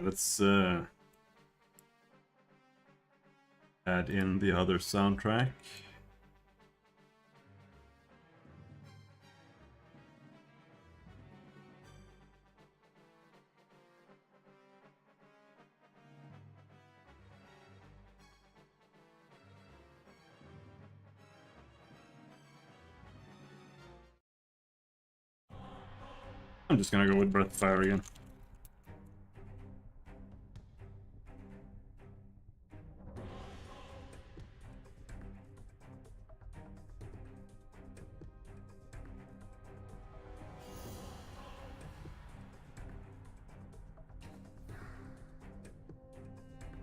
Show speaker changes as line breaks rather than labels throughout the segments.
Let's add in the other soundtrack. I'm just gonna go with Breath of Fire again.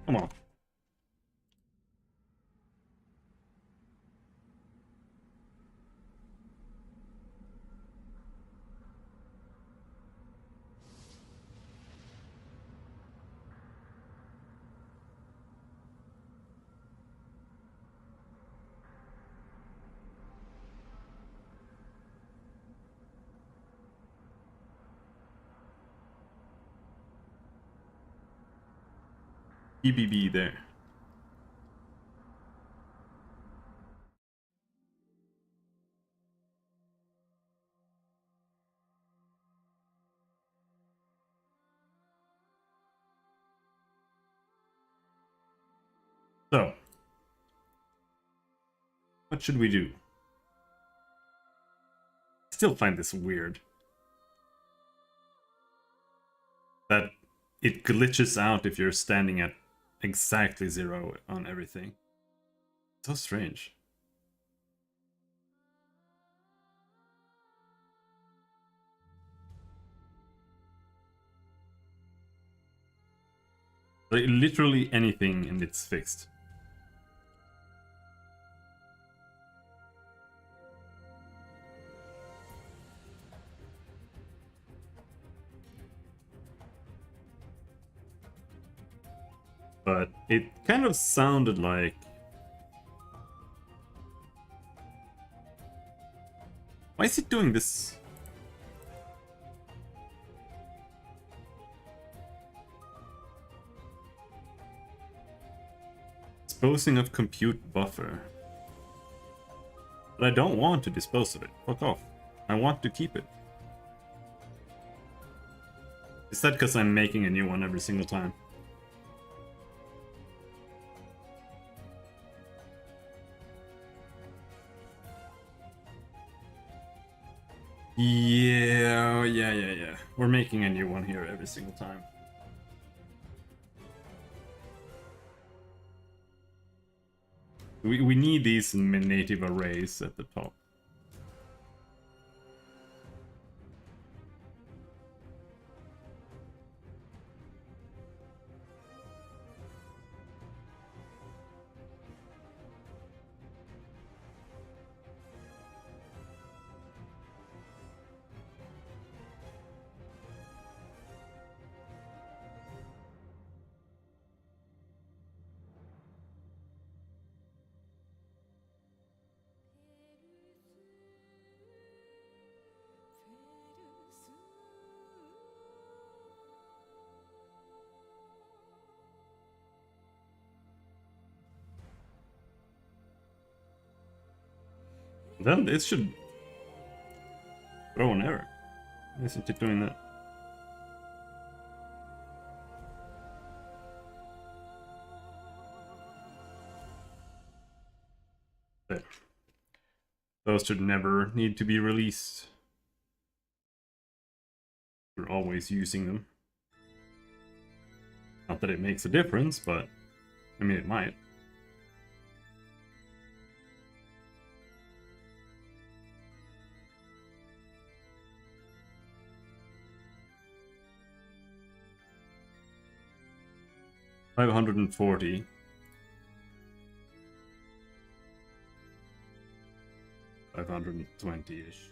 Come on. EBB there. So, what should we do? I still find this weird. That it glitches out if you're standing at exactly 0 on everything. So strange. Like, literally anything and it's fixed. But it kind of sounded like... Why is it doing this? Disposing of compute buffer. But I don't want to dispose of it. Fuck off. I want to keep it. Is that because I'm making a new one every single time? Yeah. We're making a new one here every single time. We need these native arrays at the top. Then it should throw an error. Isn't it doing that? There. Those should never need to be released. We're always using them. Not that it makes a difference, but I mean it might. $540. $520-ish.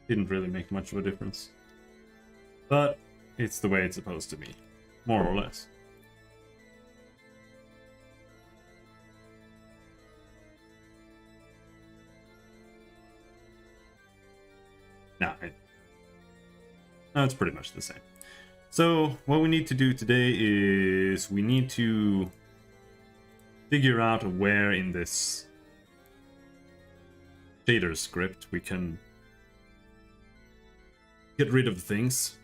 Didn't really make much of a difference. But it's the way it's supposed to be. More or less. No, it's pretty much the same. So what we need to do today is we need to figure out where in this shader script we can get rid of things.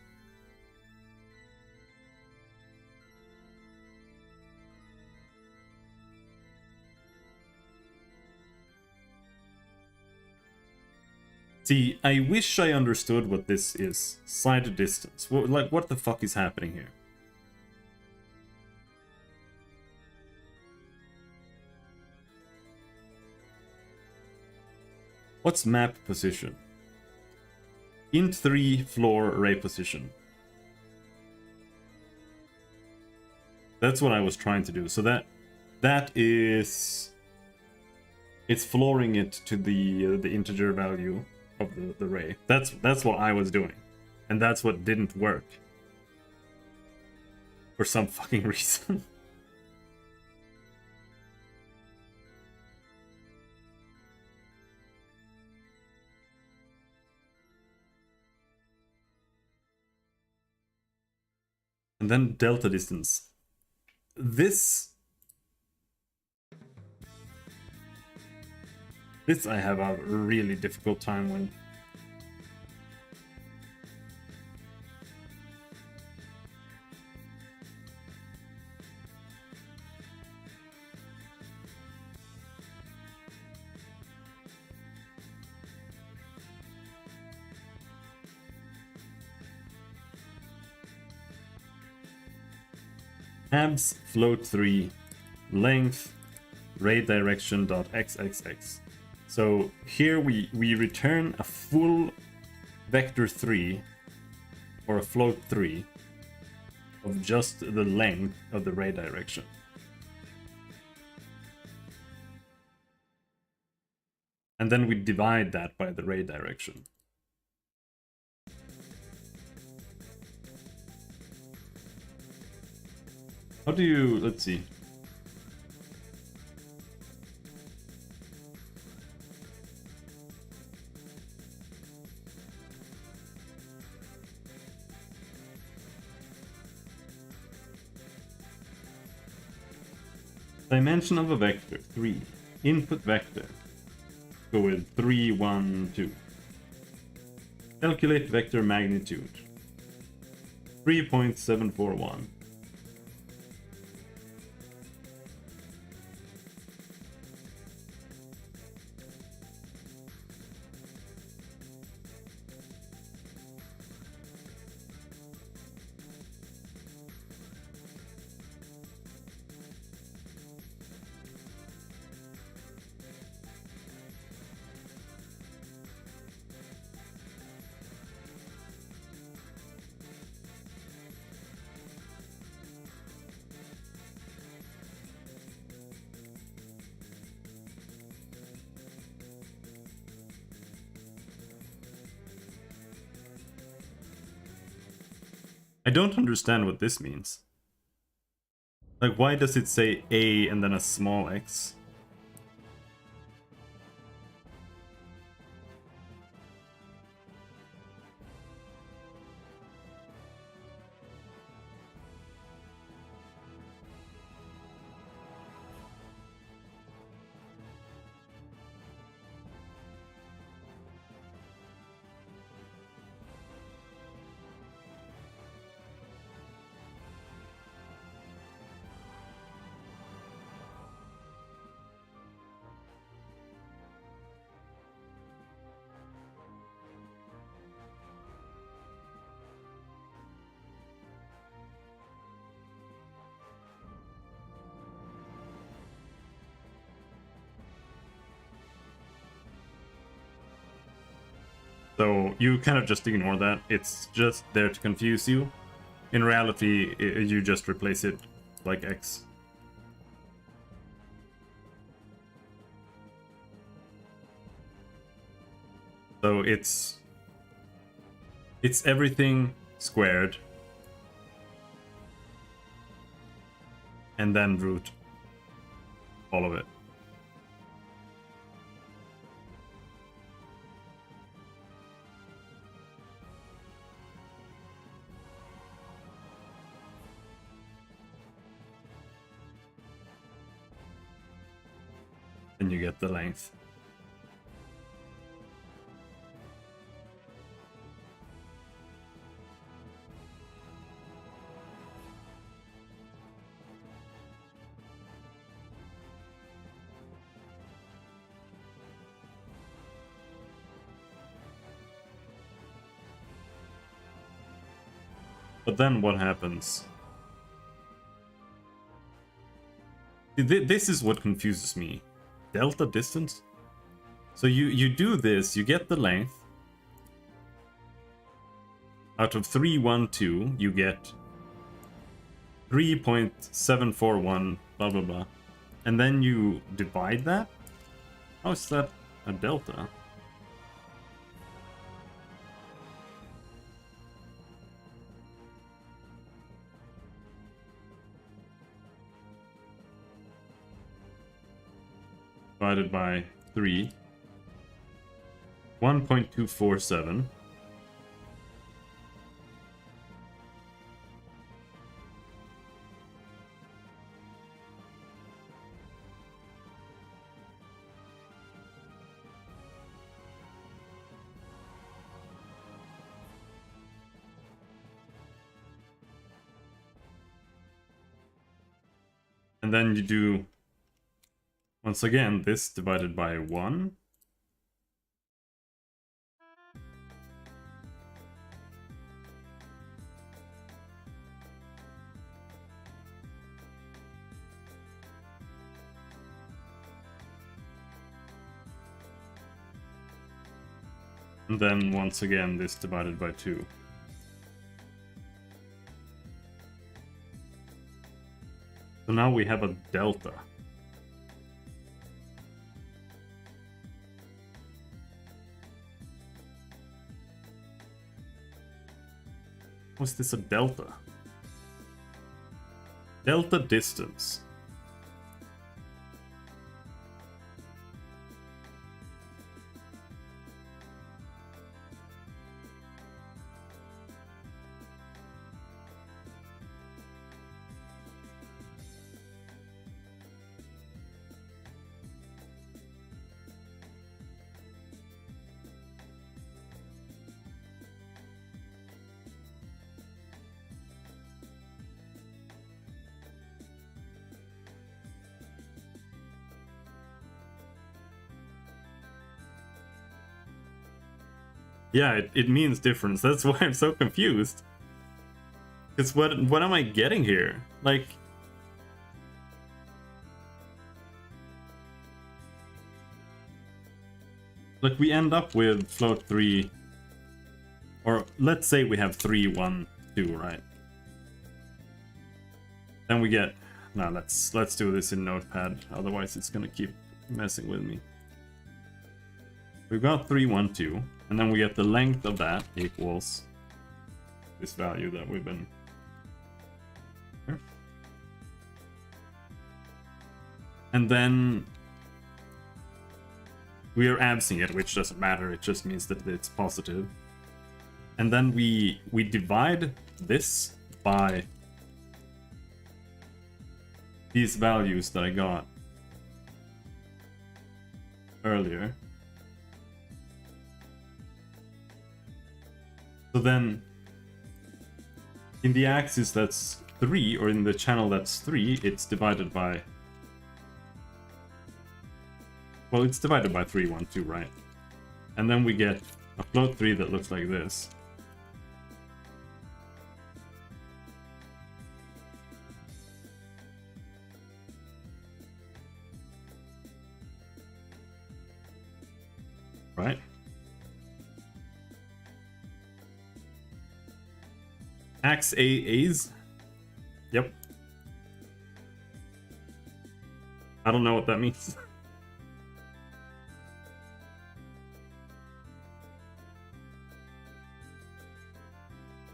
See, I wish I understood what this is. Side distance. Like, what the fuck is happening here? What's map position? int3 floor array position. That's what I was trying to do. So that is, it's flooring it to the integer value of the array. That's what I was doing, and that's what didn't work for some fucking reason. And then delta distance. This I have a really difficult time with. Abs float 3 length ray direction dot xxx. So here we return a full vector 3 or a float 3 of just the length of the ray direction. And then we divide that by the ray direction. How do you, let's see. Dimension of a vector, 3. Input vector. Go with 3, 1, 2. Calculate vector magnitude. 3.741. I don't understand what this means. Like, why does it say A and then a small x? So you kind of just ignore that. It's just there to confuse you. In reality, you just replace it like X. So it's everything squared and then root all of it. and you get the length. But then what happens? This is what confuses me. Delta distance? So you do this, you get the length. Out of 312, you get 3.741, blah blah blah. And then you divide that? How is that a delta? Divided by 3. 1.247. And then you do, once again, this divided by 1. And then once again, this divided by 2. So now we have a delta. Was this a delta? Delta distance. Yeah, it means difference. That's why I'm so confused. Because what am I getting here? Like we end up with float 3, or let's say we have 3, 1, 2, right? Then we get, no, let's do this in Notepad, otherwise it's gonna keep messing with me. We've got 3, 1, 2, and then we get the length of that equals this value that we've been here. And then we are absing it, which doesn't matter, it just means that it's positive. And then we divide this by these values that I got earlier. So then in the axis that's 3, or in the channel that's 3, it's divided by, well, it's divided by 3, 1, 2, right? And then we get a float 3 that looks like this. Right? Ax A's? Yep. I don't know what that means.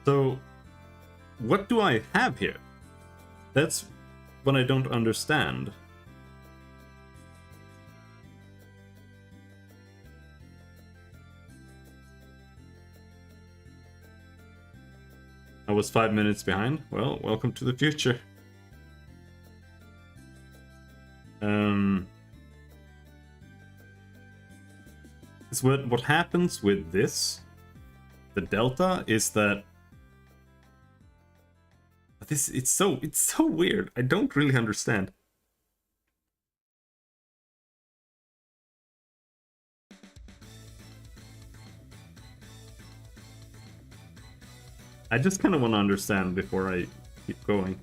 So, what do I have here? That's what I don't understand. I was 5 minutes behind. Well, welcome to the future. Because what happens with this, the delta, is that it's so weird. I don't really understand. I just kind of want to understand before I keep going.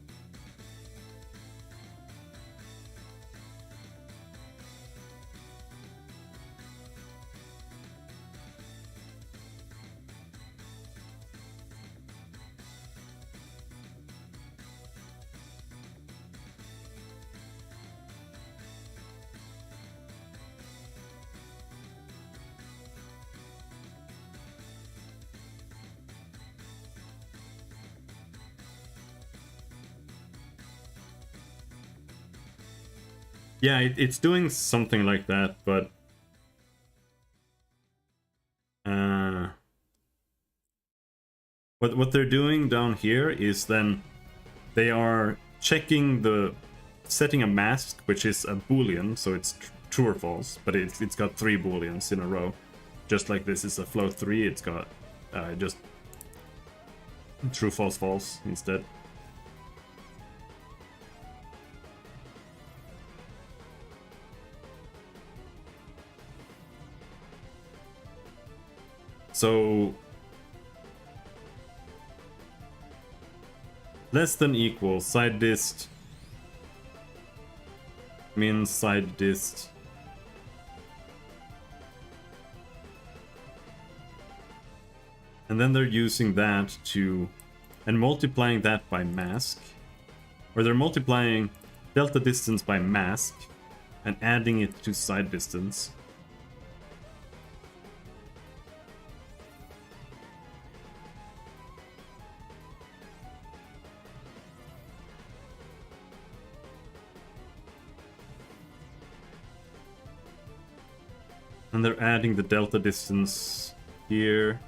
Yeah, it's doing something like that, but what they're doing down here is then they are checking setting a mask, which is a boolean, so it's true or false, but it's got 3 booleans in a row. Just like this is a float 3, it's got just true, false, false instead. So less than equal side dist means side dist and then they're using that to and multiplying that by mask, or they're multiplying delta distance by mask and adding it to side distance. And they're adding the delta distance here.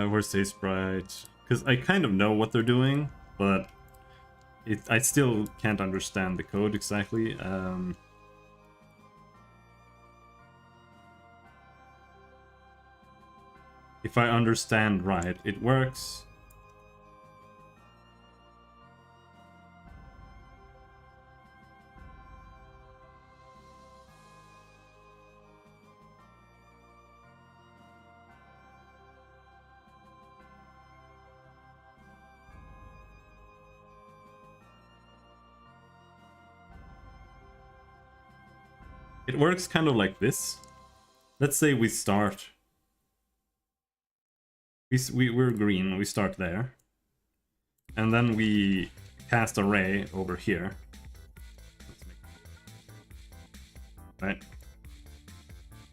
Where's the sprite? Because I kind of know what they're doing, but I still can't understand the code exactly. If I understand right, it works. It works kind of like this. Let's say we start. We're green, we start there. And then we cast a ray over here. Right?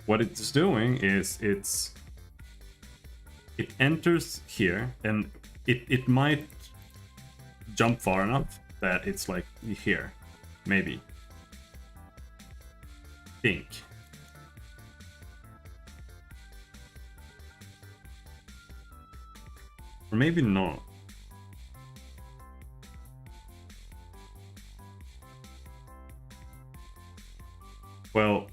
What it's doing is it enters here, and it might jump far enough that it's like here. Maybe. Think. Or maybe not. Well,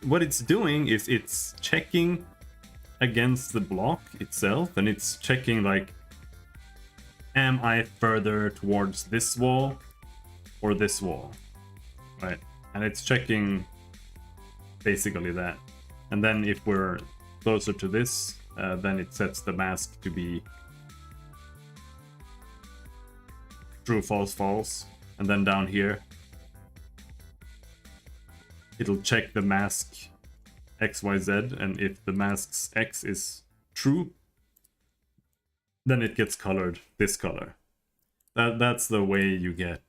what it's doing is it's checking against the block itself, and it's checking like, am I further towards this wall or this wall, right? And it's checking basically that. And then if we're closer to this, then it sets the mask to be true, false, false. And then down here, it'll check the mask XYZ, and if the mask's X is true, then it gets colored this color. That's the way you get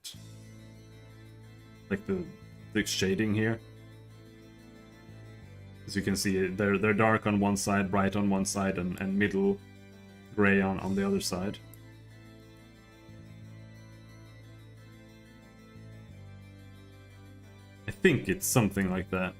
like the shading here. As you can see, they're dark on one side, bright on one side, and middle gray on the other side. I think it's something like that.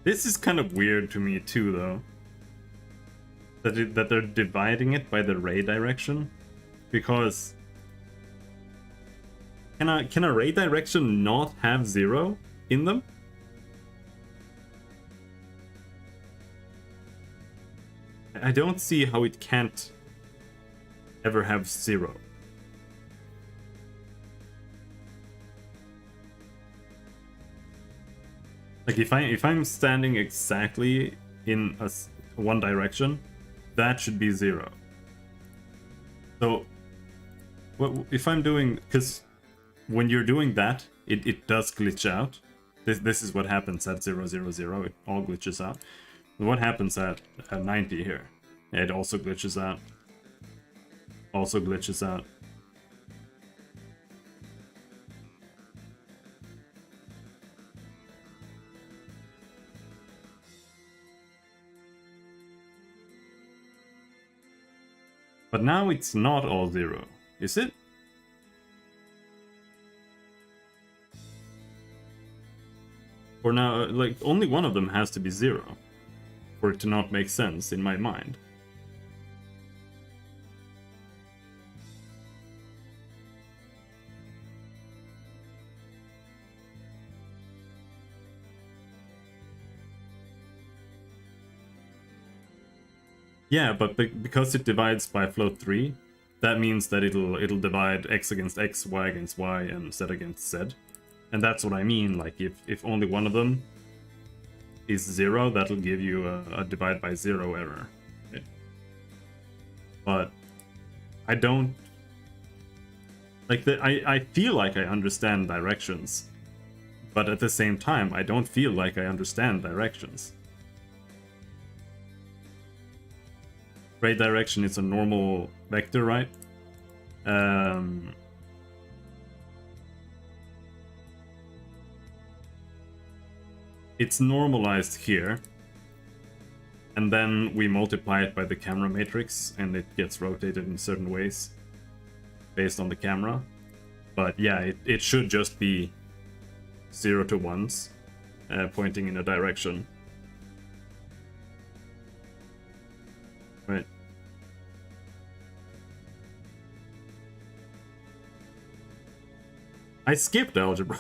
This is kind of weird to me too, though. That they're dividing it by the ray direction, because can a ray direction not have 0 in them? I don't see how it can't ever have 0. Like if I'm standing exactly in one direction, that should be 0. So if I'm doing, because when you're doing that, it does glitch out. This is what happens at 0, 0, 0. It all glitches out. What happens at 90 here? It also glitches out. Also glitches out. But now it's not all 0, is it? Or now, like, only one of them has to be 0 for it to not make sense in my mind. Yeah, but because it divides by float 3, that means that it'll divide x against x, y against y, and z against z. And that's what I mean, like if only one of them is 0, that'll give you a divide by 0 error. Okay. But I don't... Like, I feel like I understand directions, but at the same time, I don't feel like I understand directions. Ray direction is a normal vector, right? It's normalized here, and then we multiply it by the camera matrix, and it gets rotated in certain ways based on the camera. But yeah, it should just be 0 to 1s pointing in a direction. Right. I skipped algebra.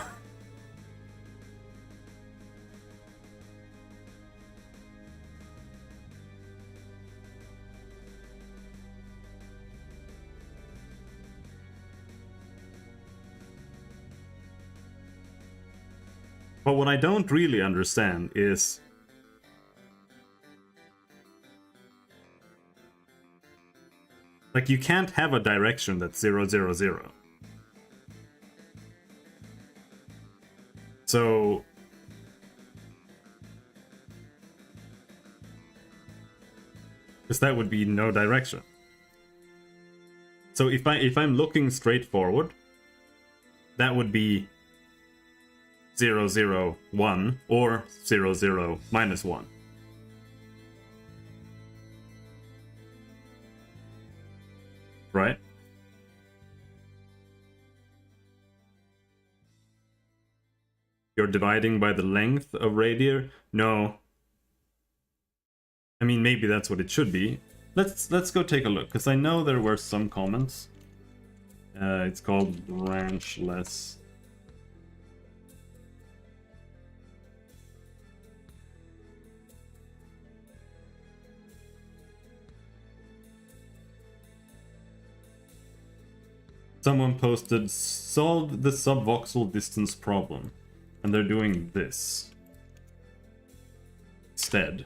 But what I don't really understand is like, you can't have a direction that's 0, 0, 0. So because that would be no direction. So if I'm looking straight forward, that would be 0, 0, 1 or 0, 0, -1. right? You're dividing by the length of radius? No. I mean, maybe that's what it should be. Let's go take a look, because I know there were some comments. It's called branchless. Someone posted, solve the subvoxel distance problem. And they're doing this instead.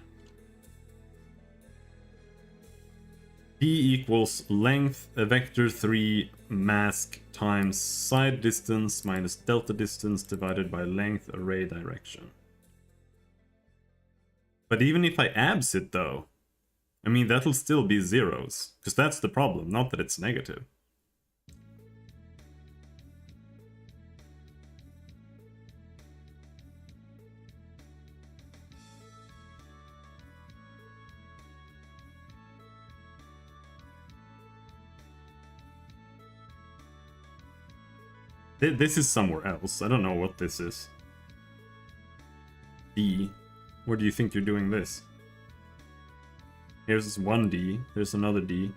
D equals length, a vector 3 mask times side distance minus delta distance divided by length array direction. But even if I abs it though, I mean that'll still be zeros, because that's the problem, not that it's negative. This is somewhere else. I don't know what this is. D. Where do you think you're doing this? Here's one D. There's another D.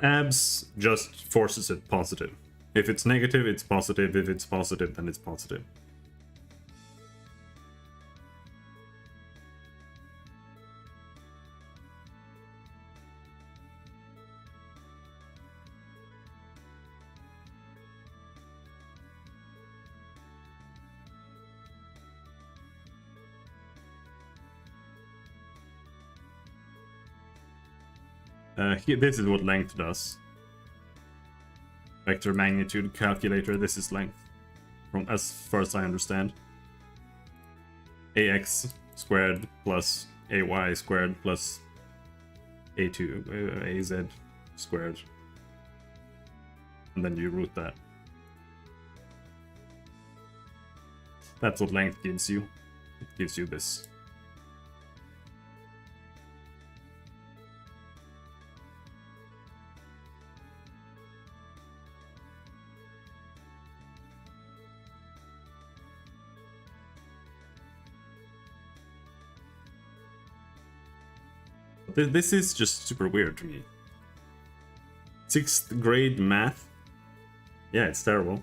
Abs just forces it positive. If it's negative, it's positive. If it's positive, then it's positive. This is what length does. Vector magnitude calculator, this is length. From as far as I understand. AX squared plus AY squared plus A2, AZ squared. And then you root that. That's what length gives you. It gives you this. This is just super weird to me. 6th grade math? Yeah, it's terrible.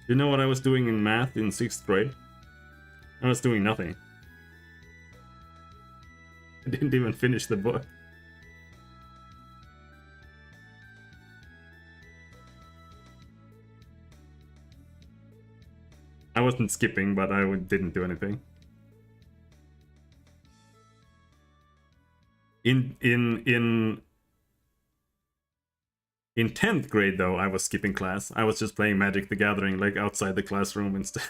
You know what I was doing in math in 6th grade? I was doing nothing. I didn't even finish the book. I wasn't skipping, but I didn't do anything. In 10th grade, though, I was skipping class. I was just playing Magic the Gathering, like, outside the classroom instead.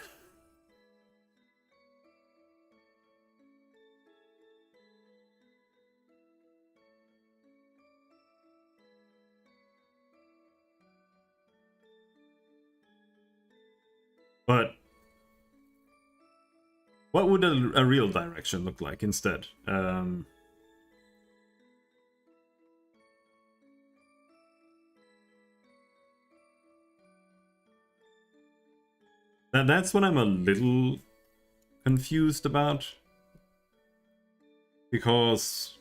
But what would a real direction look like instead? That's what I'm a little confused about. Because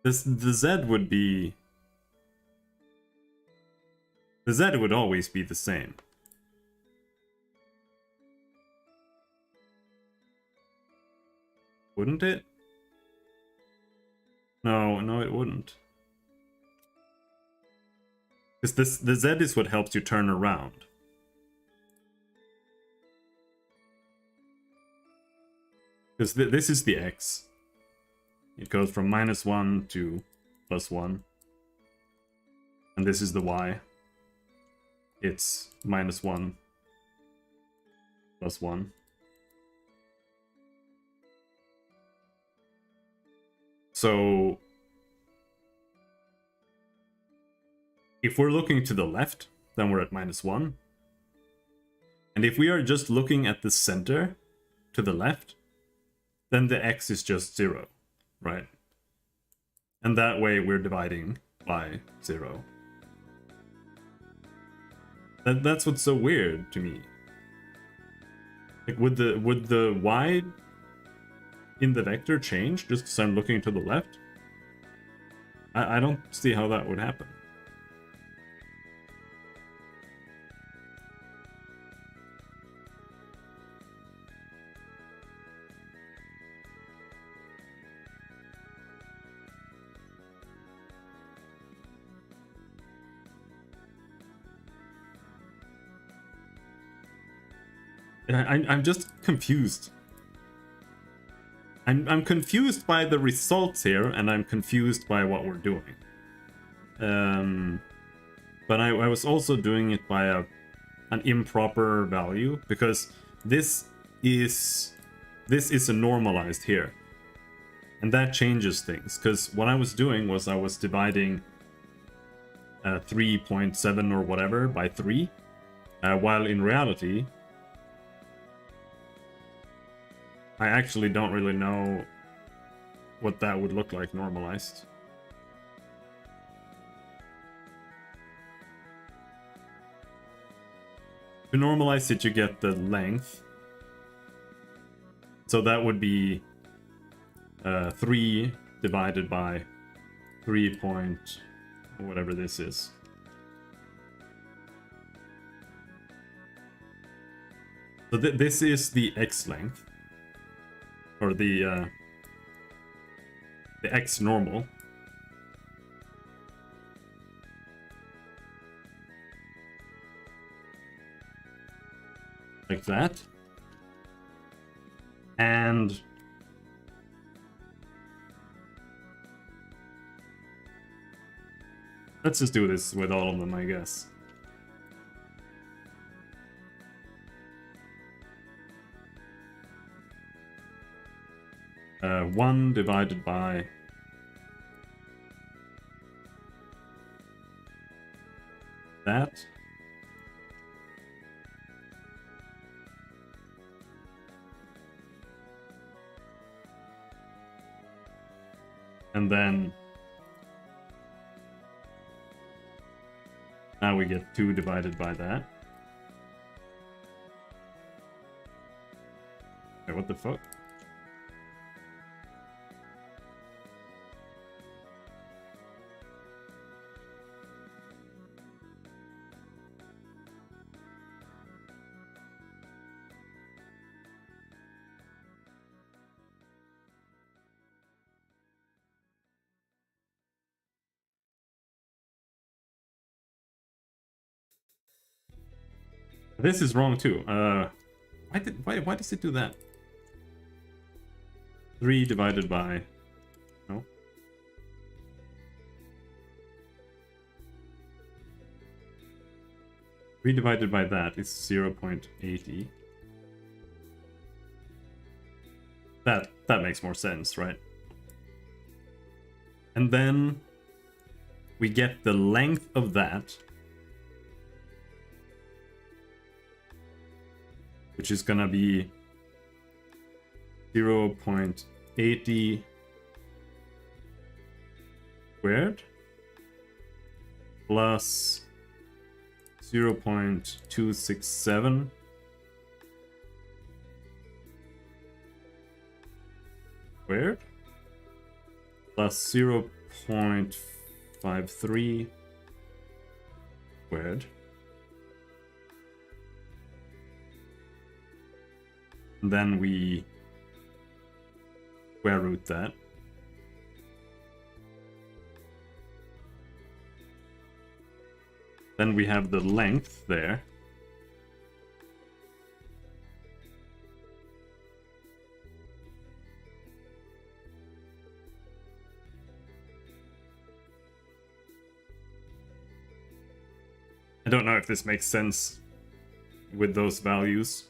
the Z would be... The Z would always be the same. Wouldn't it? No, no it wouldn't. Because the Z is what helps you turn around. Because this is the X. It goes from -1 to +1. And this is the Y. It's -1 +1. So if we're looking to the left, then we're at -1. And if we are just looking at the center to the left, then the X is just 0, right? And that way we're dividing by 0. That's what's so weird to me. Like, would the Y in the vector change just because I'm looking to the left? I don't see how that would happen. I'm just confused. I'm confused by the results here, and I'm confused by what we're doing. But I was also doing it by an improper value, because this is a normalized here. And that changes things, because what I was doing was I was dividing 3.7 or whatever by 3, while in reality I actually don't really know what that would look like normalized. To normalize it, you get the length. So that would be 3 divided by 3 point whatever this is. So this is the X length. Or the X normal. Like that. And let's just do this with all of them, I guess. One divided by that. And then now we get 2 divided by that. Okay, what the fuck? This is wrong too. Why does it do that? 3 divided by... No. 3 divided by that is 0.80. That makes more sense, right? And then we get the length of that, which is gonna be 0.80 squared plus 0.267 Squared plus 0.53 squared. And then we square root that. Then we have the length there. I don't know if this makes sense with those values.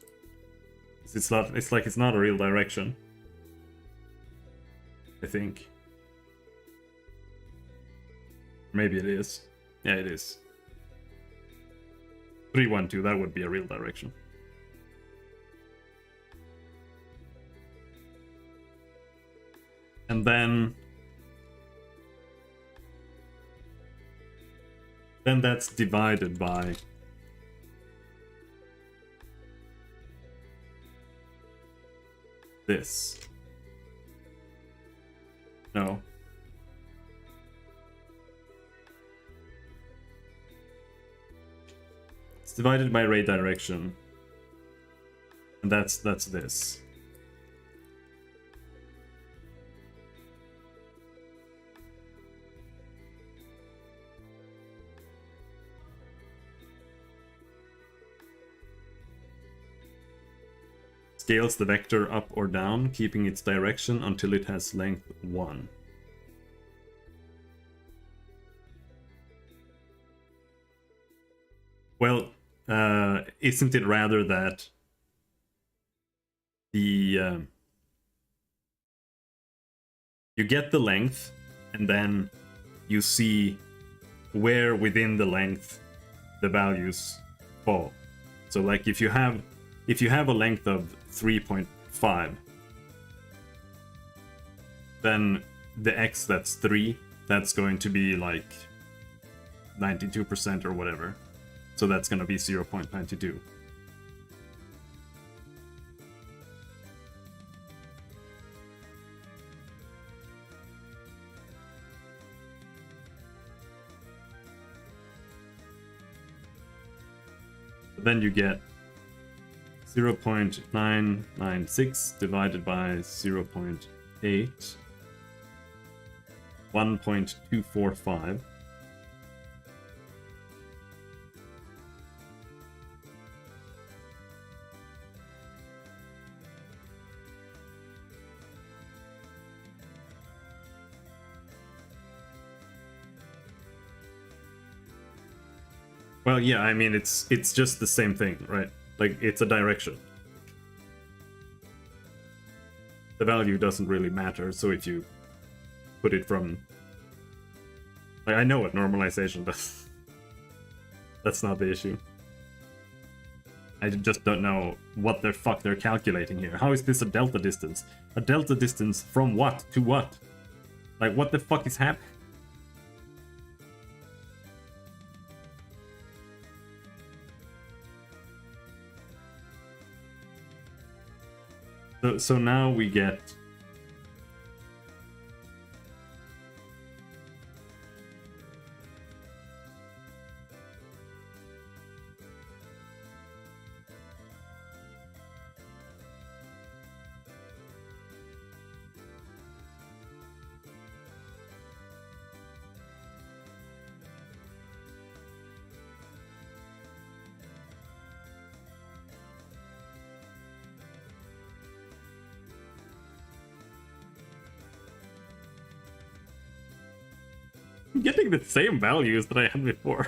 It's not. It's like it's not a real direction, I think. Maybe it is. Yeah, it is. 312, that would be a real direction. And then that's divided by this. No. It's divided by ray direction. And that's this. Scales the vector up or down, keeping its direction until it has length 1. Well, isn't it rather that the you get the length and then you see where within the length the values fall. So like if you have a length of 3.5, then the x that's 3, that's going to be like 92% or whatever. So that's going to be 0.92. Then you get 0.996 divided by 0.8, 1.245. Well, yeah, I mean, it's just the same thing, right? Like, it's a direction. The value doesn't really matter, so if you put it from... Like, I know what normalization does. That's not the issue. I just don't know what the fuck they're calculating here. How is this a delta distance? A delta distance from what to what? Like, what the fuck is happening? So now we get... I'm getting the same values that I had before.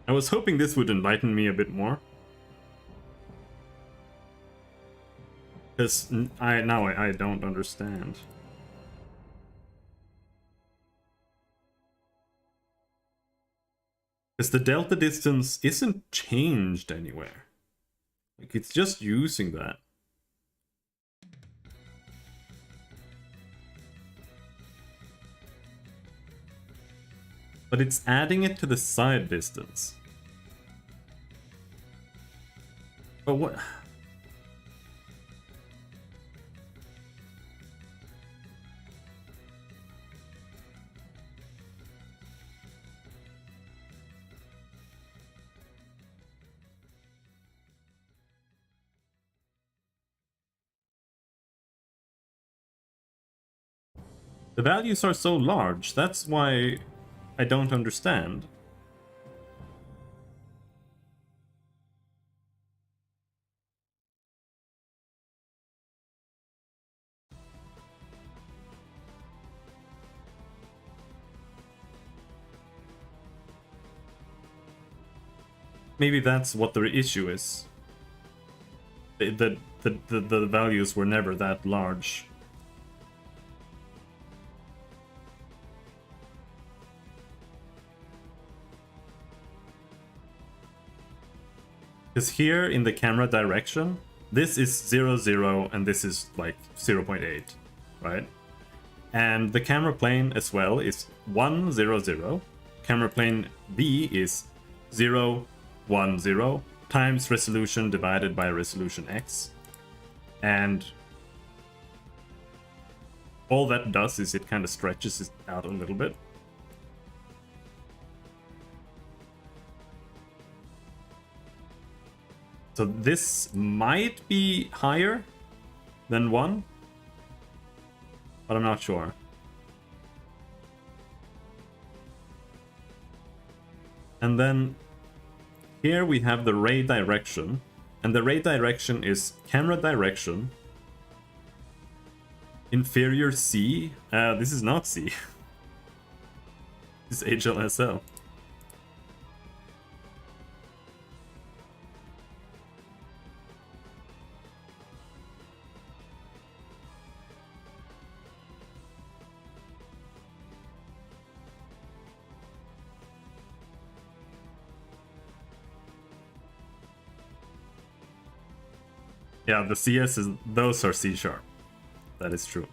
I was hoping this would enlighten me a bit more. Because I don't understand. Because the delta distance isn't changed anywhere. Like, it's just using that. But it's adding it to the side distance. But what? The values are so large, that's why I don't understand. Maybe that's what the issue is. The values were never that large. Because here in the camera direction, this is 0, 0, and this is like 0.8, right? And the camera plane as well is 1, 0, 0. Camera plane B is 0, 1, 0 times resolution divided by resolution X. And all that does is it kind of stretches it out a little bit. So this might be higher than 1, but I'm not sure. And then here we have the ray direction, and the ray direction is camera direction, inferior C. This is not C. This is HLSL. Yeah, the CS is, those are C#. That is true.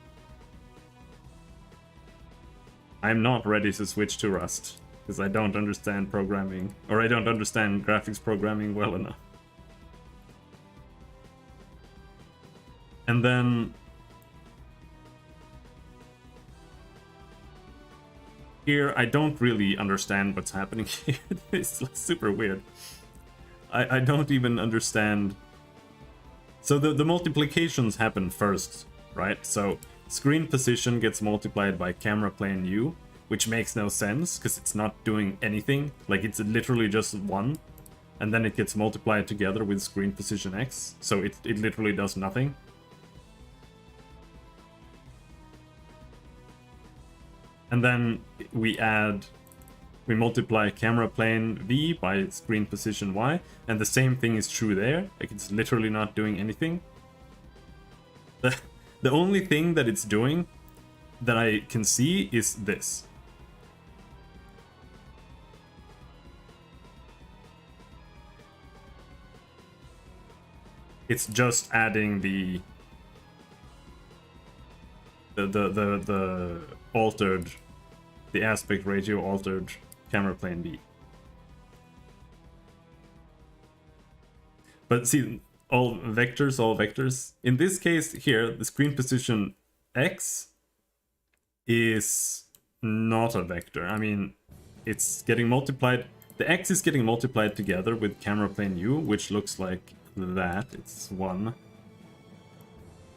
I'm not ready to switch to Rust, because I don't understand programming, or I don't understand graphics programming well enough. And then here, I don't really understand what's happening here. It's like super weird. I don't even understand. So the multiplications happen first, right? So screen position gets multiplied by camera plane U, which makes no sense because it's not doing anything. Like, it's literally just 1, and then it gets multiplied together with screen position X, so it literally does nothing. And then we multiply camera plane V by screen position Y, and the same thing is true there. Like, it's literally not doing anything. The only thing that it's doing that I can see is this. It's just adding the altered, the aspect ratio altered camera plane B. But see, all vectors. In this case here, the screen position X is not a vector. I mean, it's getting multiplied. The X is getting multiplied together with camera plane U, which looks like that. It's 1.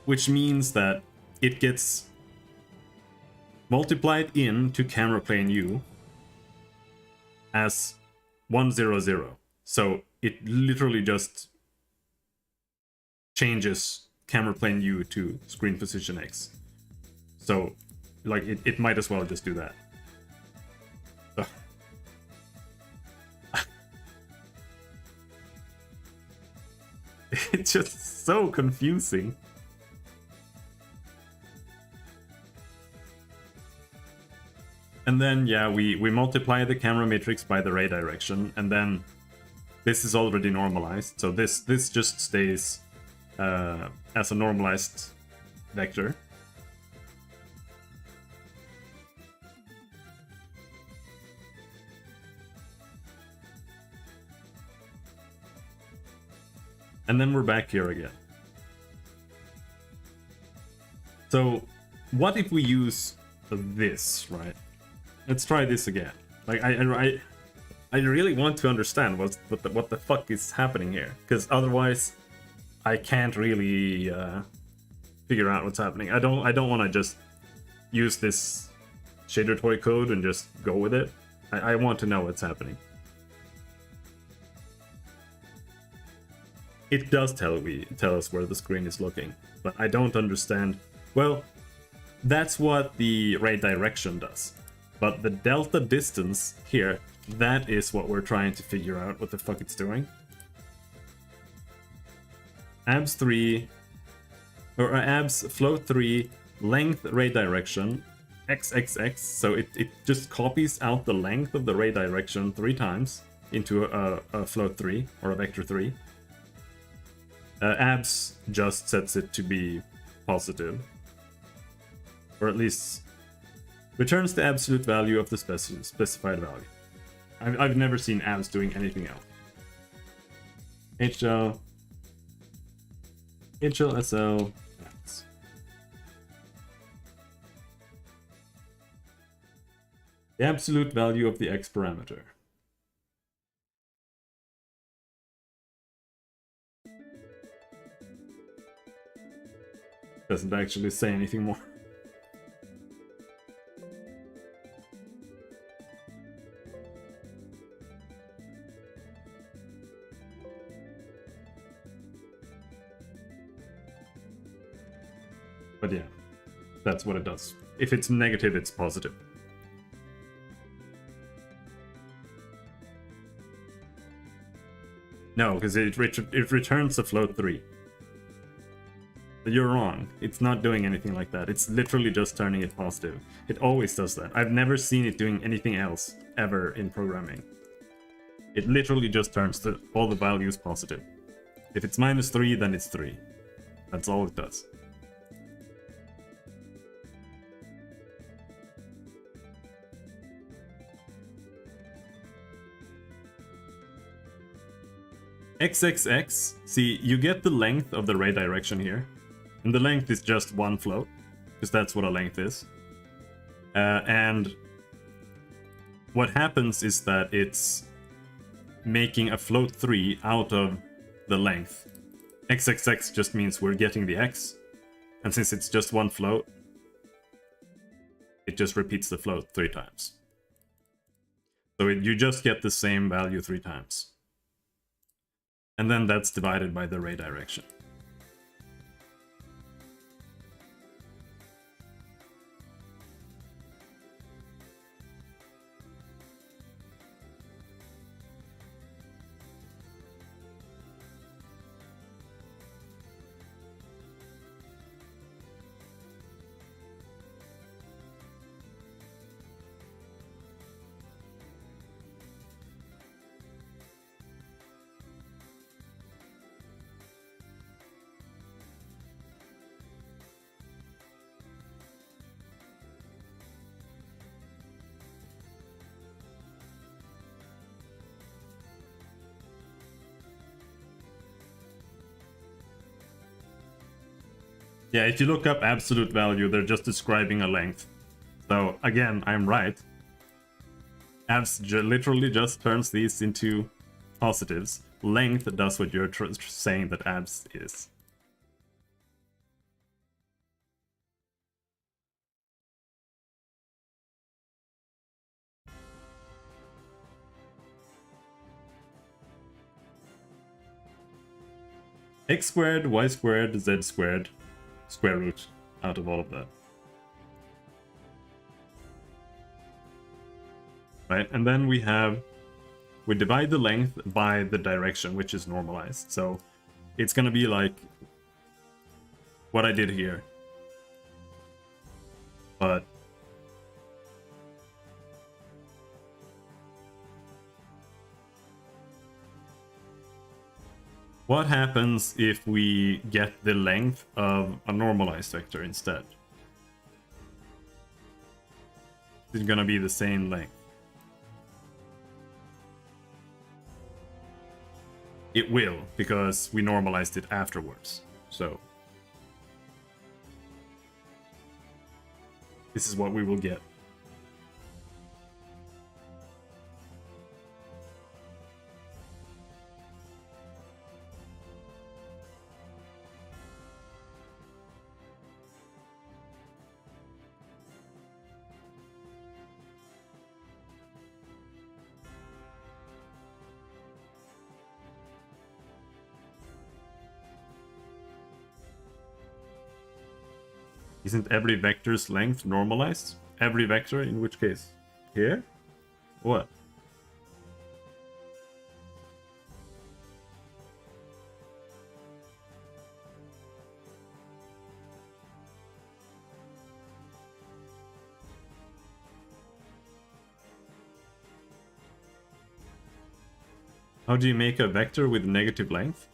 Which means that it gets multiplied into camera plane U as 1, 0, 0. So it literally just changes camera plane U to screen position X. So, like, it might as well just do that. So. It's just so confusing. And then, yeah, we multiply the camera matrix by the ray direction, and then this is already normalized, so this just stays as a normalized vector. And then we're back here again. So what if we use this, right? Let's try this again. Like I really want to understand what the fuck is happening here, because otherwise I can't really figure out what's happening. I don't want to just use this shader toy code and just go with it. I want to know what's happening. It does tell us where the screen is looking, but I don't understand. Well, that's what the ray direction does. But the delta distance here, that is what we're trying to figure out what the fuck it's doing. Abs 3, or abs float 3, length ray direction, XXX, so it just copies out the length of the ray direction 3 times into a float 3, or a vector 3. Abs just sets it to be positive. Or at least returns the absolute value of the specified value. I've never seen abs doing anything else. HLSL abs. The absolute value of the x parameter. Doesn't actually say anything more. But yeah, that's what it does. If it's negative, it's positive. No, because it returns a float 3. But you're wrong. It's not doing anything like that. It's literally just turning it positive. It always does that. I've never seen it doing anything else ever in programming. It literally just turns all the values positive. If it's -3, then it's 3. That's all it does. XXX, see, you get the length of the ray direction here. And the length is just one float, because that's what a length is. And what happens is that it's making a float 3 out of the length. XXX just means we're getting the x. And since it's just one float, it just repeats the float 3 times. So you just get the same value 3 times. And then that's divided by the ray direction. Yeah, if you look up absolute value, they're just describing a length. So again, I'm right. Abs literally just turns these into positives. Length does what you're saying that abs is. X squared, y squared, z squared, square root out of all of that. Right, and then we divide the length by the direction, which is normalized. So it's gonna be like what I did here. But what happens if we get the length of a normalized vector instead? It's gonna be the same length. It will, because we normalized it afterwards. So this is what we will get. Isn't every vector's length normalized? Every vector, in which case? Here? What? How do you make a vector with negative length?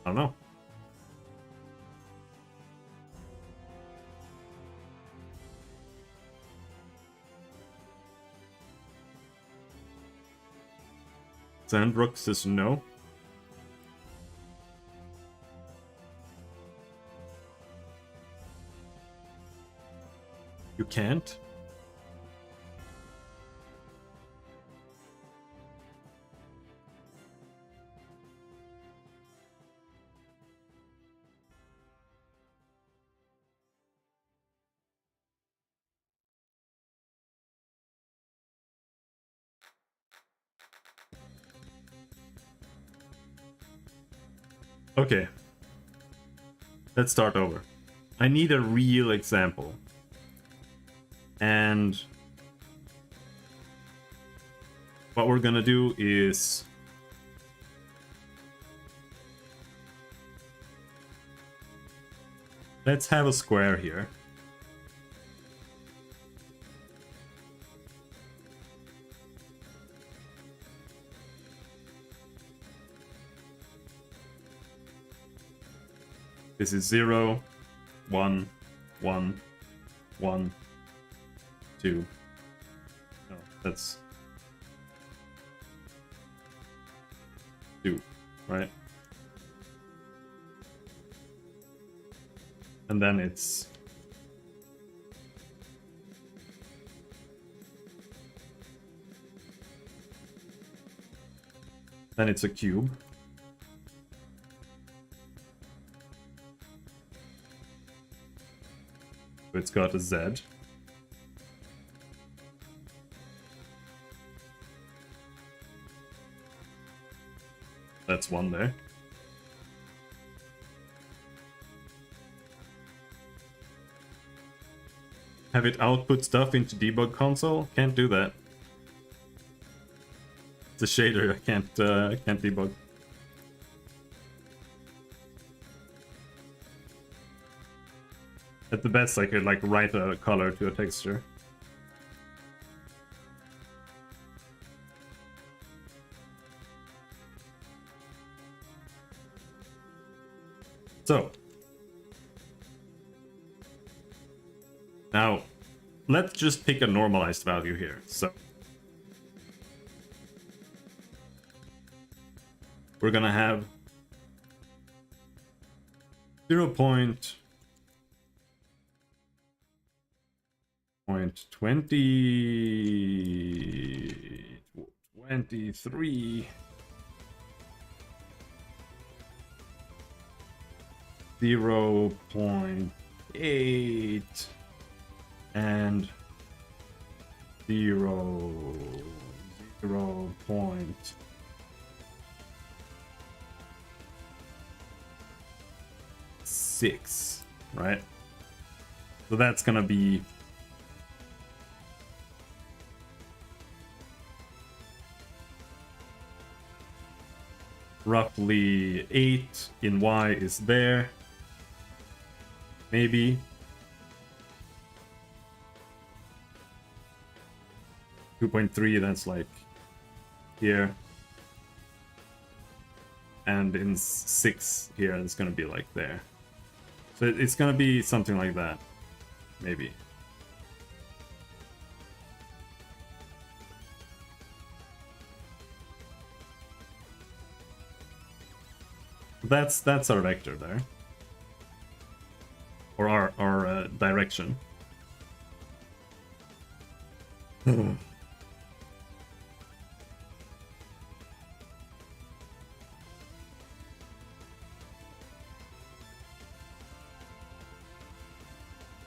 I don't know. Sandrock says no. You can't? Okay. Let's start over. I need a real example. And what we're gonna do is let's have a square here. This is 0, 1, 1, 1, 2. No, that's 2, right? And then it's a cube. So it's got a Z. That's one there. Have it output stuff into debug console? Can't do that. It's a shader. I can't debug. At the best, I could like write a color to a texture. So now let's just pick a normalized value here. So we're gonna have 0.23 0.8 and 0.6, right? So that's gonna be roughly 8 in Y is there. Maybe. 2.3, that's like here. And in 6 here, it's gonna be like there. So it's gonna be something like that. Maybe. That's our vector there. Or our direction.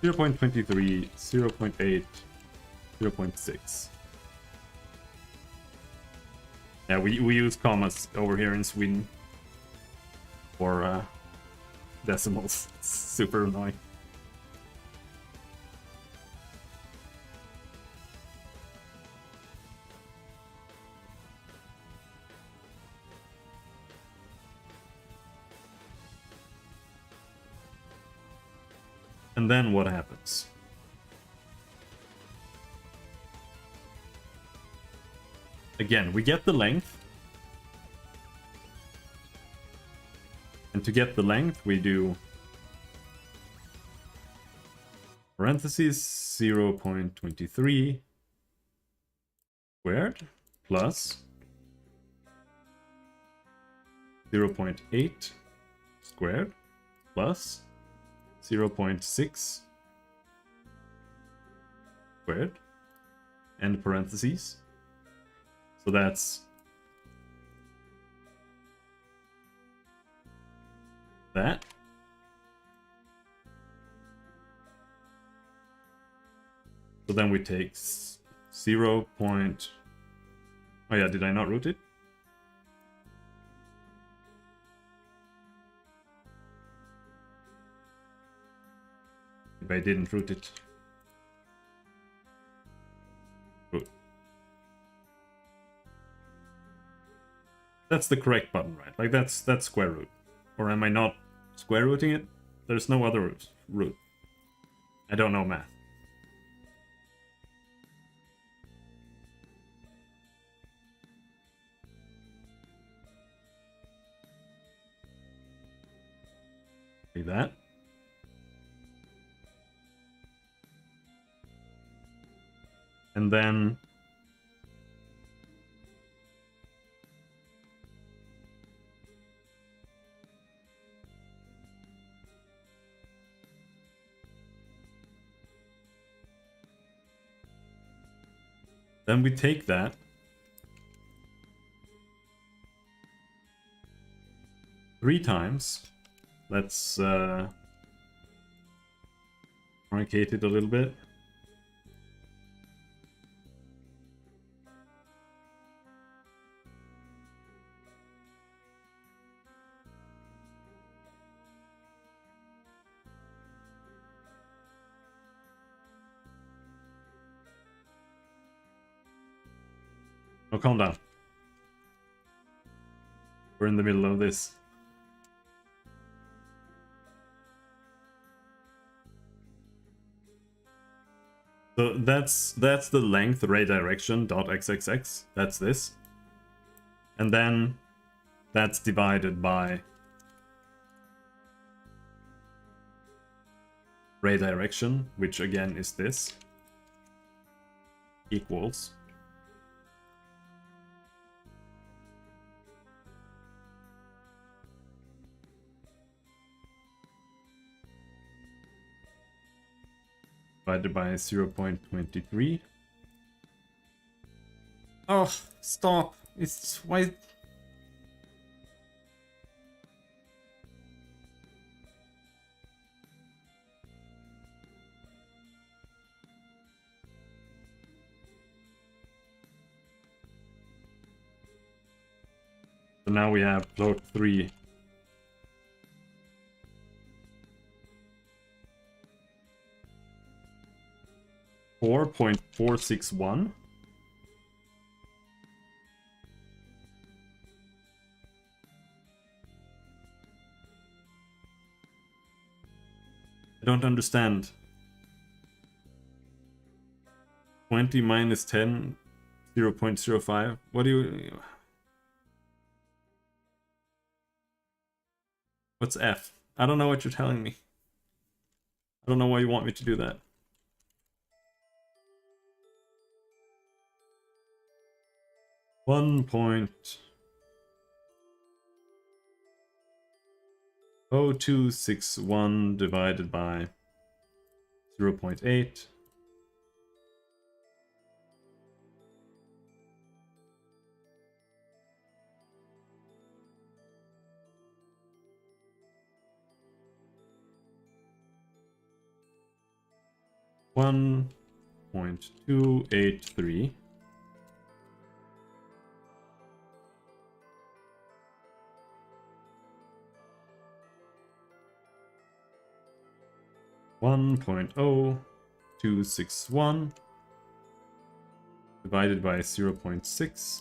0.23, 0.8, 0.6. Yeah, we use commas over here in Sweden for decimals. It's super annoying. And then what happens? Again, we get the length. And to get the length, we do parentheses 0.23 squared plus 0.8 squared plus 0.6 squared and parentheses. So that's that. So then we take 0. Oh yeah, did I not root it? If I didn't root it. Root. That's the correct button, right? Like that's square root. Or am I not square rooting it? There's no other root. I don't know math. Like that. And then we take that three times. Let's truncate it a little bit. Oh, calm down. We're in the middle of this. So that's the length ray direction dot xxx. That's this. And then that's divided by ray direction, which again is this, equals divided by 0.23. Oh, stop. It's why. So now we have plot 3. .461. I don't understand. 20 minus 10, 0.05. What do you... What's F? I don't know what you're telling me. I don't know why you want me to do that. $1.0261 divided by 0.8. $1.283. $1.0261 divided by 0.6.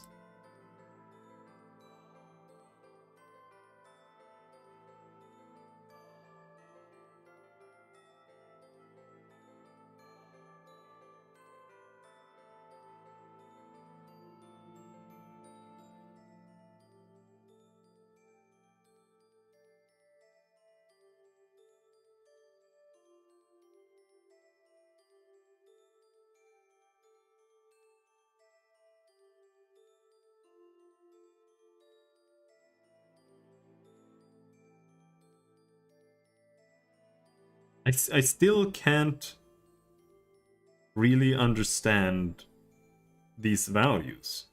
I still can't really understand these values.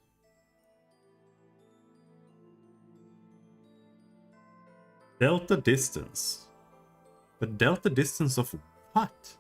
Delta distance. The delta distance of what?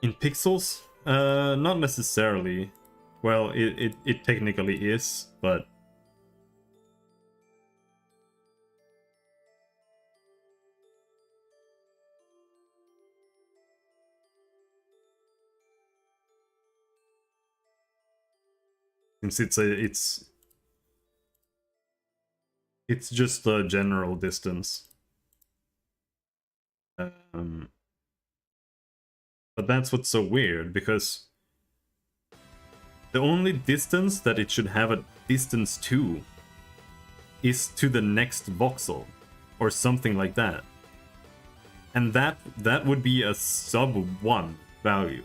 In pixels? Not necessarily. Well, it technically is, but... Since it's just a general distance. But that's what's so weird, because the only distance that it should have a distance to is to the next voxel, or something like that. And that would be a sub 1 value.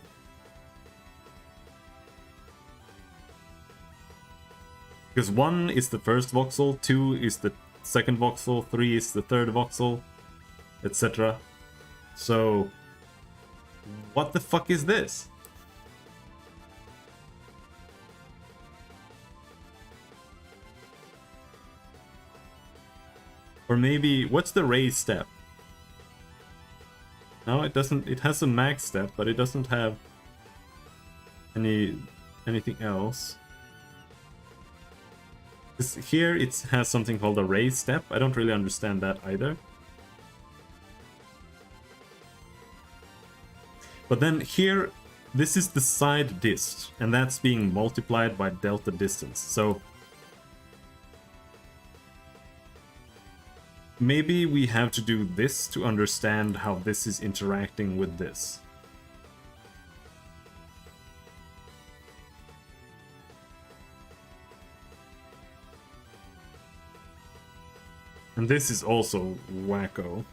Because 1 is the first voxel, 2 is the second voxel, 3 is the third voxel, etc. So, what the fuck is this? Or maybe, what's the ray step? No, it doesn't. It has a max step, but it doesn't have anything else. Here it has something called a ray step. I don't really understand that either. But then here, this is the side dist, and that's being multiplied by delta distance. So maybe we have to do this to understand how this is interacting with this. And this is also wacko.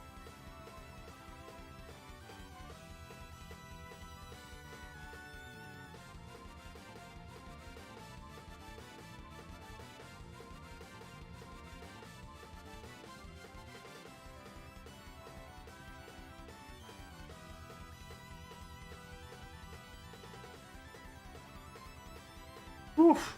Oof.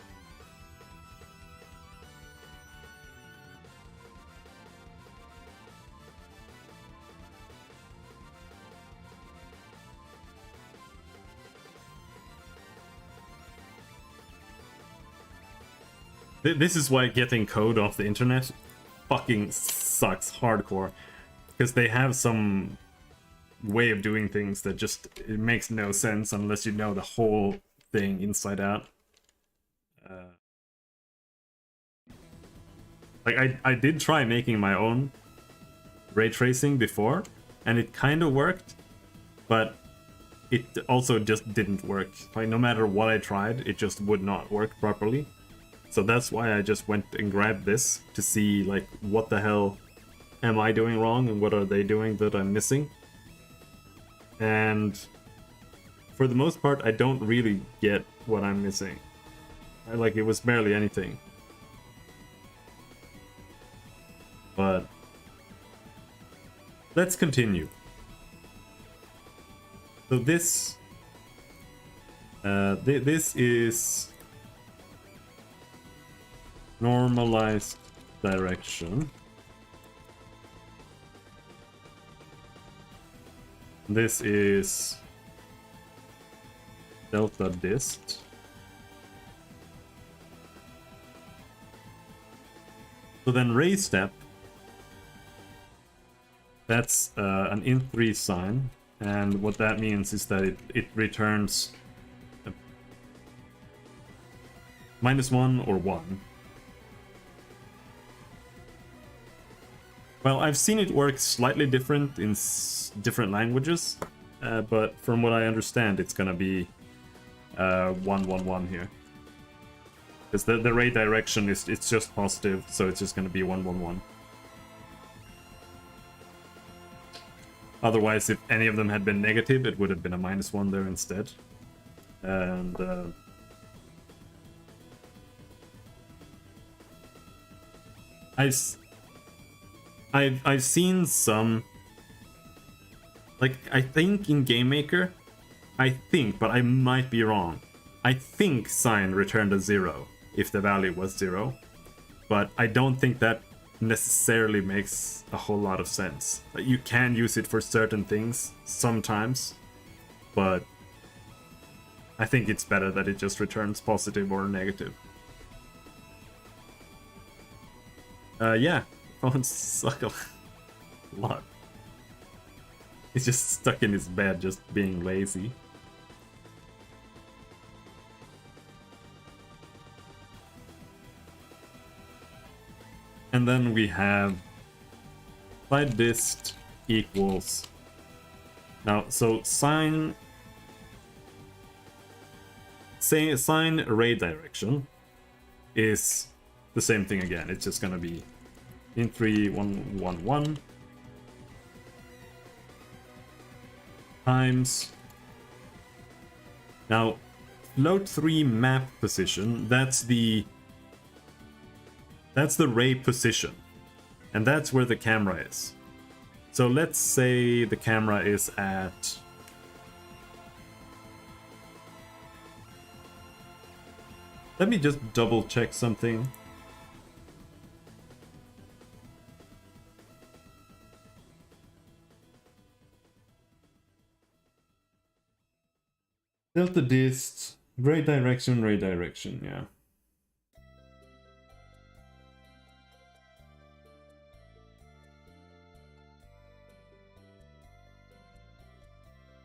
This is why getting code off the internet fucking sucks hardcore. Because they have some way of doing things that just, it makes no sense unless you know the whole thing inside out. Like, I did try making my own ray tracing before, and it kind of worked, but it also just didn't work. Like, no matter what I tried, it just would not work properly. So that's why I just went and grabbed this to see, like, what the hell am I doing wrong and what are they doing that I'm missing. And for the most part, I don't really get what I'm missing. Like, it was barely anything. But let's continue. So this this is normalized direction. This is delta dist. So then ray step, that's an int3 sign, and what that means is that it returns -1 or 1. Well, I've seen it work slightly different in different languages, but from what I understand, it's gonna be 1, 1, 1 here. Because the ray direction is, it's just positive, so it's just gonna be 1, 1, 1. Otherwise, if any of them had been negative, it would have been a -1 there instead. And I've seen some, like, I think in GameMaker, I think, but I might be wrong, I think sign returned a 0 if the value was 0, but I don't think that necessarily makes a whole lot of sense. You can use it for certain things sometimes, but I think it's better that it just returns positive or negative. Yeah, phones suck a lot. He's just stuck in his bed just being lazy. And then we have side dist equals. Now, so sign ray direction is the same thing again. It's just gonna be int3 1 1 1 times. Now, float 3 map position, that's the ray position, and that's where the camera is. So let's say the camera is at, let me just double check something. Delta dist, ray direction, yeah.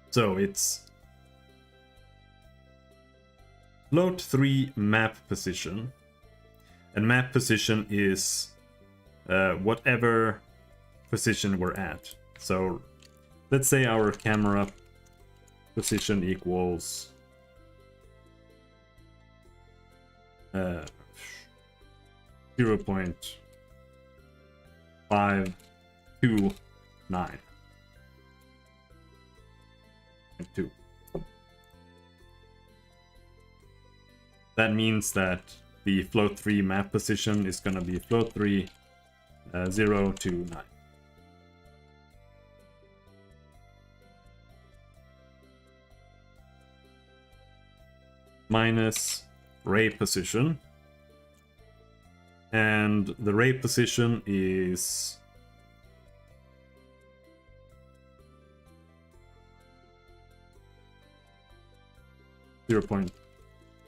So it's float 3 map position, and map position is whatever position we're at. So let's say our camera position equals 0.529. 2. That means that the float 3 map position is going to be float 3 0 to 9. Minus ray position, and the ray position is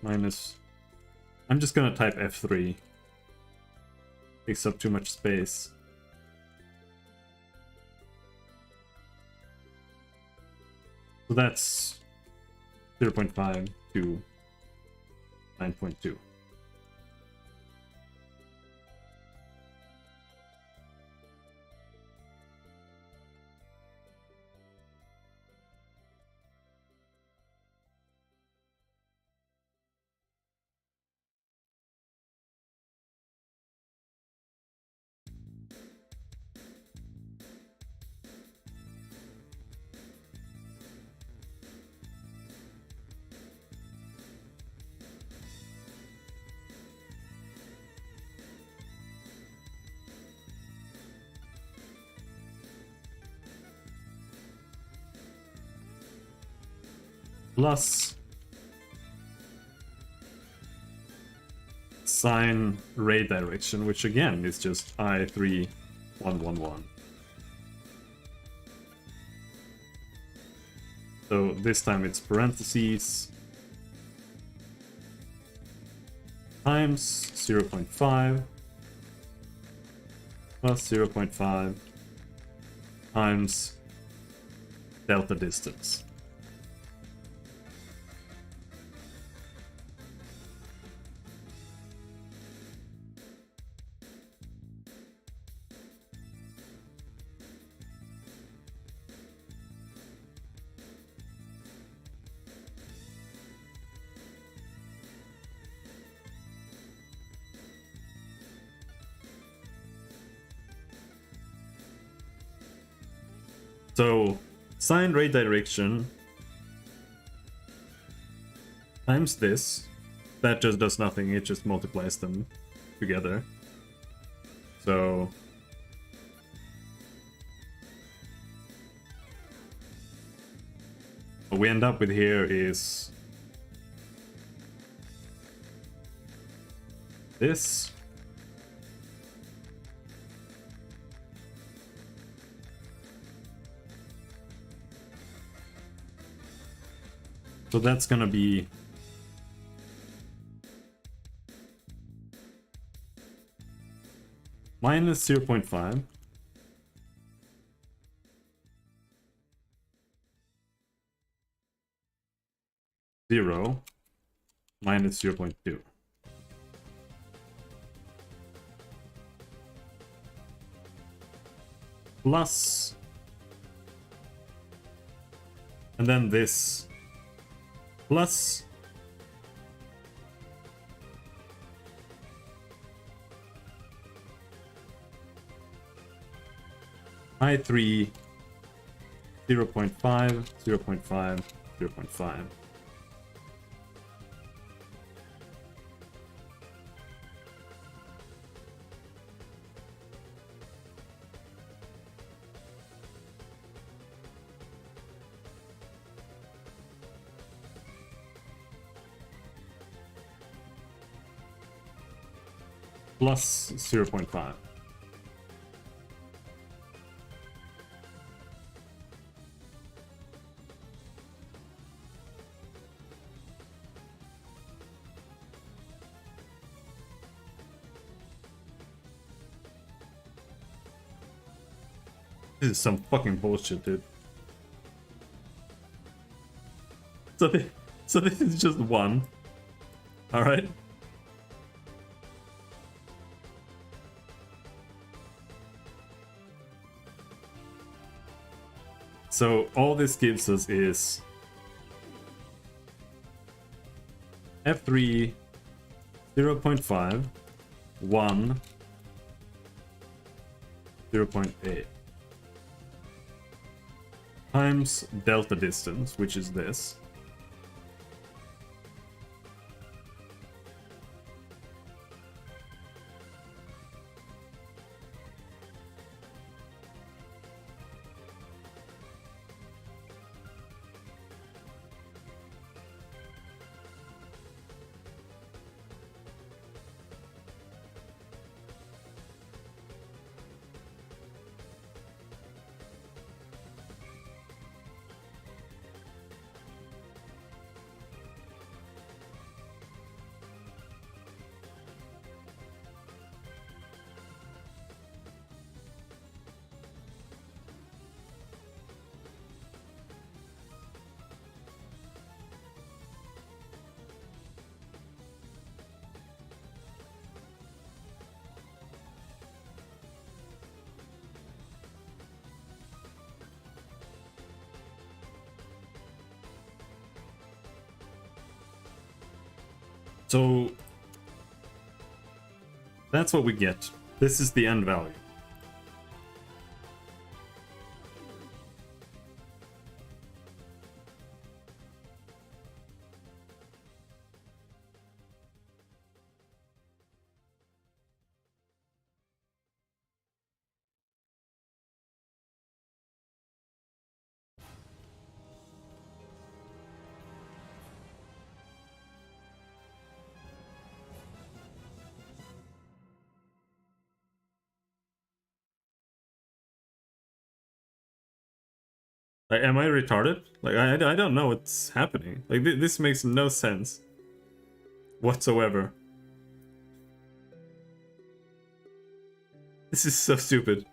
minus. I'm just gonna type F3 Takes up too much space. So that's 0.5 to 9.2. Plus sine ray direction, which again is just I3111. So this time it's parentheses times 0.5 plus 0.5 times delta distance. So sine ray direction times this, that just does nothing, it just multiplies them together. So what we end up with here is this. So that's gonna be minus 0.5 0 minus 0.2. Plus, and then this plus I3 0.5 0.5 0.5. Plus 0.5. This is some fucking bullshit, dude. So this is just 1. Alright? So all this gives us is F3 0.5 1 0.8 times delta distance, which is this. So that's what we get. This is the end value. Like, am I retarded? Like, I don't know what's happening. Like, this makes no sense whatsoever. This is so stupid.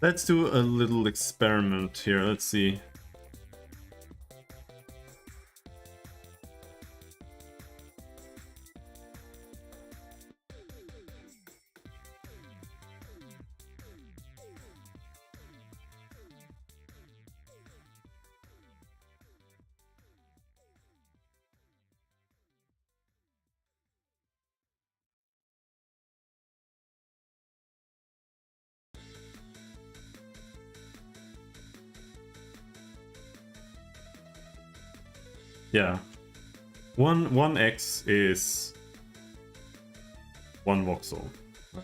Let's do a little experiment here. Let's see. Yeah. One X is 1 voxel. Right.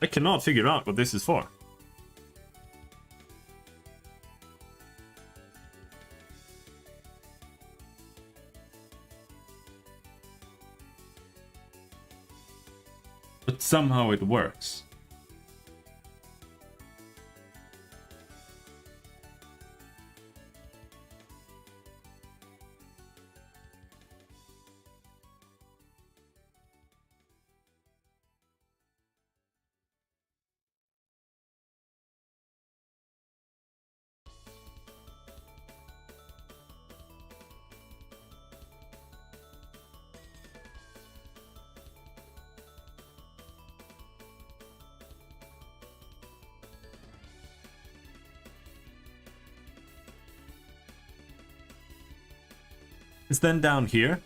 I cannot figure out what this is for. But somehow it works. It's then down here.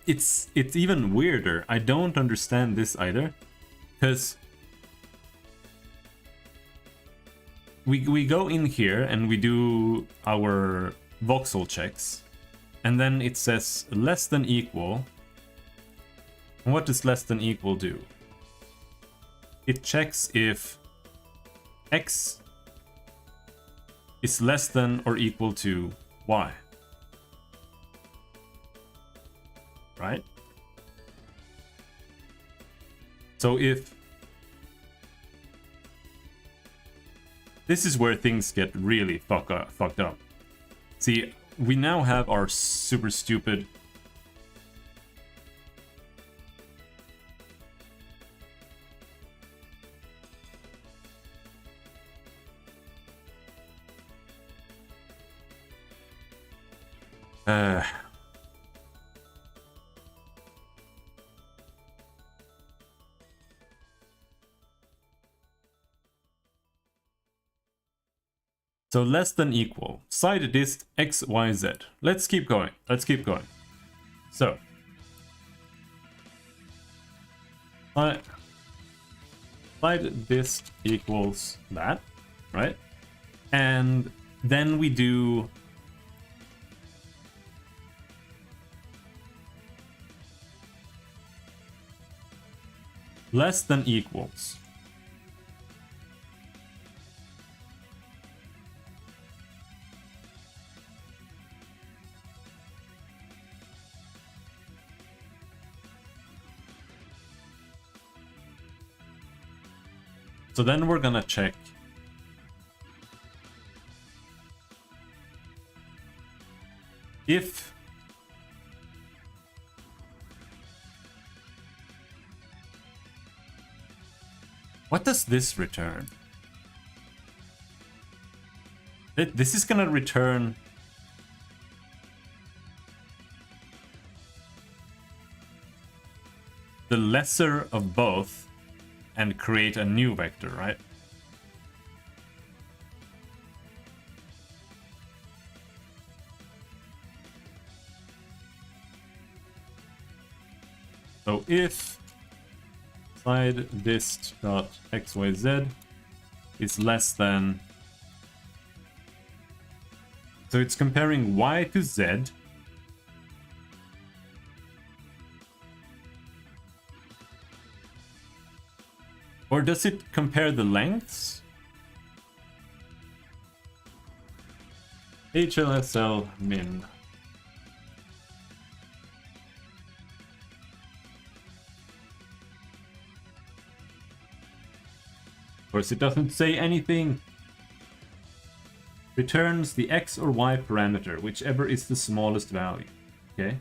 It's even weirder. I don't understand this either. Because we go in here and we do our voxel checks. And then it says less than equal. And what does less than equal do? It checks if x is less than or equal to y. Right? So if this is where things get really fucked up. See, we now have our super stupid so less than equal. Side dist x, y, z. Let's keep going. Let's keep going. So. Side dist equals that, right? And then we do less than equals. So then we're gonna check if what does this return? This is gonna return the lesser of both and create a new vector, right? So if side dist dot xyz is less than, so it's comparing y to z. Or does it compare the lengths? HLSL min. Of course, it doesn't say anything. Returns the x or y parameter, whichever is the smallest value. Okay.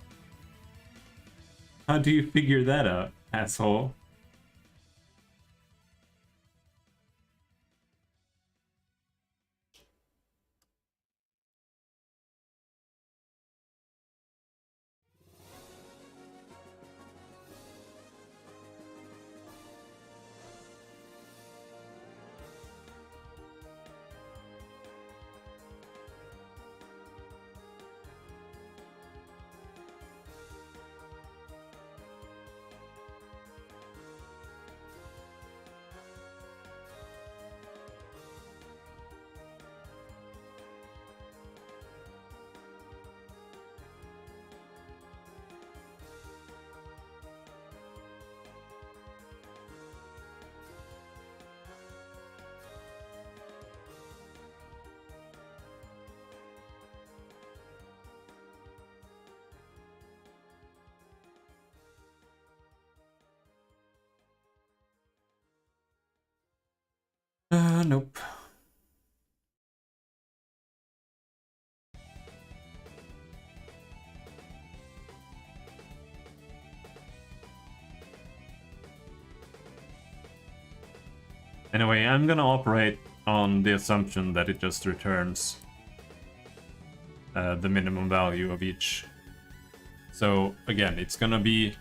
How do you figure that out, asshole? Nope. Anyway, I'm gonna operate on the assumption that it just returns the minimum value of each. So again, it's gonna be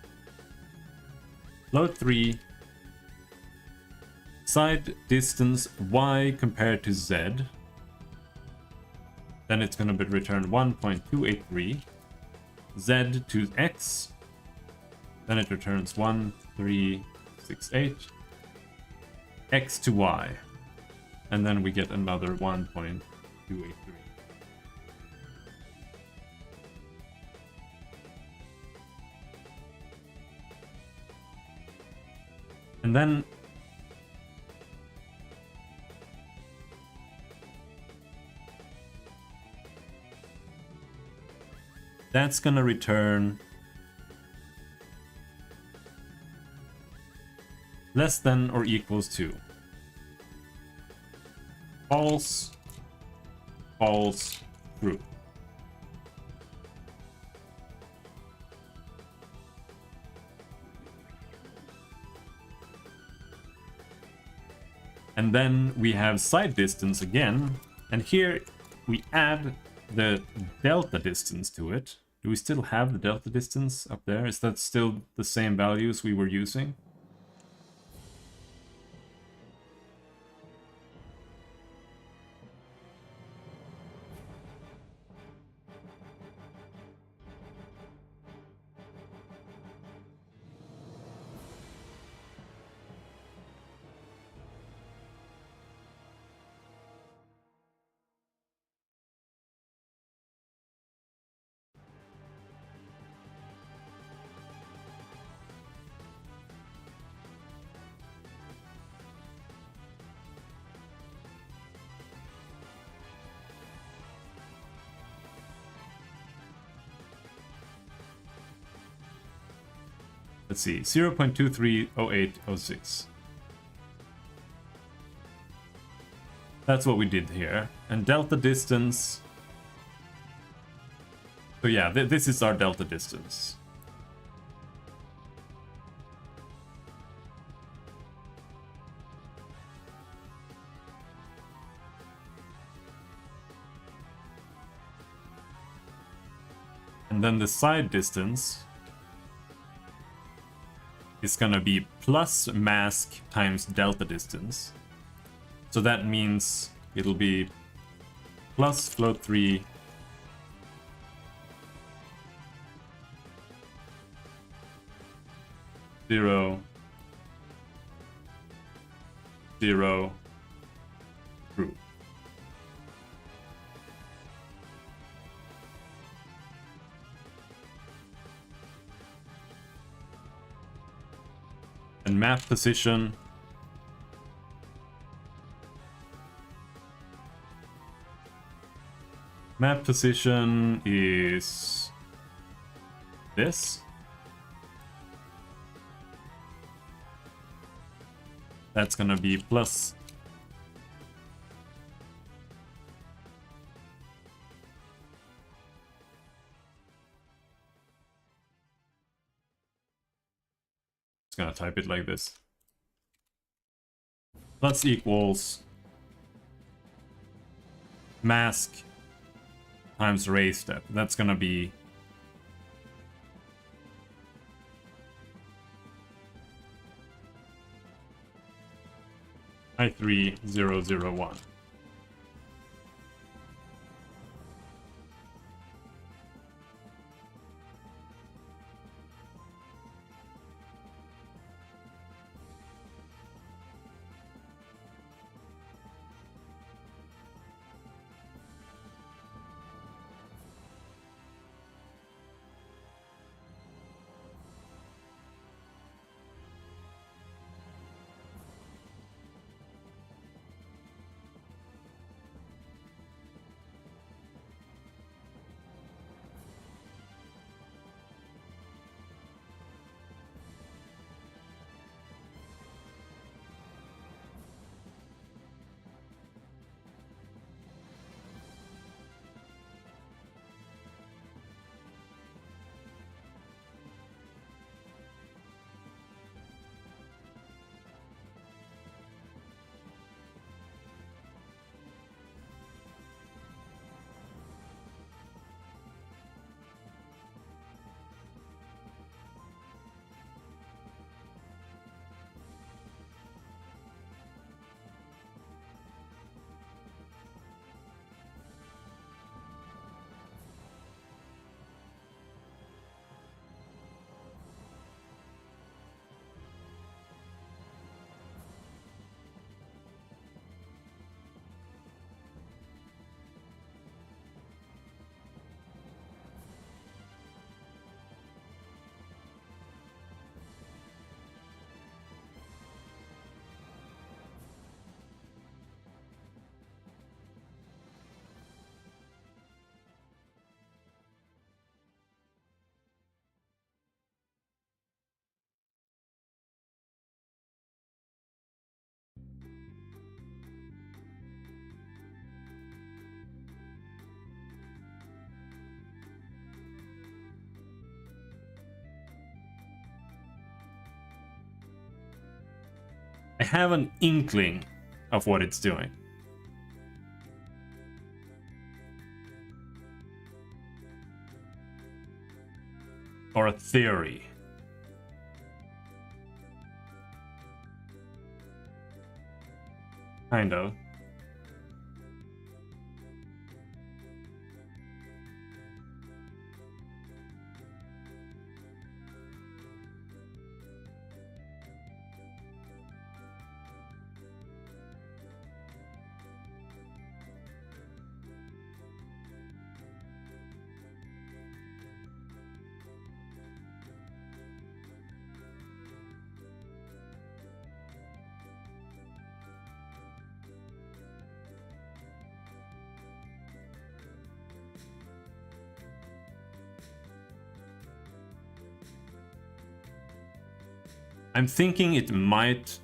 float 3, side distance y compared to z. Then it's gonna be returned 1.283, z to x. Then it returns 1368, x to y. And then we get another 1.283. And then that's gonna return less than or equals to false, false, true. And then we have side distance again, and here we add the delta distance to it. Do we still have the delta distance up there? Is that still the same values we were using? Let's see, 0.230806. That's what we did here. And delta distance. So yeah, this is our delta distance. And then the side distance is gonna be plus mask times delta distance. So that means it'll be plus float 3 0 0 true. And map position is this. That's gonna be plus gonna type it like this. Plus equals mask times ray step. That's gonna be I3001. I have an inkling of what it's doing. Or a theory. Kind of. I'm thinking it might...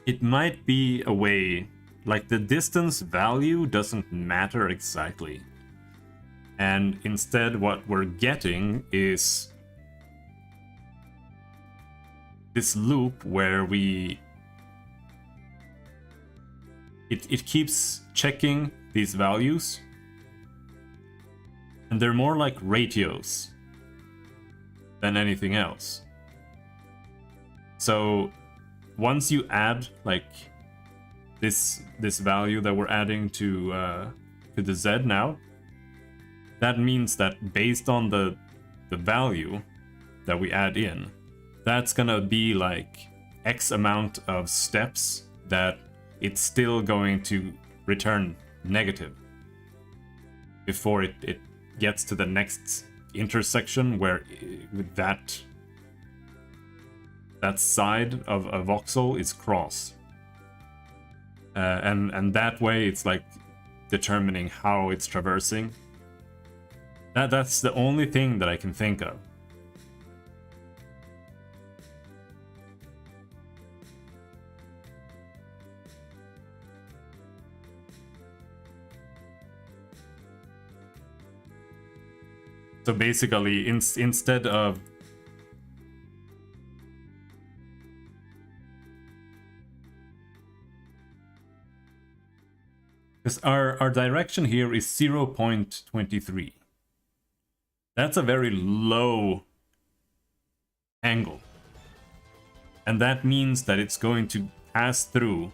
It might be a way, like the distance value doesn't matter exactly. And instead what we're getting is this loop where it keeps checking these values, and they're more like ratios than anything else. So once you add like this value that we're adding to the Z now, that means that based on the value that we add in, that's gonna be like X amount of steps that it's still going to return negative before it gets to the next intersection where that side of a voxel is crossed. And that way it's like determining how it's traversing. That's the only thing that I can think of. So basically, instead of... Because our direction here is 0.23. That's a very low angle. And that means that it's going to pass through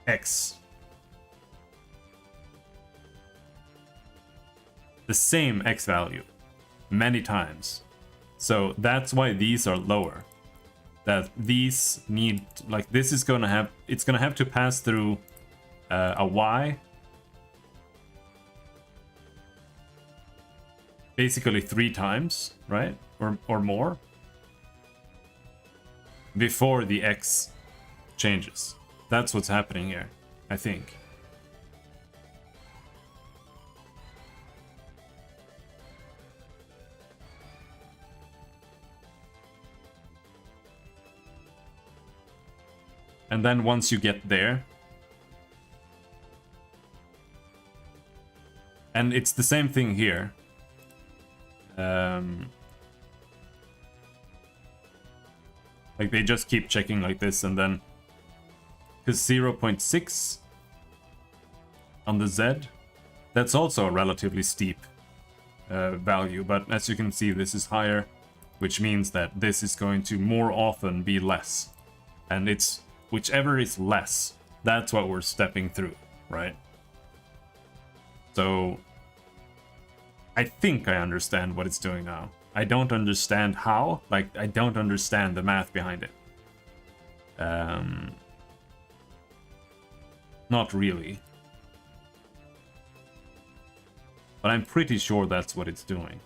X. The same X value many times. So that's why these are lower. That these need, like this is gonna have, it's gonna have to pass through a Y. Basically 3 times, right? Or more. Before the X changes. That's what's happening here, I think. And then once you get there, and it's the same thing here. Like they just keep checking like this, and then because 0.6 on the Z, that's also a relatively steep value, but as you can see, this is higher, which means that this is going to more often be less, and it's whichever is less, that's what we're stepping through, right? So I think I understand what it's doing now. I don't understand how, like I don't understand the math behind it. Not really. But I'm pretty sure that's what it's doing.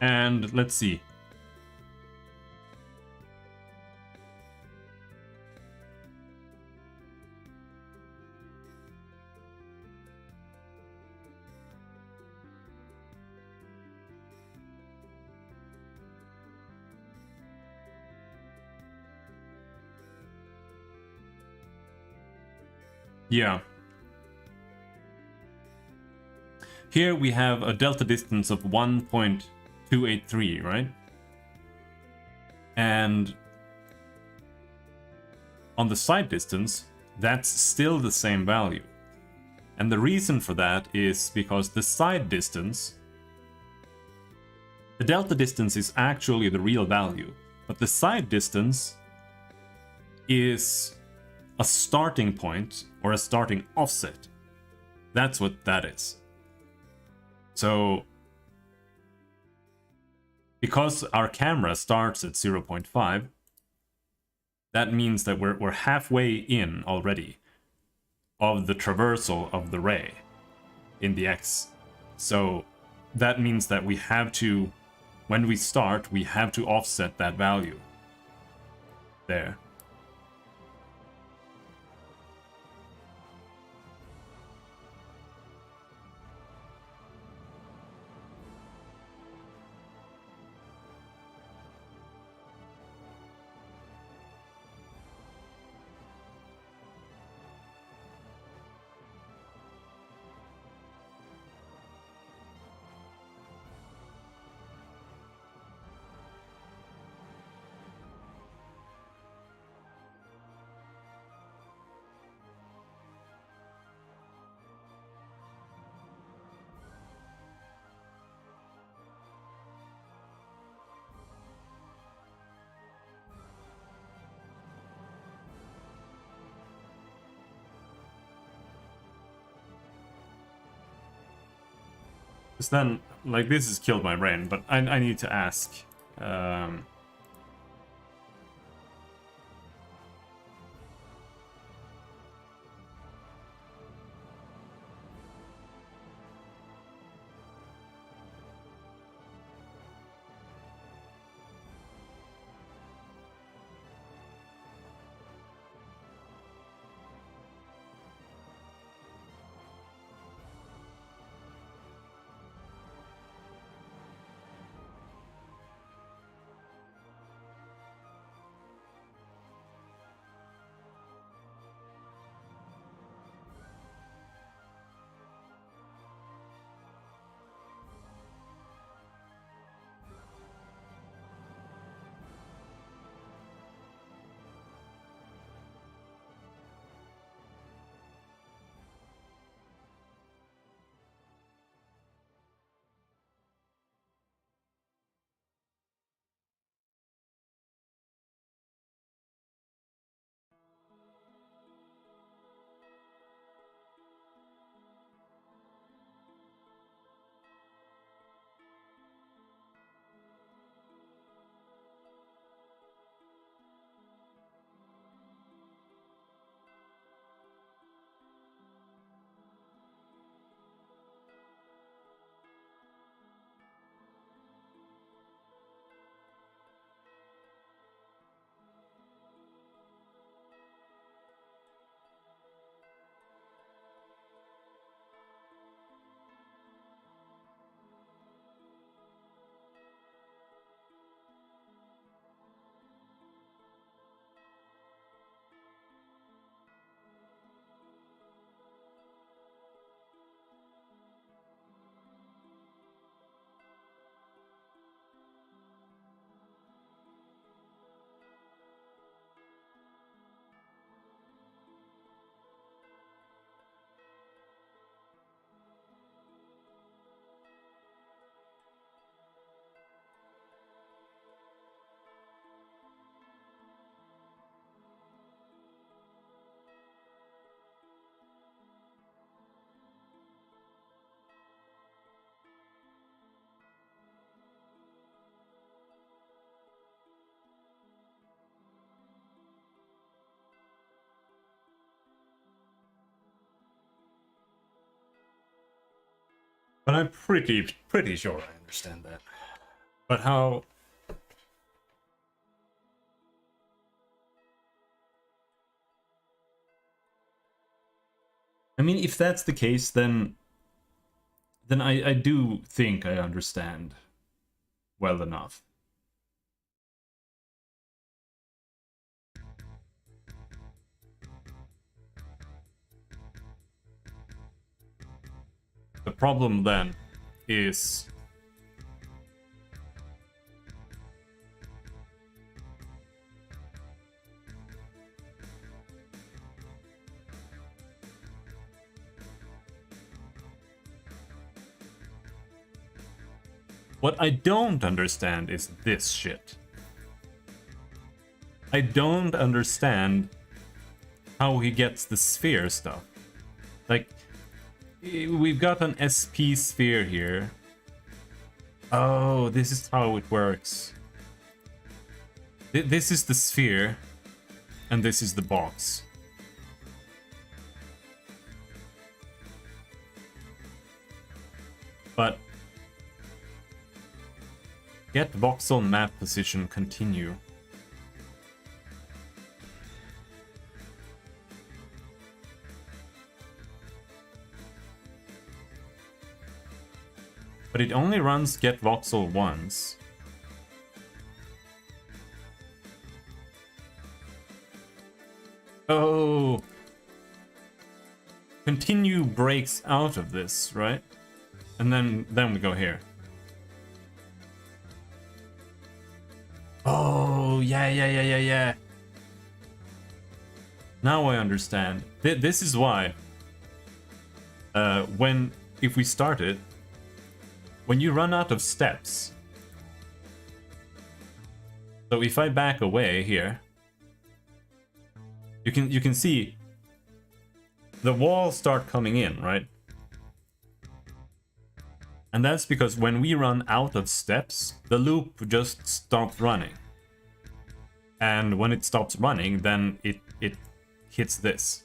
And let's see. Yeah. Here we have a delta distance of 1.283, right? And on the side distance, that's still the same value. And the reason for that is because the side distance, the delta distance is actually the real value, but the side distance is a starting point or a starting offset. That's what that is. So, because our camera starts at 0.5, that means that we're halfway in already of the traversal of the ray in the X. So that means that we have to, when we start, we have to offset that value there. Because then, like, this has killed my brain, but I need to ask. But I'm pretty sure I understand that. But how... I mean, if that's the case, then I do think I understand well enough. The problem then is what I don't understand is this shit. I don't understand how he gets the sphere stuff. Like, we've got an SP sphere here. Oh, this is how it works. This is the sphere, and this is the box. But get voxel map position continue. But it only runs get voxel once. Oh. Continue breaks out of this, right? And then we go here. Oh, yeah. Now I understand. This is why. If we start it, when you run out of steps. So if I back away here, you can see the walls start coming in, right? And that's because when we run out of steps, the loop just stops running. And when it stops running, then it hits this.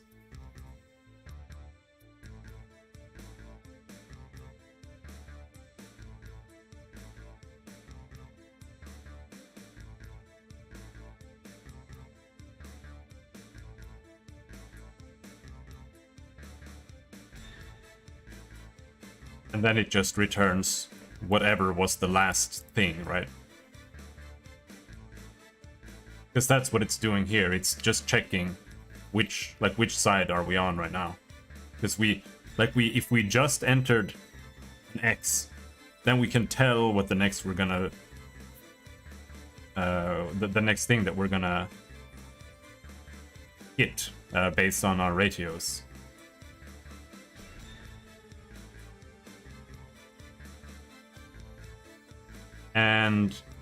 And then it just returns whatever was the last thing, right? Because that's what it's doing here. It's just checking which side are we on right now. Because if we just entered an X, then we can tell what the next we're gonna the next thing that we're gonna hit based on our ratios.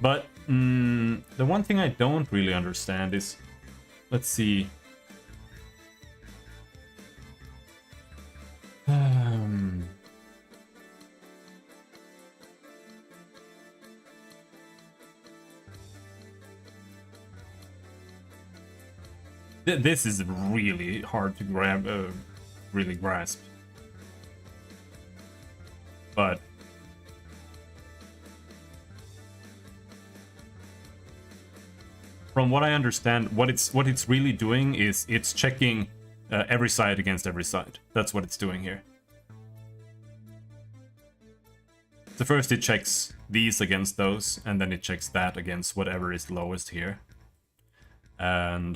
But the one thing I don't really understand is, let's see. This is really hard to really grasp. But from what I understand, what it's really doing is it's checking every side against every side. That's what it's doing here. So first it checks these against those, and then it checks that against whatever is lowest here. And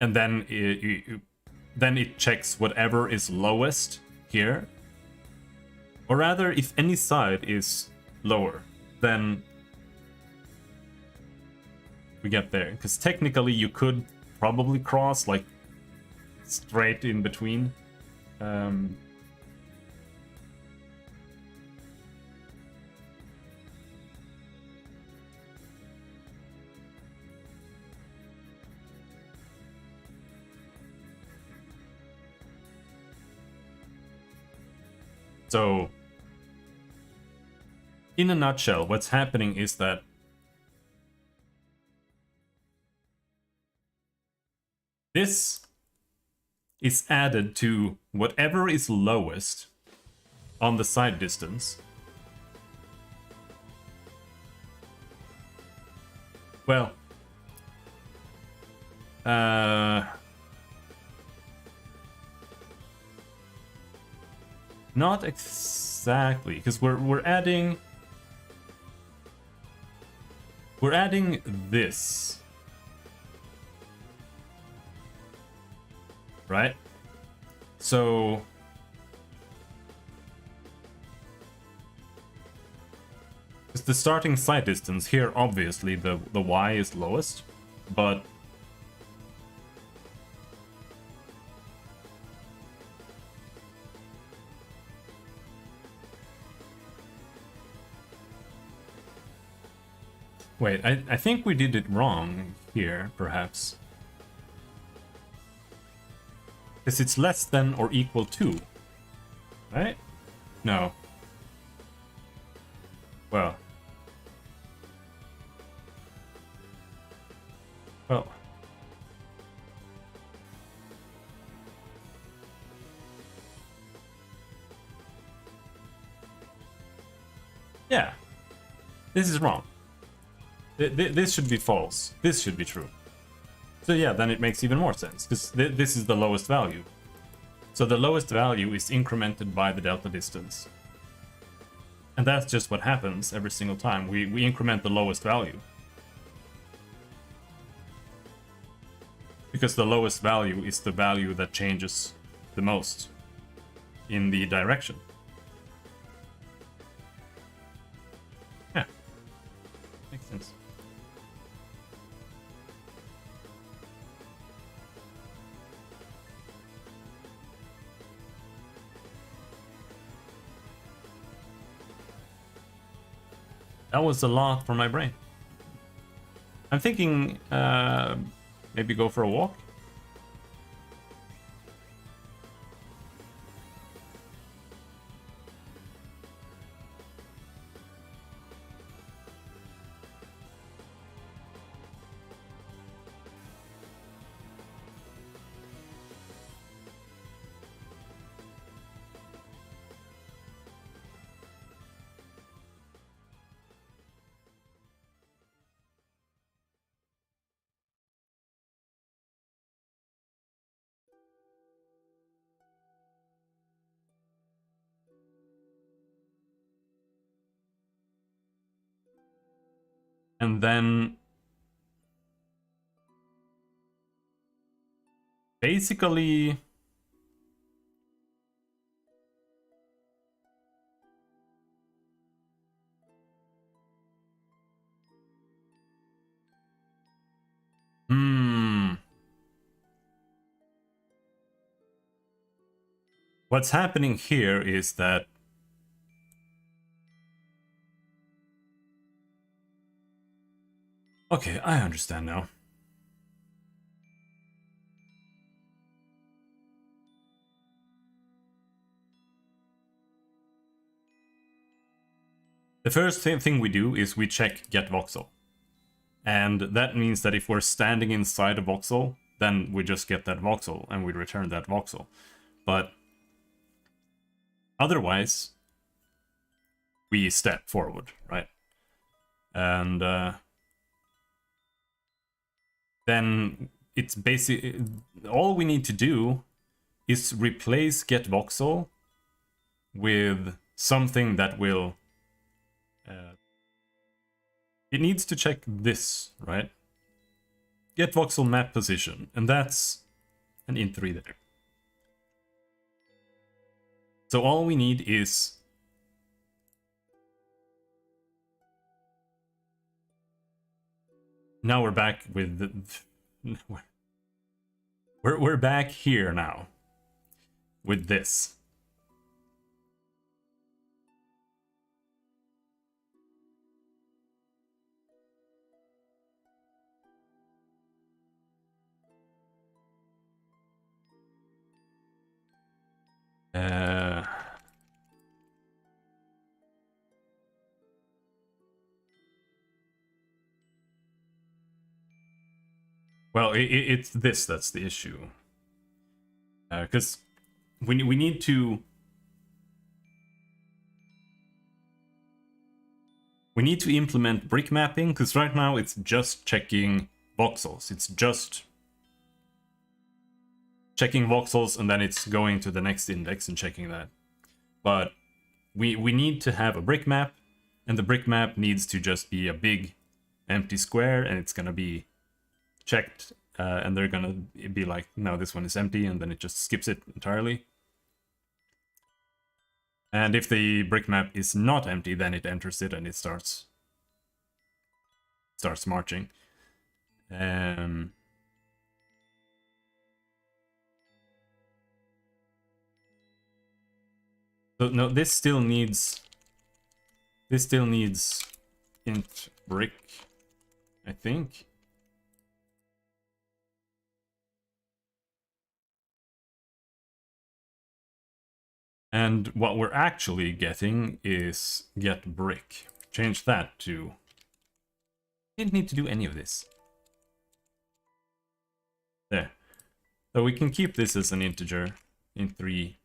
then it checks whatever is lowest here. Or rather, if any side is lower, then we get there. Because technically you could probably cross, like, straight in between. So, in a nutshell, what's happening is that this is added to whatever is lowest on the side distance. Well, not exactly, because we're adding this, right? So it's the starting side distance here. Obviously, the y is lowest, but wait, I think we did it wrong here, perhaps. Because it's less than or equal to, right? No. Well. Well. Yeah. This is wrong. This should be false. This should be true. So yeah, then it makes even more sense, because this is the lowest value. So the lowest value is incremented by the delta distance. And that's just what happens every single time. We increment the lowest value. Because the lowest value is the value that changes the most in the direction. Yeah. Makes sense. That was a lot for my brain. I'm thinking maybe go for a walk. And then basically what's happening here is that okay, I understand now. The first thing we do is we check get voxel. And that means that if we're standing inside a voxel, then we just get that voxel and we return that voxel. But otherwise, we step forward, right? And then it's basically all we need to do is replace get voxel with something that will it needs to check this, right? Get voxel map position, and that's an int3 there. So all we need is now we're back with the we're back here now with this. Well, it's this that's the issue. Because we need to We need to implement brick mapping, because right now it's just checking voxels. It's just checking voxels and then it's going to the next index and checking that. But we need to have a brick map, and the brick map needs to just be a big empty square, and it's gonna be checked, and they're gonna be like, no, this one is empty, and then it just skips it entirely. And if the brick map is not empty, then it enters it and it starts marching. So no, this still needs int brick, I think. And what we're actually getting is get brick. Change that to... Didn't need to do any of this. There. So we can keep this as an integer in 3.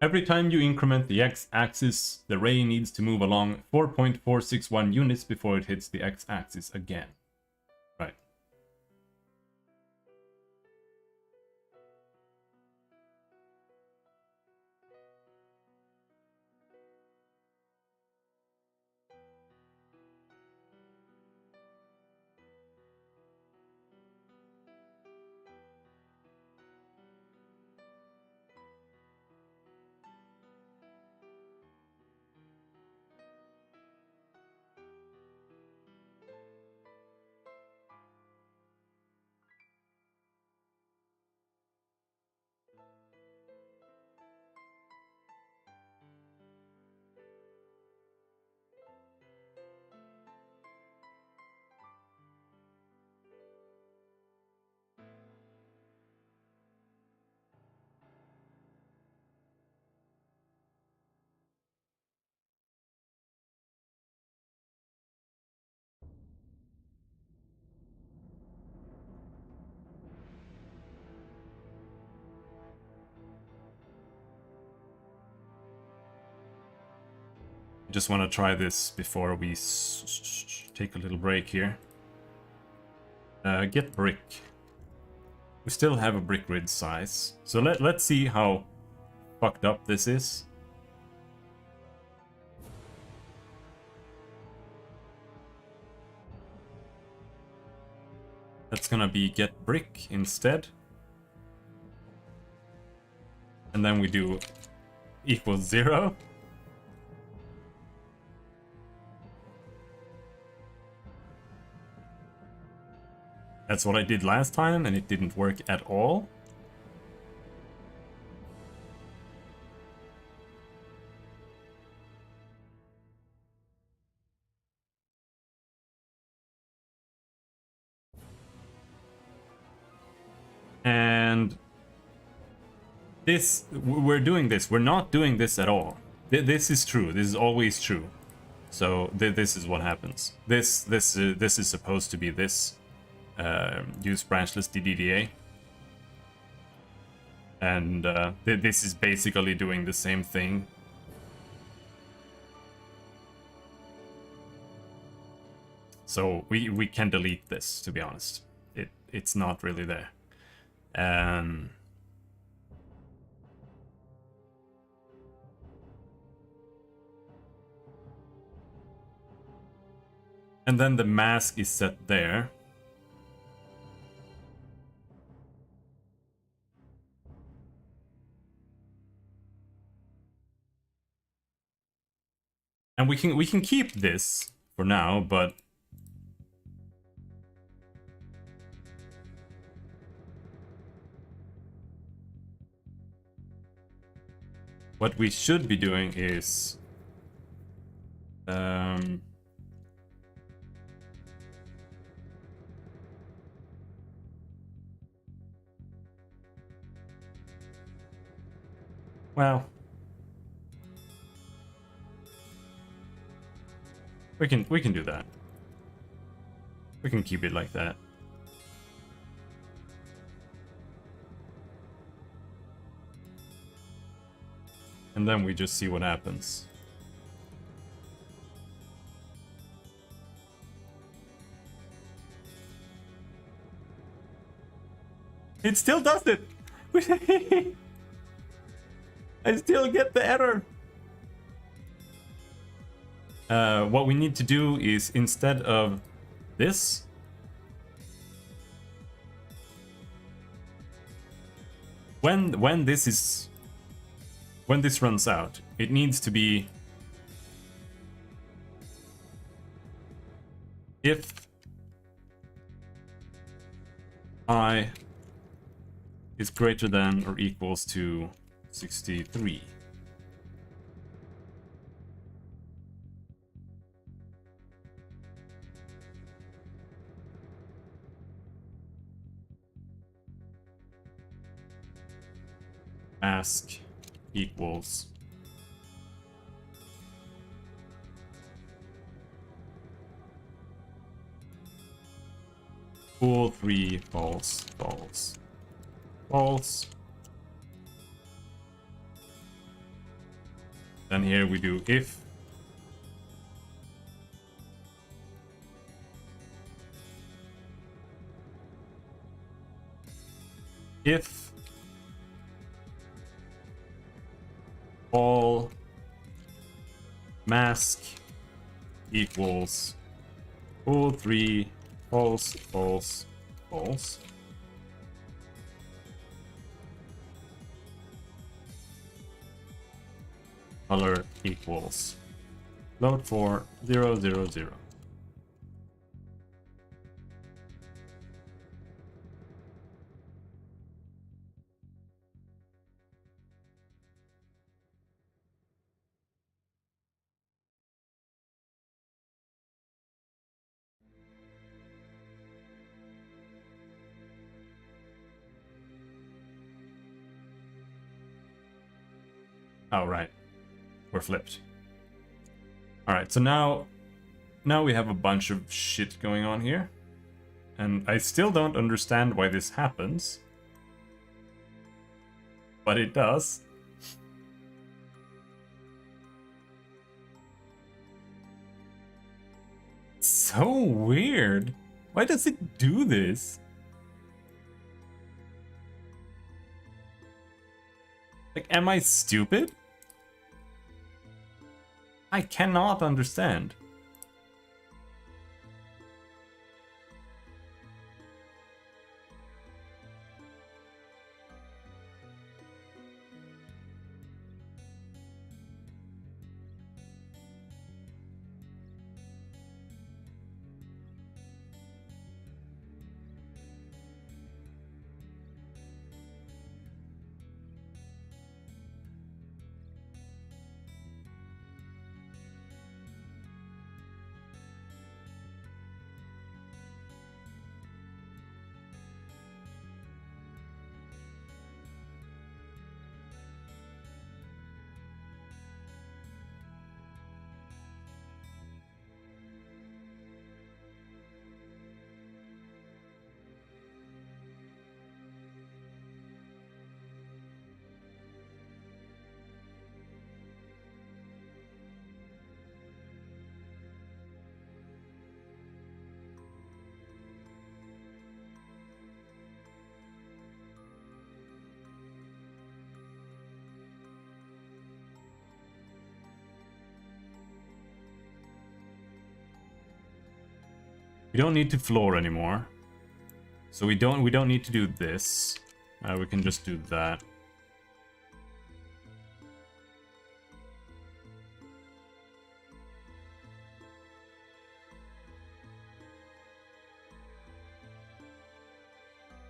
Every time you increment the x-axis, the ray needs to move along 4.461 units before it hits the x-axis again. Right. I just want to try this before we take a little break here. Get brick. We still have a brick grid size. So let's see how fucked up this is. That's gonna be get brick instead. And then we do equals 0. That's what I did last time, and it didn't work at all. And this, we're doing this. We're not doing this at all. This is true. This is always true. So this is what happens. This is supposed to be this. Use branchless DDDA. And this is basically doing the same thing. So we can delete this, to be honest. It's not really there. And then the mask is set there. And we can keep this for now, but what we should be doing is Well, we can do that. We can keep it like that. And then we just see what happens. It still does it! I still get the error! What we need to do is, instead of this, when this runs out, it needs to be if I is greater than or equals to 63. Ask equals full 3 false, false, false. Then here we do if all mask equals full 3 false, false, false. Color equals load for 0, 0, 0. Oh, right. We're flipped. Alright, so now we have a bunch of shit going on here. And I still don't understand why this happens. But it does. So weird. Why does it do this? Like, am I stupid? I cannot understand. We don't need to floor anymore. So we don't need to do this. We can just do that.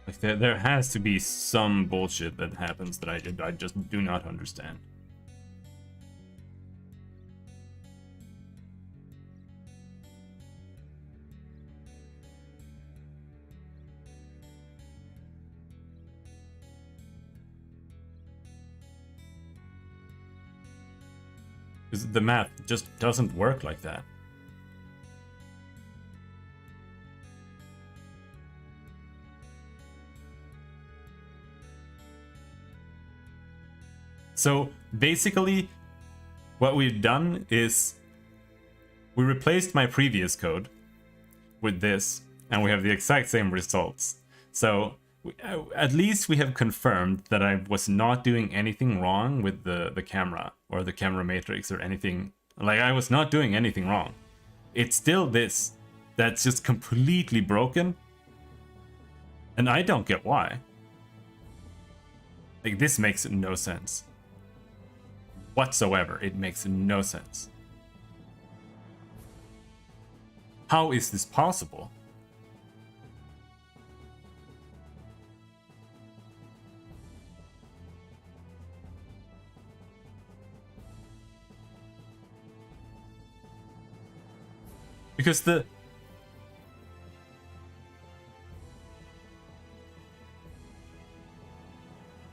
Like there has to be some bullshit that happens that I just do not understand. Because the math just doesn't work like that. So basically, what we've done is we replaced my previous code with this, and we have the exact same results. So at least we have confirmed that I was not doing anything wrong with the camera or the camera matrix or anything. Like, I was not doing anything wrong. It's still this that's just completely broken, and I don't get why. Like, this makes no sense whatsoever. It makes no sense. How is this possible? Because the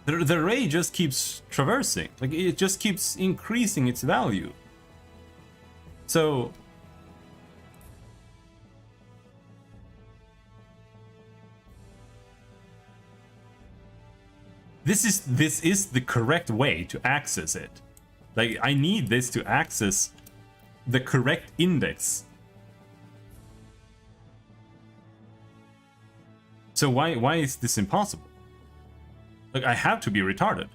ray just keeps traversing. Like, it just keeps increasing its value. So this is the correct way to access it. Like, I need this to access the correct index. So why is this impossible? Like, I have to be retarded.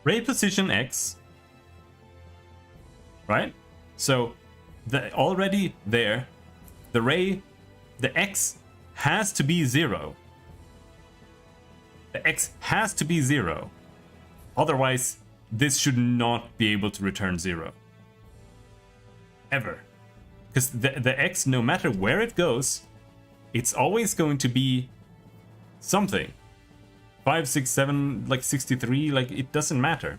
Ray position X, right? So already there, the X has to be 0. The X has to be 0. Otherwise, this should not be able to return 0. Ever. Because the X, no matter where it goes, it's always going to be something. 5, 6, 7, like 63, like, it doesn't matter.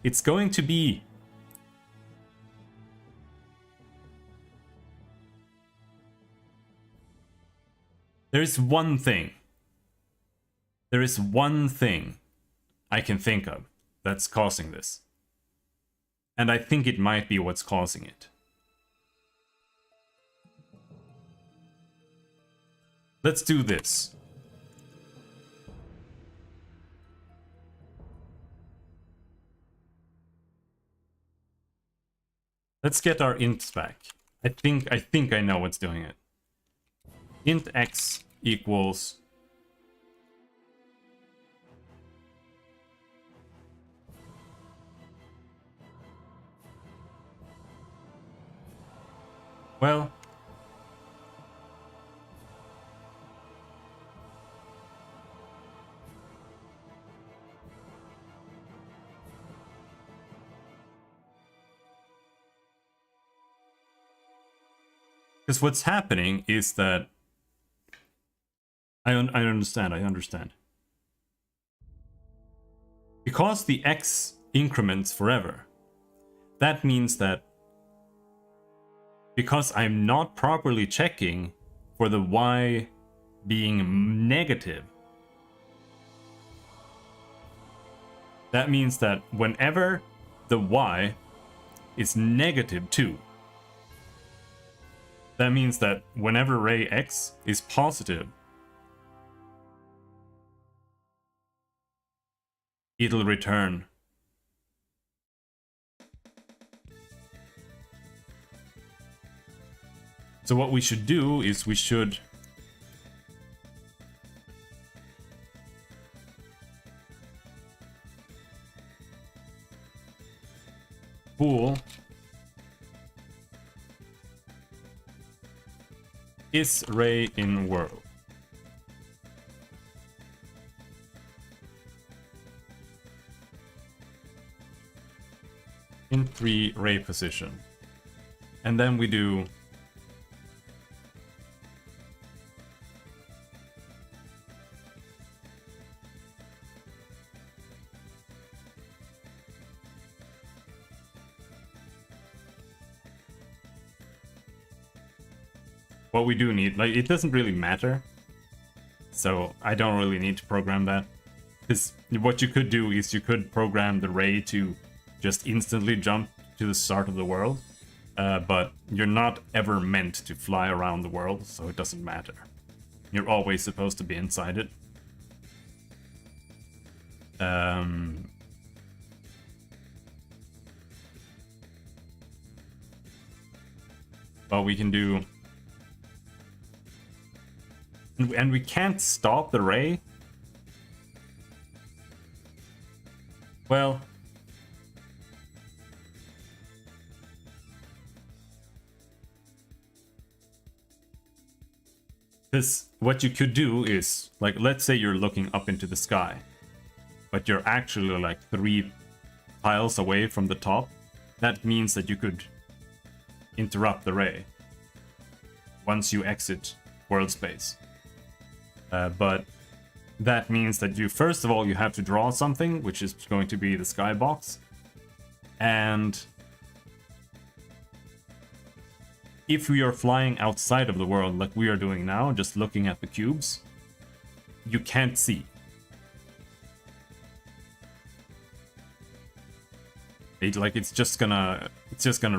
It's going to be There is one thing I can think of that's causing this. And I think it might be what's causing it. Let's do this. Let's get our ints back. I think I know what's doing it. Int x equals well, because what's happening is that I understand. Because the x increments forever, that means that because I'm not properly checking for the y being negative, that means that whenever the y is negative 2, that means that whenever ray x is positive, it'll return. So what we should do is we should bool is ray in world. In 3 ray position. And then we do what we do need, like, it doesn't really matter. So I don't really need to program that. Because what you could do is you could program the ray to just instantly jump to the start of the world. But you're not ever meant to fly around the world, so it doesn't matter. You're always supposed to be inside it. But we can do... And we can't stop the ray. Well... Because what you could do is, like, let's say you're looking up into the sky, but you're actually like 3 tiles away from the top. That means that you could interrupt the ray once you exit world space. But that means that you, first of all, you have to draw something, which is going to be the skybox. And if we are flying outside of the world like we are doing now, just looking at the cubes, you can't see. It's just gonna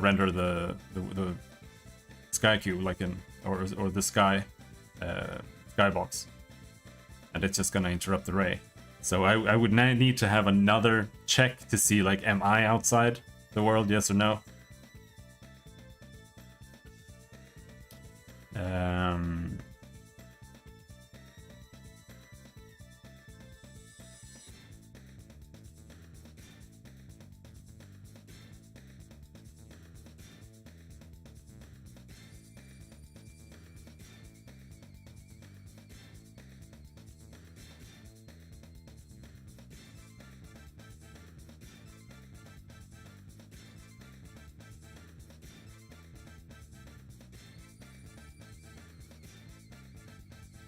render the sky cube like or the skybox, and it's just gonna interrupt the ray. So I would need to have another check to see, like, am I outside the world, yes or no?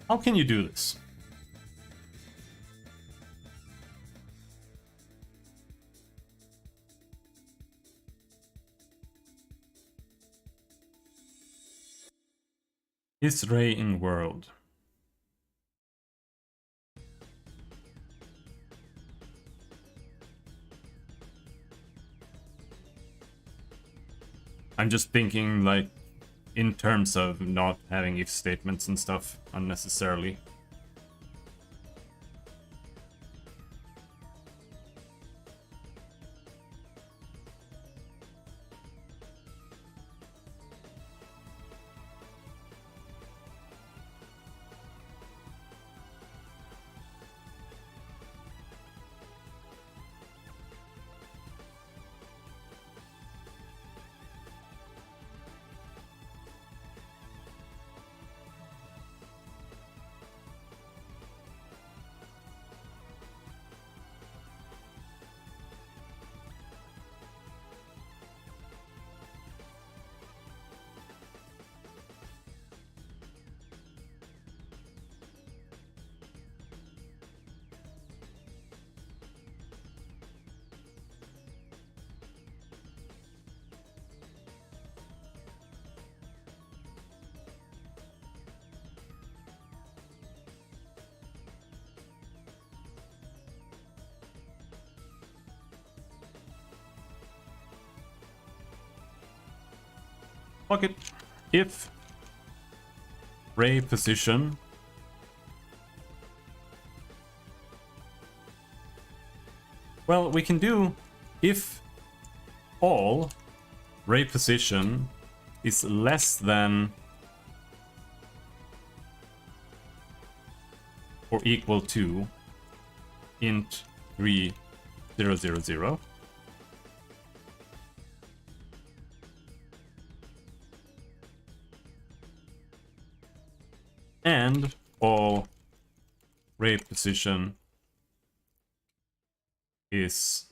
How can you do this? Is ray in world? I'm just thinking, like, in terms of not having if statements and stuff unnecessarily. Fuck it. If ray position well, we can do if all ray position is less than or equal to int 3000. And all ray position is,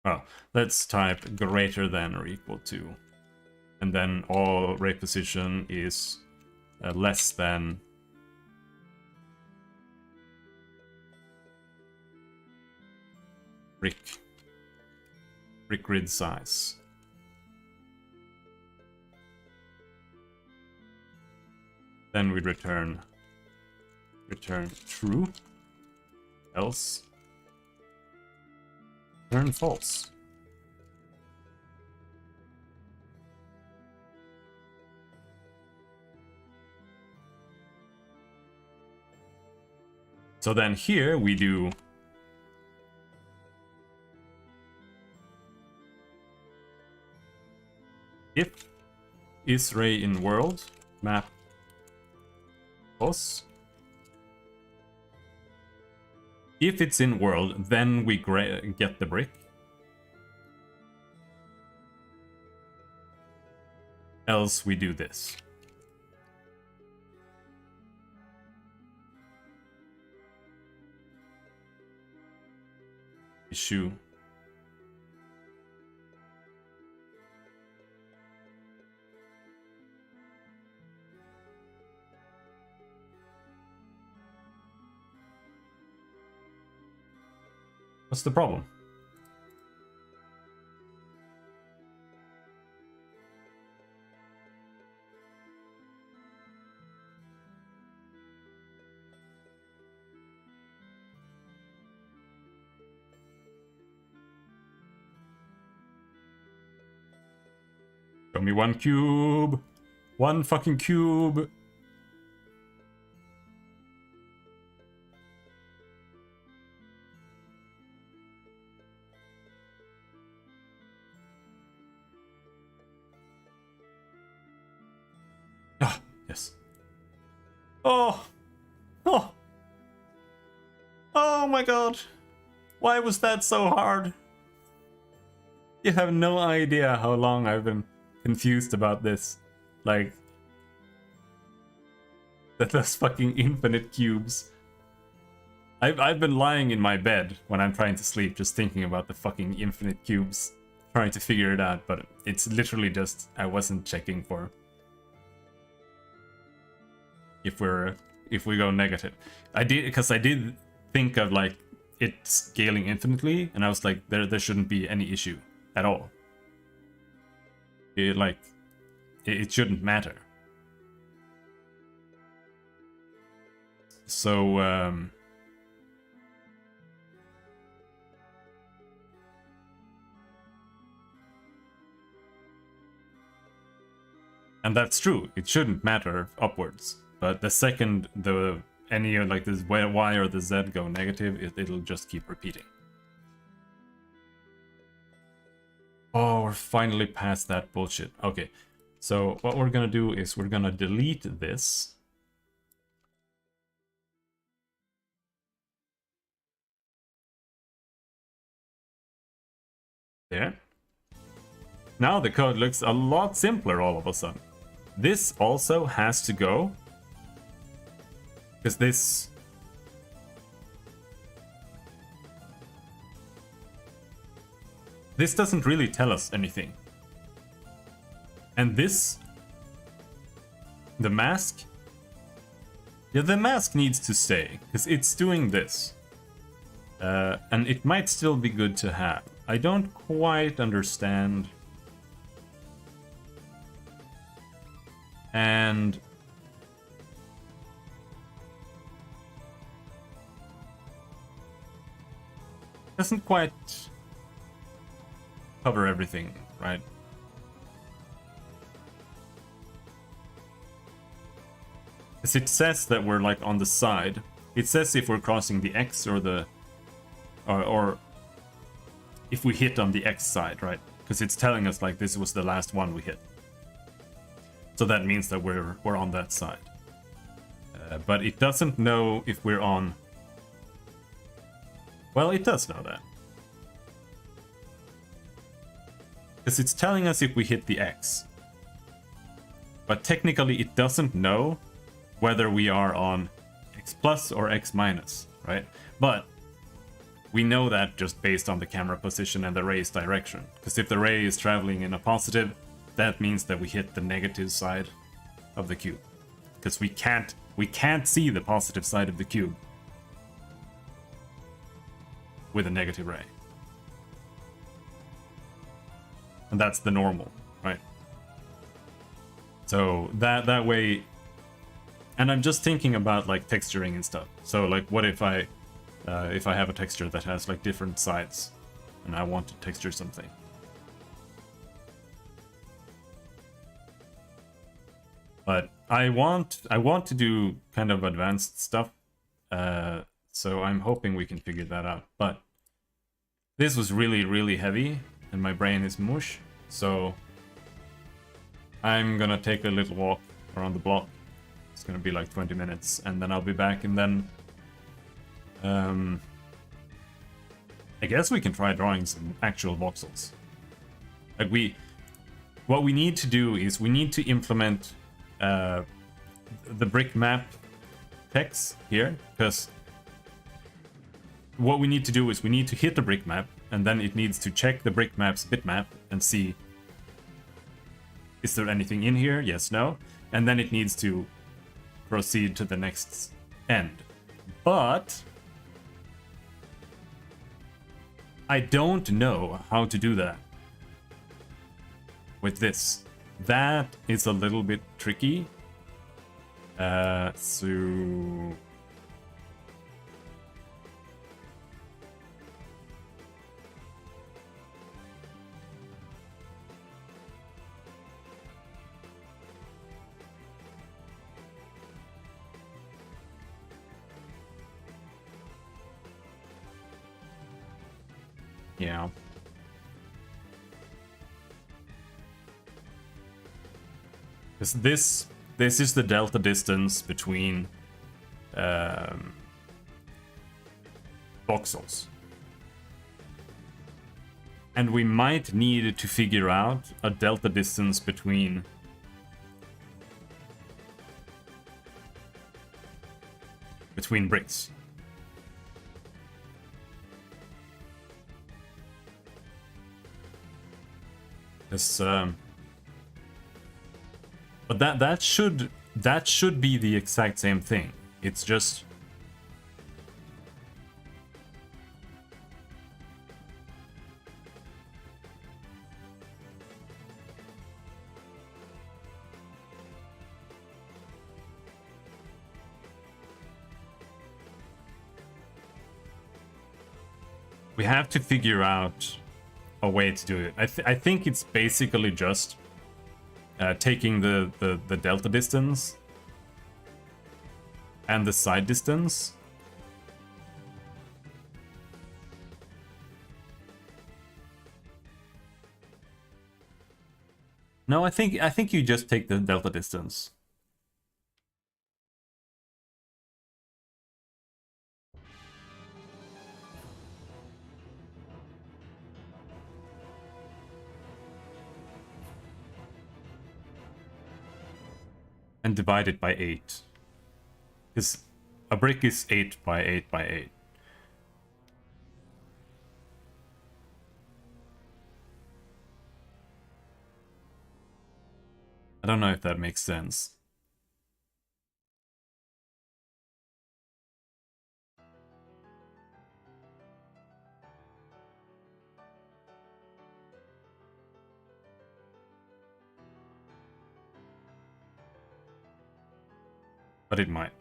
well, let's type greater than or equal to, and then all ray position is less than brick grid size. Then we return true, else return false. So then here we do if is ray in world map false. If it's in world, then we get the brick. Else we do this. Issue. What's the problem? Show me one cube. One fucking cube. Ah, yes. Oh. Oh. Oh my god. Why was that so hard? You have no idea how long I've been confused about this. Like, those fucking infinite cubes. I've been lying in my bed when I'm trying to sleep, just thinking about the fucking infinite cubes, trying to figure it out, but it's literally just I wasn't checking for if we go negative. I did think of like it scaling infinitely, and I was like, there shouldn't be any issue at all. It shouldn't matter. So and that's true, it shouldn't matter upwards, but the second any of like this Y or the Z go negative, it'll just keep repeating. Oh, we're finally past that bullshit. Okay, so what we're gonna do is we're gonna delete this. There. Now the code looks a lot simpler all of a sudden. This also has to go, because this doesn't really tell us anything. And this, the mask, yeah, the mask needs to stay, because it's doing this. And it might still be good to have. I don't quite understand. And doesn't quite cover everything, right? Because it says that we're like on the side. It says if we're crossing the X or the or if we hit on the X side, right? Because it's telling us like this was the last one we hit. So that means that we're on that side. But it doesn't know if we're on. Well, it does know that. Because it's telling us if we hit the X. But technically it doesn't know whether we are on X plus or X minus, right? But we know that just based on the camera position and the ray's direction. Because if the ray is traveling in a positive, that means that we hit the negative side of the cube. Because we can't see the positive side of the cube with a negative ray. And that's the normal, right? So that way, And I'm just thinking about like texturing and stuff. So like, what if I have a texture that has like different sides, and I want to texture something? But I want to do kind of advanced stuff, so I'm hoping we can figure that out. But this was really heavy, and my brain is mush. So I'm gonna take a little walk around the block. It's gonna be like 20 minutes, and then I'll be back, and then I guess we can try drawing some actual voxels. Like what we need to do is we need to implement the brick map text here, because what we need to do is we need to hit the brick map, and then it needs to check the brick map's bitmap and see, is there anything in here? Yes, no. And then it needs to proceed to the next end. But I don't know how to do that with this. That is a little bit tricky. So yeah. Because this is the delta distance between voxels. And we might need to figure out a delta distance between bricks. This but that should be the exact same thing. It's just we have to figure out a way to do it. I think it's basically just taking the delta distance and the side distance. No, I think you just take the delta distance. And divide it by 8. Because a brick is 8 by 8 by 8. I don't know if that makes sense. But it might.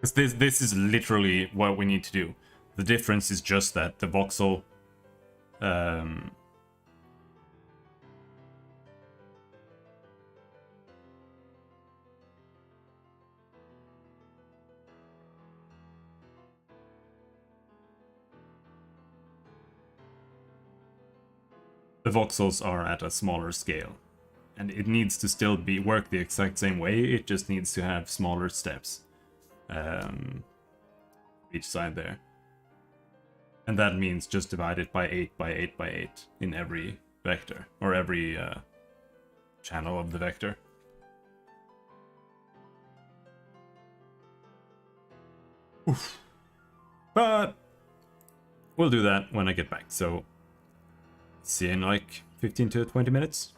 Because this is literally what we need to do. The difference is just that the voxel the voxels are at a smaller scale. And it needs to still work the exact same way, it just needs to have smaller steps. Each side there. And that means just divide it by 8 by 8 by 8 in every vector, or every channel of the vector. Oof. But we'll do that when I get back, so see you in like 15 to 20 minutes.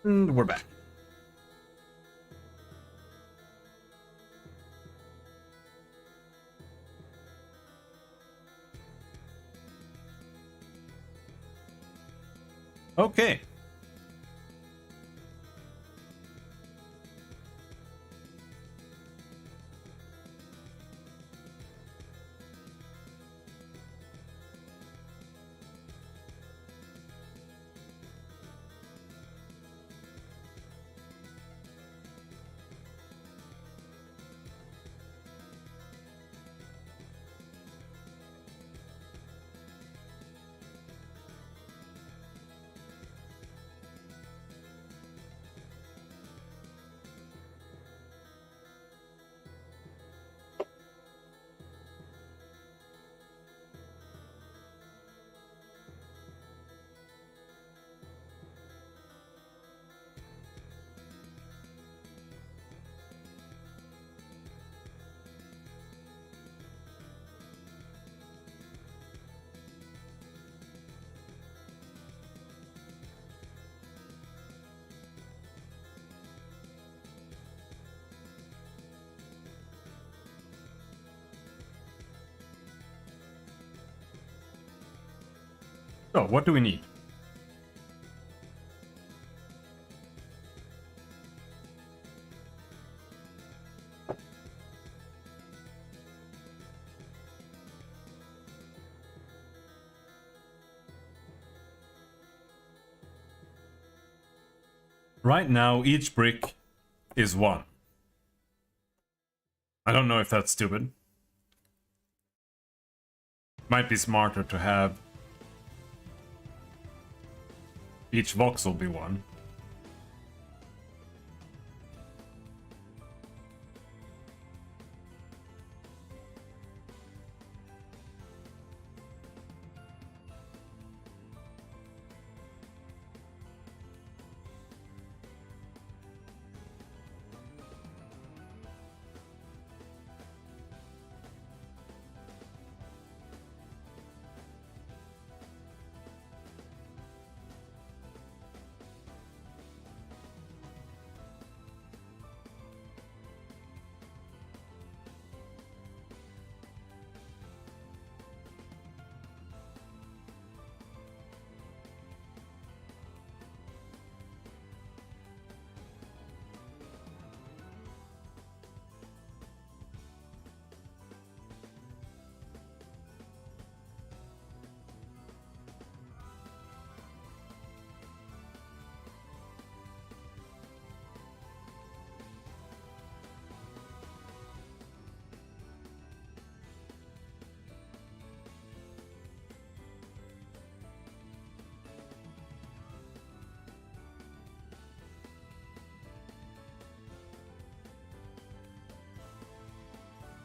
And we're back. Okay. So, what do we need? Right now, each brick is 1. I don't know if that's stupid. Might be smarter to have each voxel be 1.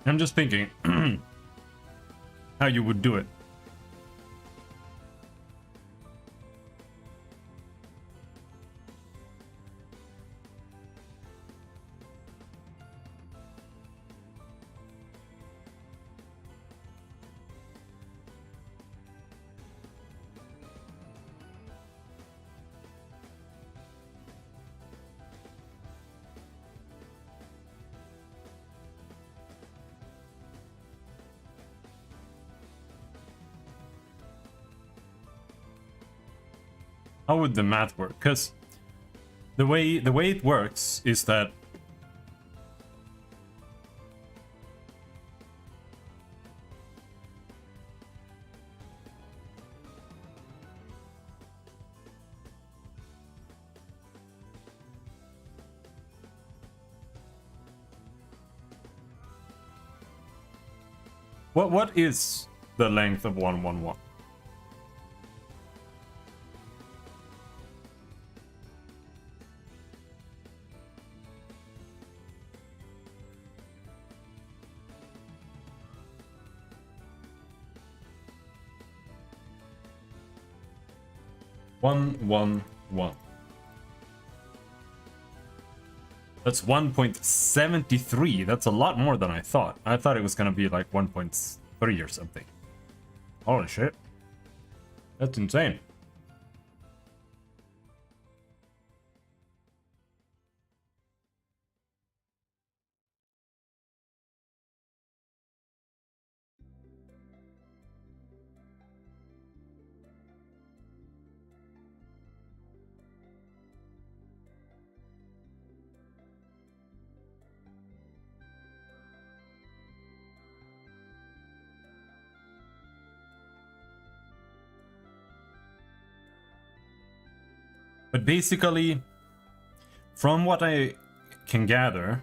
I'm just thinking how you would do it. How would the math work? Because the way it works is that what is the length of 111? One. That's 1.73. That's a lot more than I thought. I thought it was gonna be like 1.3 or something. Holy shit. That's insane. But basically, from what I can gather,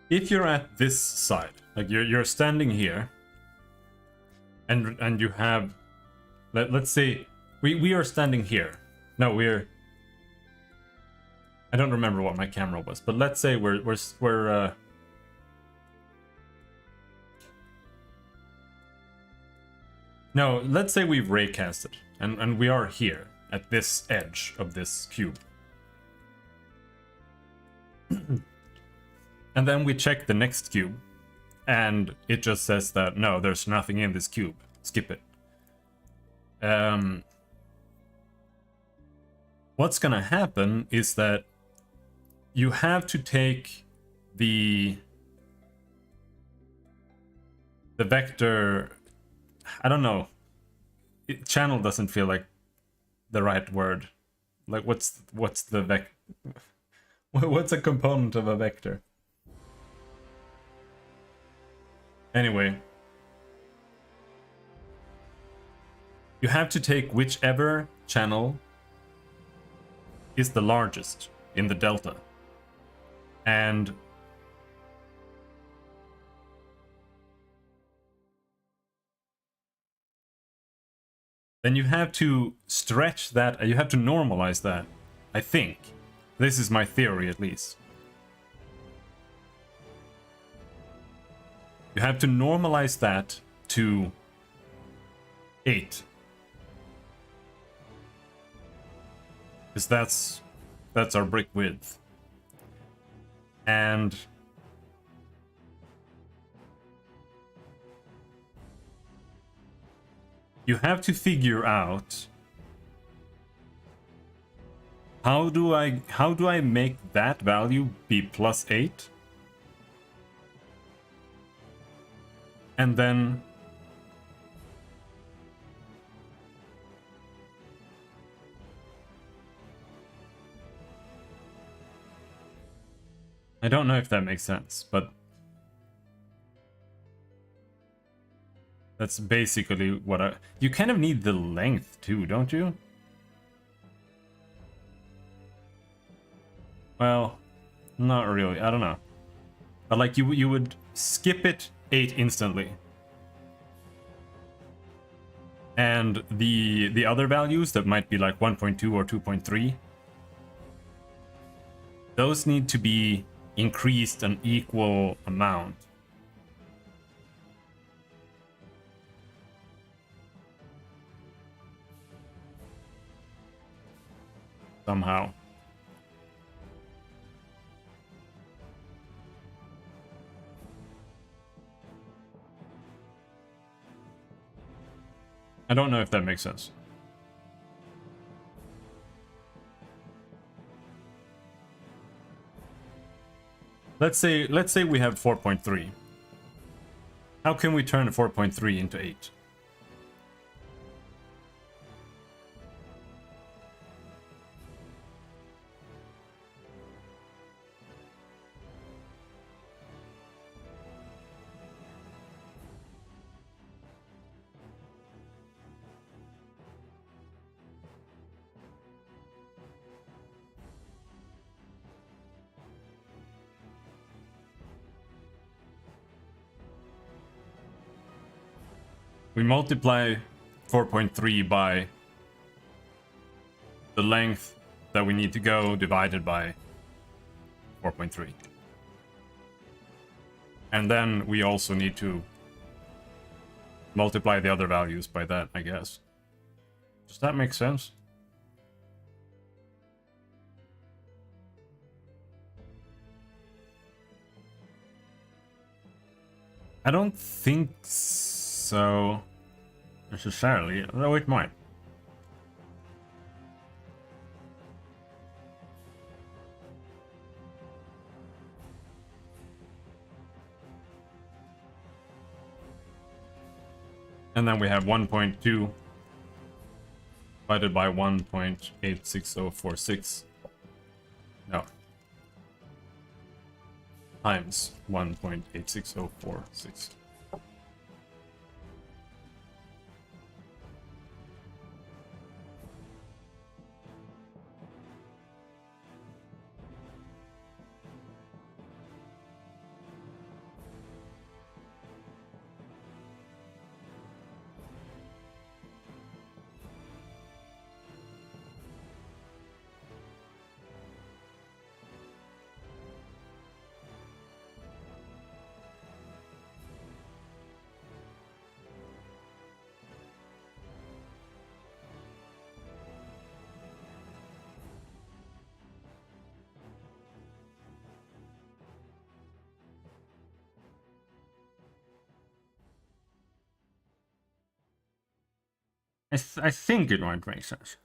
if you're at this side, like you're standing here, and you have, let's say we are standing here. No, I don't remember what my camera was, but let's say we're no, let's say we've raycasted and we are here at this edge of this cube. And then we check the next cube, and it just says that no, there's nothing in this cube. Skip it. What's gonna happen is that you have to take the vector. I don't know. Channel doesn't feel like the right word. Like what's the what's a component of a vector? Anyway, you have to take whichever channel is the largest in the delta. And then you have to stretch that, you have to normalize that, I think. This is my theory, at least. You have to normalize that to 8. Because that's our brick width. And you have to figure out how do I make that value be +8? And then I don't know if that makes sense, but that's basically what you kind of need the length too, don't you? Well, not really. I don't know. But like you would skip it 8 instantly. And the other values that might be like 1.2 or 2.3, those need to be increased an equal amount. Somehow. I don't know if that makes sense. Let's say we have 4.3. How can we turn 4.3 into 8? we multiply 4.3 by the length that we need to go divided by 4.3. And then we also need to multiply the other values by that, I guess. Does that make sense? I don't think so necessarily, though it might. And then we have 1.2 divided by 1.86046. No. Times 1.86046. I think it might make sense.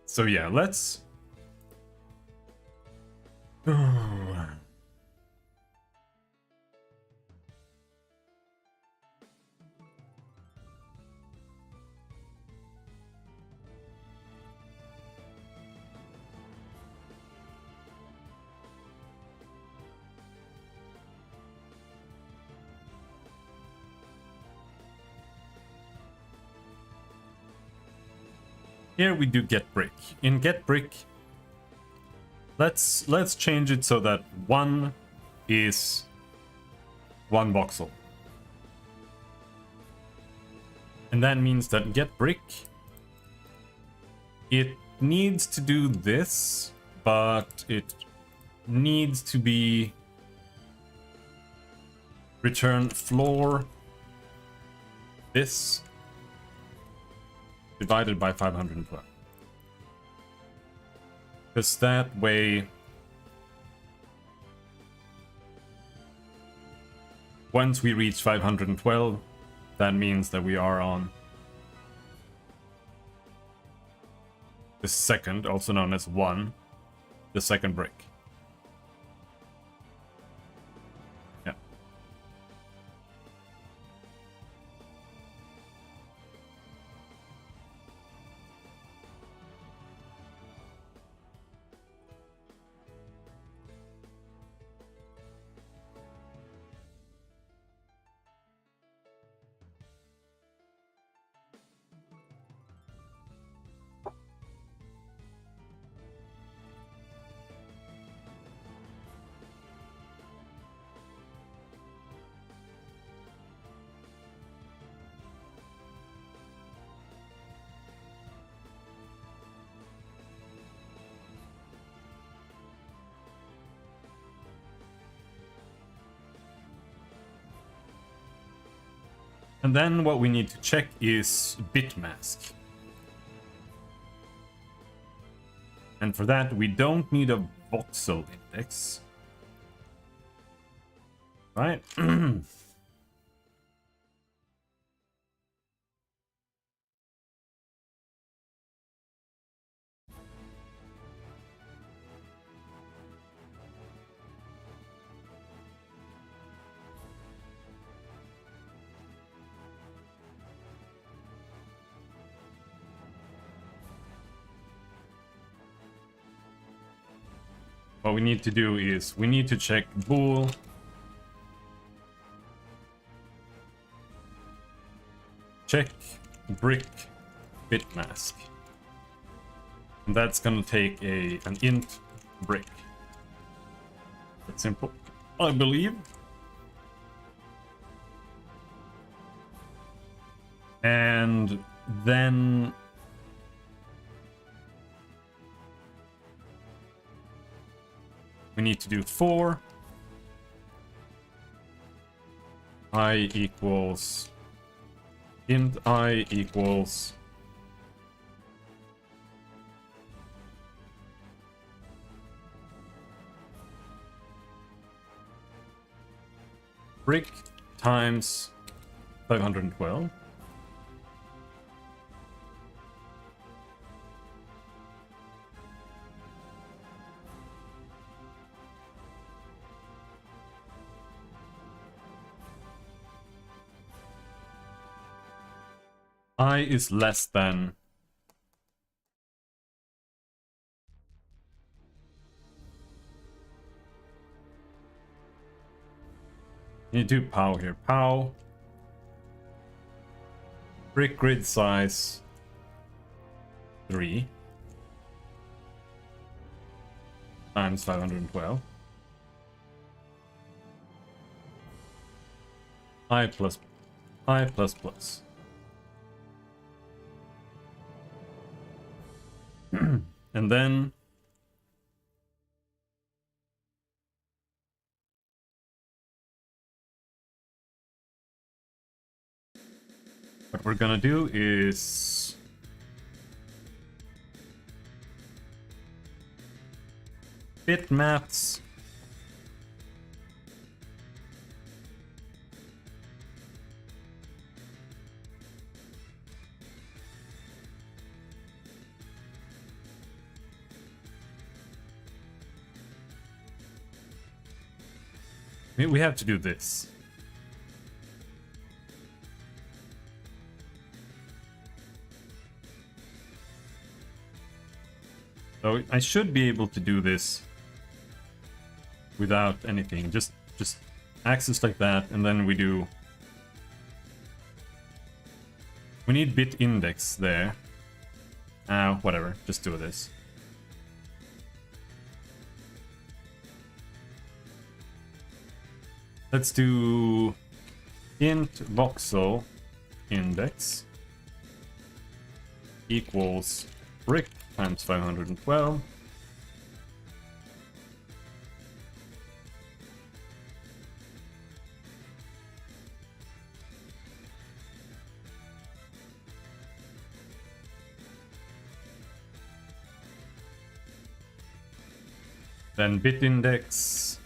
So yeah, let's... Here we do get brick. In get brick, let's change it so that 1 is 1 voxel. And that means that get brick, it needs to do this, but it needs to be return floor this divided by 512. Because that way, once we reach 512, that means that we are on the second, also known as 1, the second brick. Yeah. And then what we need to check is bit mask. And for that, we don't need a voxel index. Right? What we need to do is we need to check bool check brick bitmask. And that's gonna take an int brick. That's simple, I believe. And then we need to do for I equals int I equals brick times 512. I is less than you need to do pow here. Pow brick grid size 3 times 512. I plus I plus plus. And then what we're gonna do is bitmaps we have to do this. So I should be able to do this without anything. Just access like that, and then we need bit index there. Whatever, just do this. Let's do int voxel index equals brick times 512. Then bit index.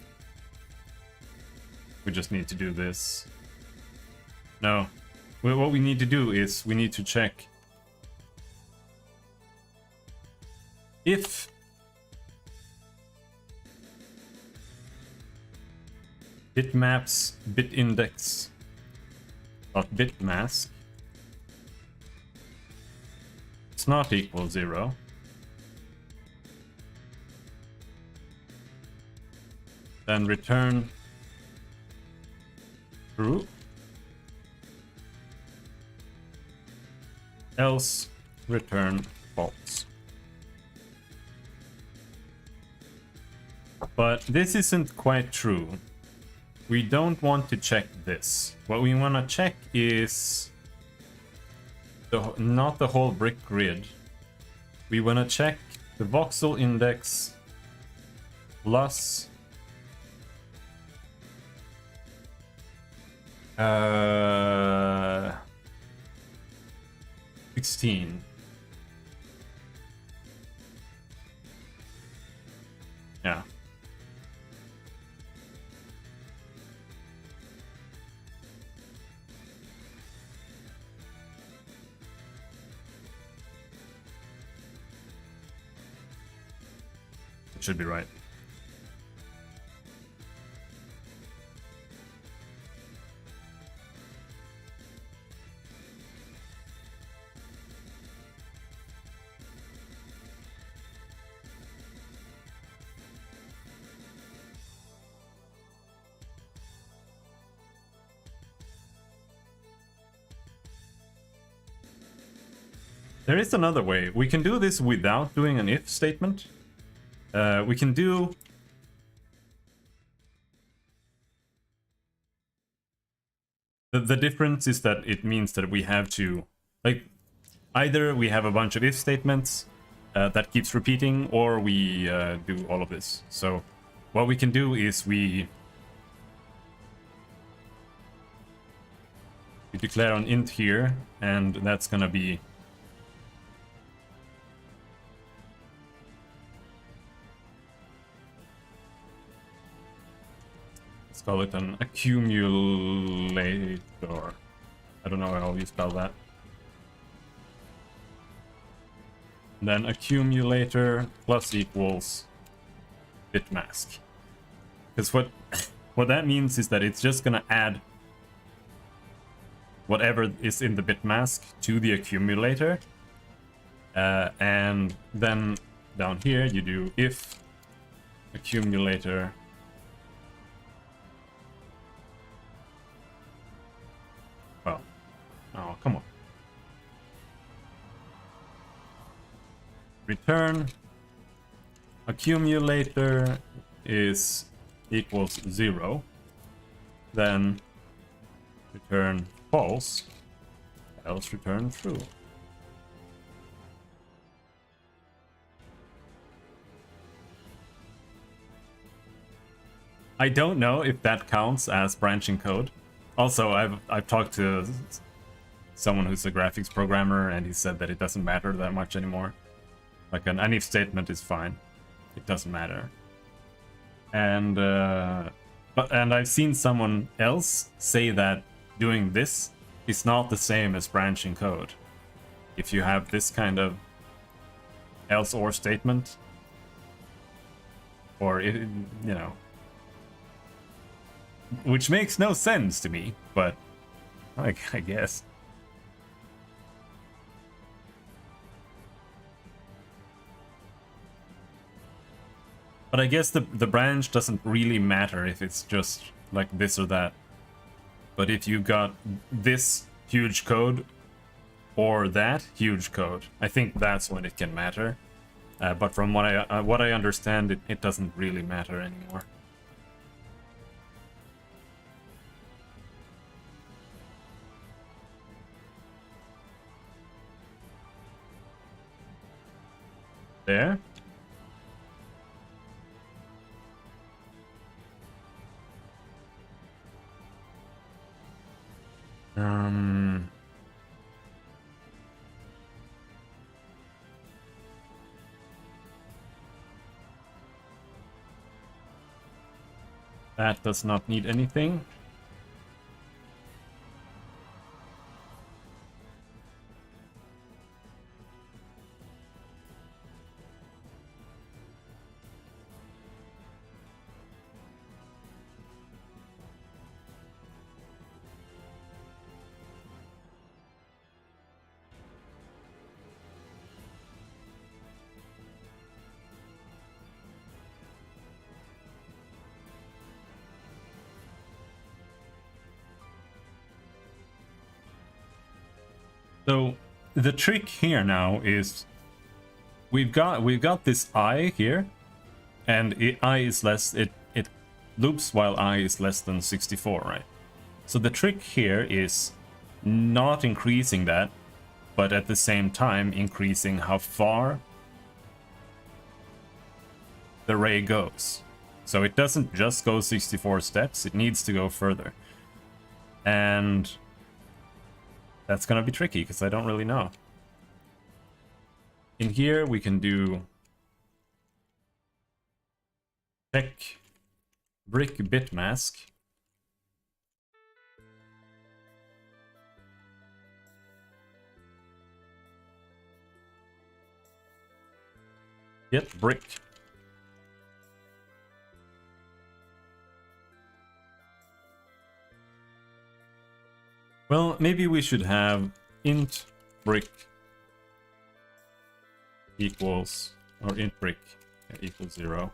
We just need to do this. No. What we need to do is we need to check if bitmaps bit index dot bitmask it's not equal 0. Then return true, else return false. But this isn't quite true. We don't want to check this. What we want to check is not the whole brick grid. We want to check the voxel index plus 16. It should be right. There is another way. We can do this without doing an if statement. We can do... The difference is that it means that we have to... Like, either we have a bunch of if statements that keeps repeating, or we do all of this. So what we can do is we declare an int here, and that's gonna be... Let's call it an accumulator. I don't know how you spell that. Then accumulator plus equals bitmask. Because what that means is that it's just gonna add whatever is in the bitmask to the accumulator. And then down here you do if accumulator oh, come on. Return accumulator is equals 0. Then return false, else return true. I don't know if that counts as branching code. Also, I've talked to someone who's a graphics programmer, and he said that it doesn't matter that much anymore. Like an if statement is fine. It doesn't matter. And and I've seen someone else say that doing this is not the same as branching code. If you have this kind of else or statement, or it, you know, which makes no sense to me, but I guess. But I guess the branch doesn't really matter if it's just like this or that. But if you got this huge code or that huge code, I think that's when it can matter. But from what I understand, it doesn't really matter anymore. There. That does not need anything. So the trick here now is we've got this I here, and I is less, it loops while I is less than 64, right? So the trick here is not increasing that, but at the same time increasing how far the ray goes. So it doesn't just go 64 steps, it needs to go further. And that's gonna be tricky, because I don't really know. In here, we can do check brick bitmask. Get brick. Well, maybe we should have int brick equals, or int brick equals 0.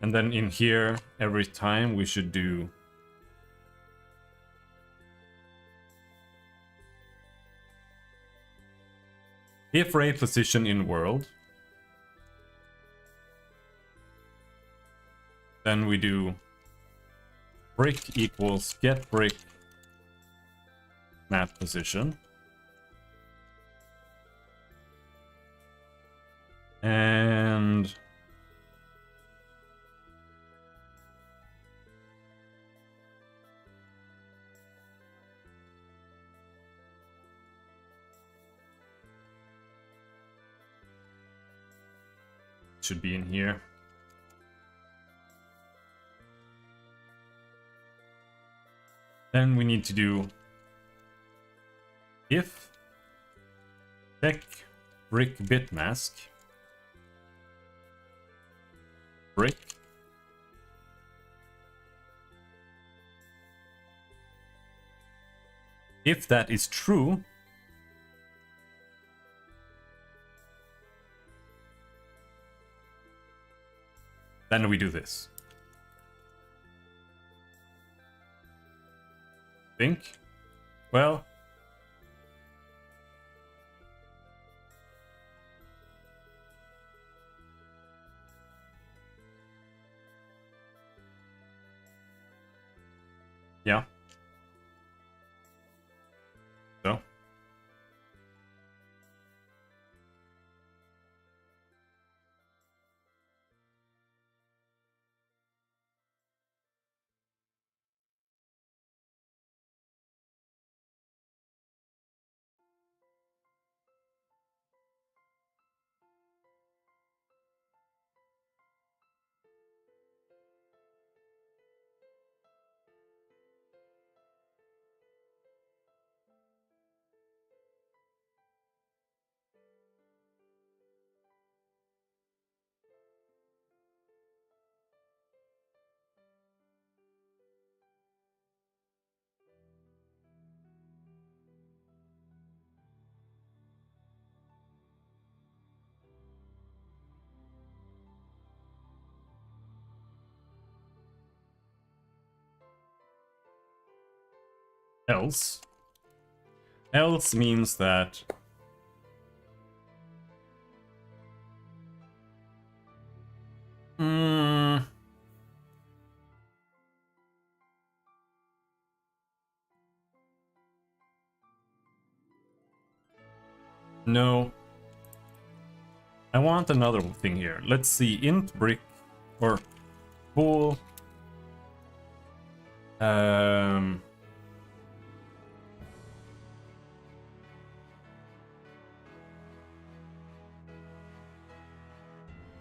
And then in here, every time we should do if ray position in world, then we do brick equals get brick map position. And should be in here. Then we need to do if check brick bit mask brick if that is true, then we do this. Think? Well, yeah. So else means that no. I want another thing here. Let's see, int brick or bool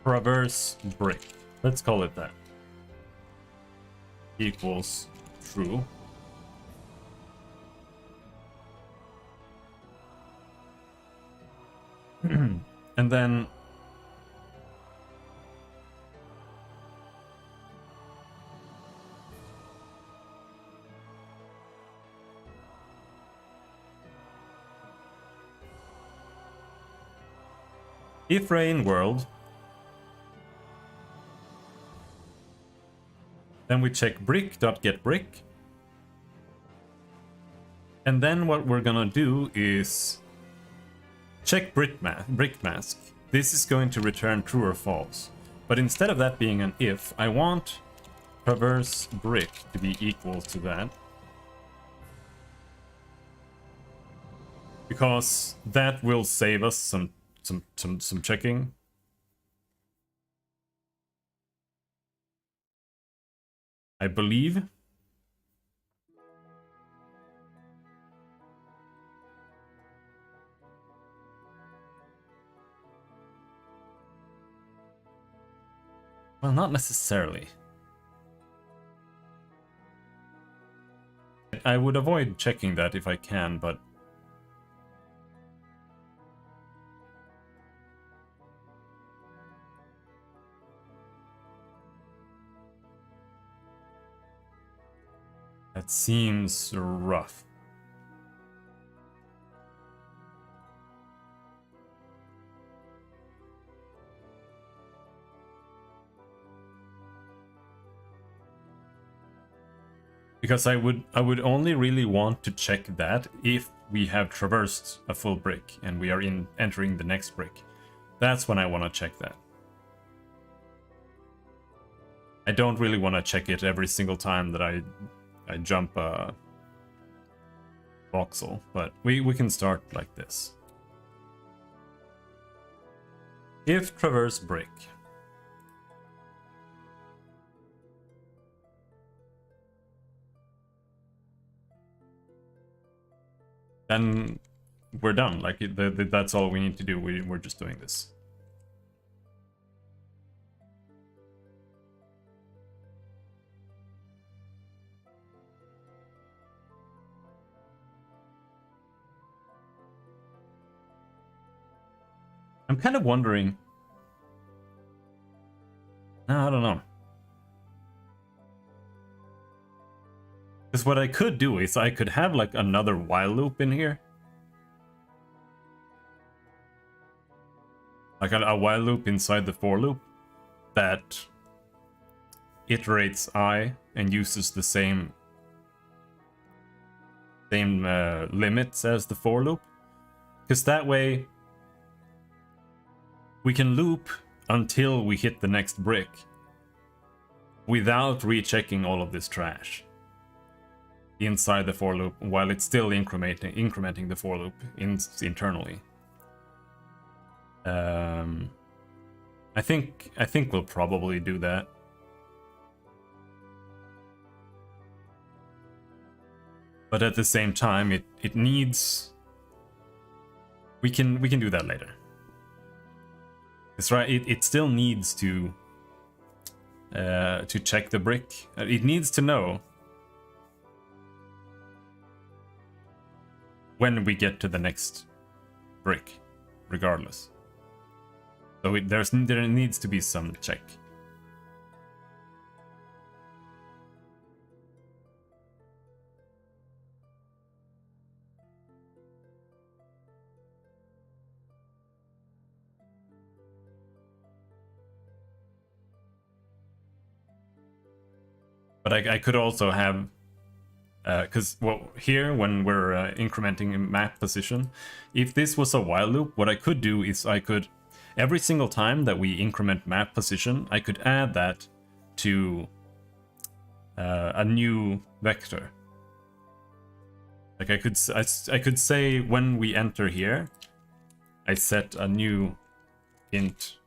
traverse brick. Let's call it that. Equals true. And then if rain world, then we check brick.getBrick. And then what we're gonna do is check brick mask. This is going to return true or false. But instead of that being an if, I want traverse brick to be equal to that. Because that will save us some checking. I believe. Well, not necessarily. I would avoid checking that if I can, but that seems rough. Because I would only really want to check that if we have traversed a full brick and we are entering the next brick. That's when I want to check that. I don't really want to check it every single time that I jump a voxel, but we can start like this. If traverse brick. Then we're done. Like that's all we need to do. We're just doing this. I'm kind of wondering. No, I don't know. Because what I could do is I could have like another while loop in here. Like a while loop inside the for loop that iterates I and uses the same limits as the for loop. Because that way we can loop until we hit the next brick without rechecking all of this trash inside the for loop while it's still incrementing the for loop internally. I think we'll probably do that. But at the same time, it needs. We can do that later. It's right. It still needs to check the brick. It needs to know when we get to the next brick, regardless. So there needs to be some check. But I could also have, because here when we're incrementing map position, if this was a while loop, what I could do is I could, every single time that we increment map position, I could add that to a new vector. Like I could say when we enter here, I set a new int,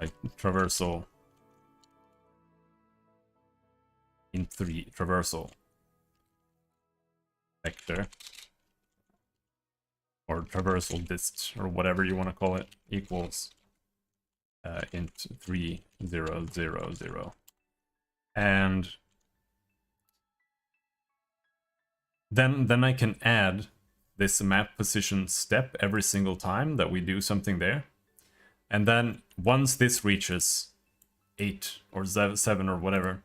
like traversal. int3 traversal vector or traversal dist or whatever you want to call it equals int3 0 0 0, and then I can add this map position step every single time that we do something there, and then once this reaches 8 or 7 or whatever,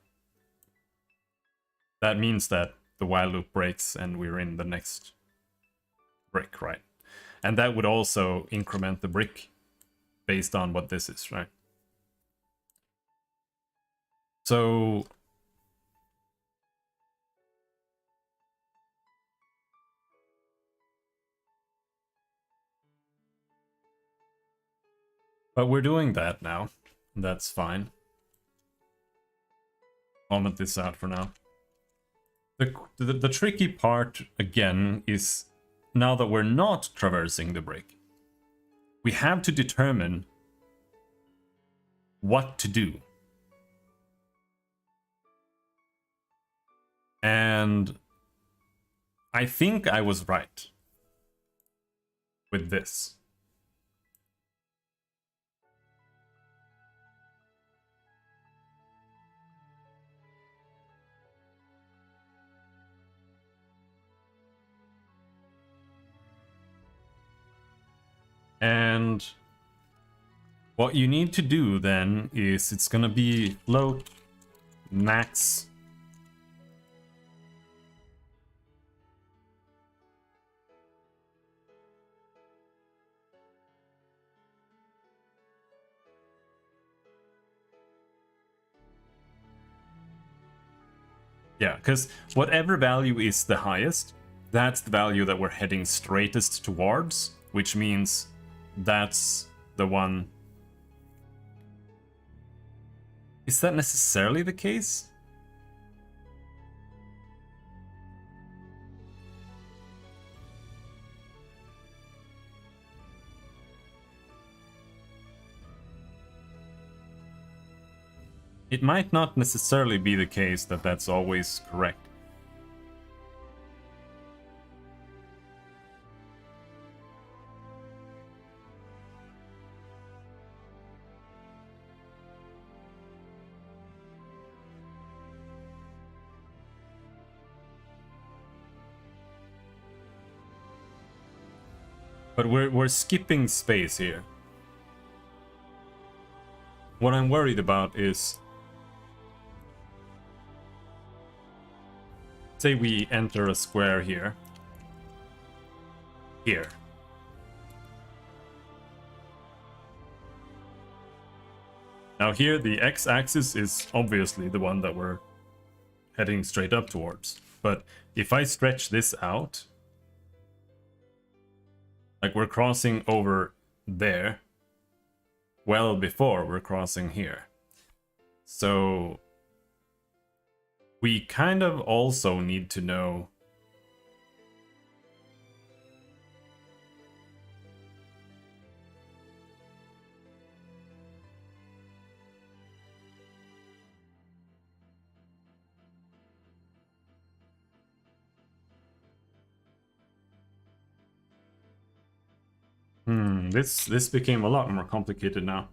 that means that the while loop breaks and we're in the next brick, right? And that would also increment the brick based on what this is, right? So but we're doing that now. That's fine. Comment this out for now. The tricky part, again, is now that we're not traversing the brick, we have to determine what to do. And I think I was right with this. And what you need to do then is it's gonna be float max Yeah, because whatever value is the highest, that's the value that we're heading straightest towards, which means that's the one. Is that necessarily the case? It might not necessarily be the case that that's always correct. But we're skipping space here. What I'm worried about is, say we enter a square here. Here. Now here, the x-axis is obviously the one that we're heading straight up towards. But if I stretch this out, like we're crossing over there, well before we're crossing here. So we kind of also need to know this became a lot more complicated now.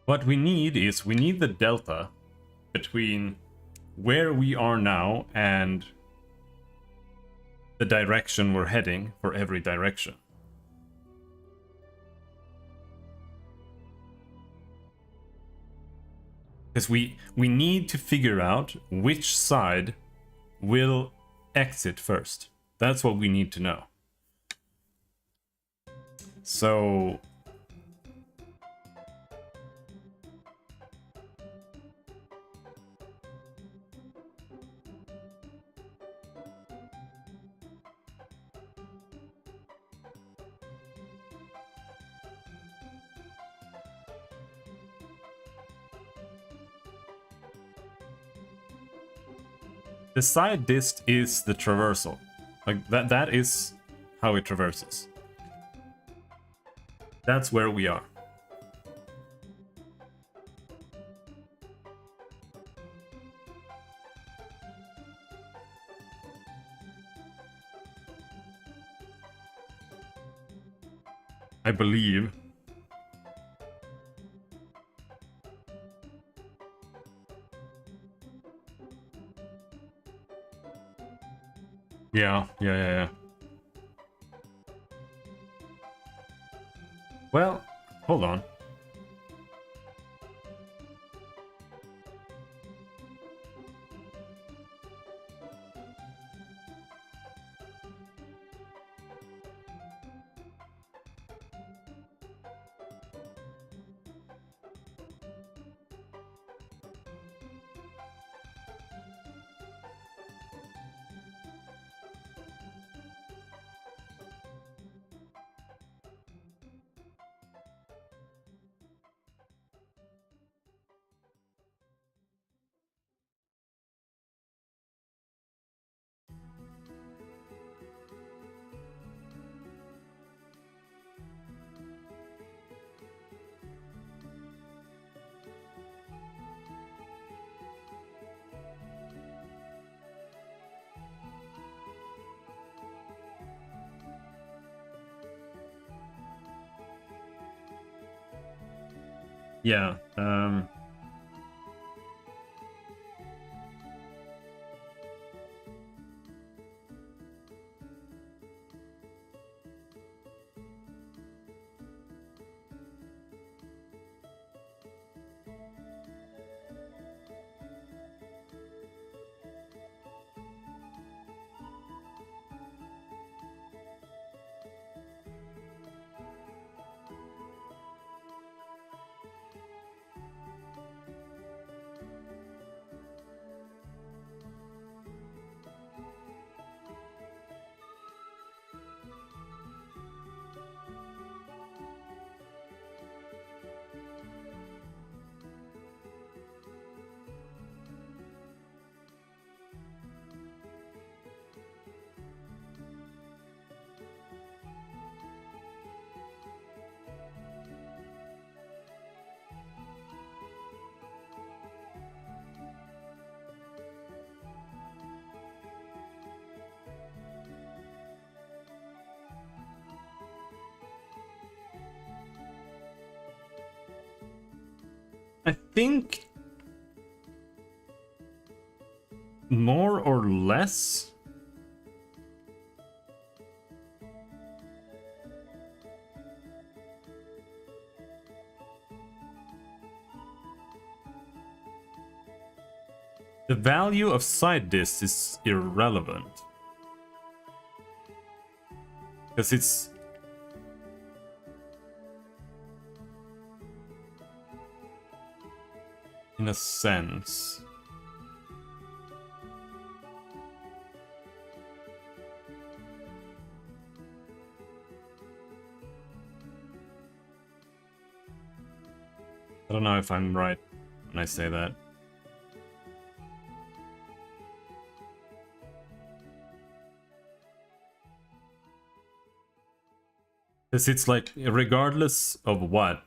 what we need is, we need the delta between where we are now and the direction we're heading for every direction. Because we need to figure out which side will exit first. That's what we need to know. So the side dist is the traversal. Like that is how it traverses. That's where we are. I believe. Yeah. Well, hold on. Yeah. I think more or less. The value of side disk is irrelevant. Because it's... in a sense. I don't know if I'm right when I say that. Because it's like, regardless of what,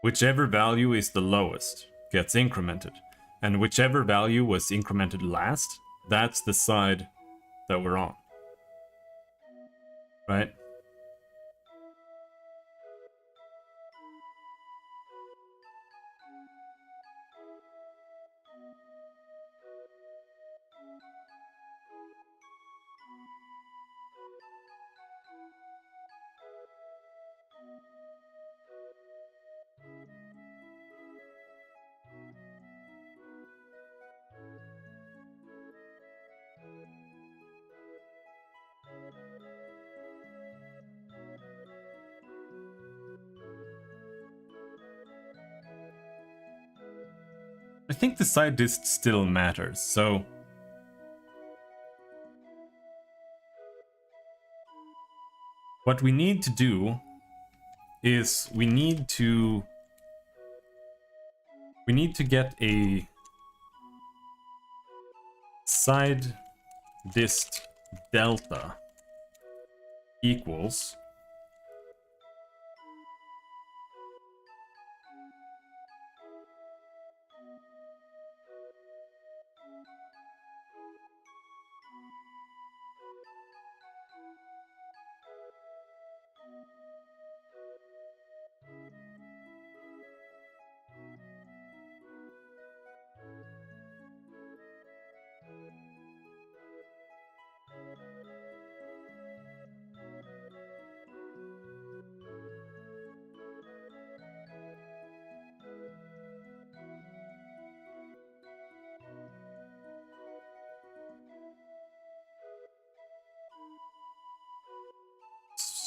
whichever value is the lowest gets incremented. And whichever value was incremented last, that's the side that we're on. Right? I think the side disk still matters, so... what we need to do is we need to get a side disk delta equals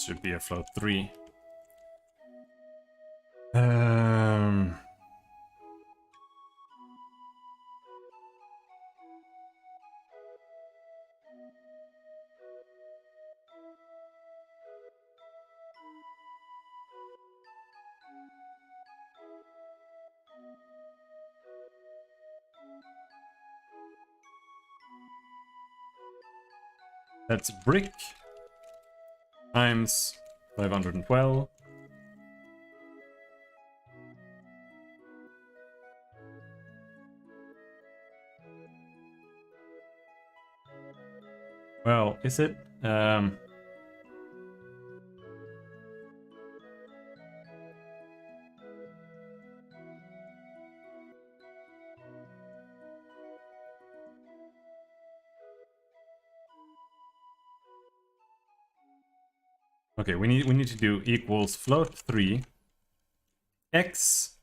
should be a float 3. That's brick times 512. Well, is it? Okay, we need to do equals float 3 x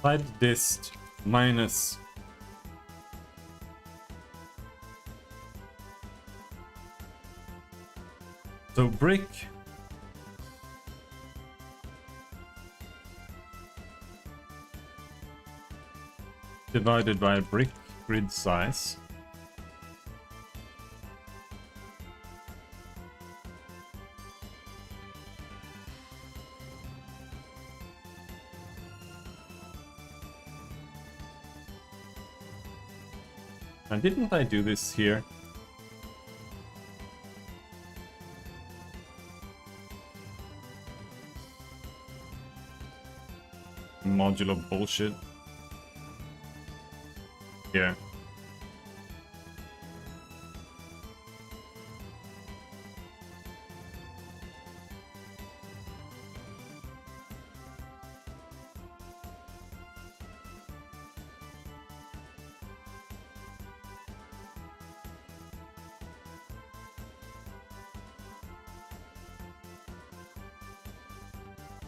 side dist minus so brick divided by brick grid size. And didn't I do this here? Modular bullshit. Yeah.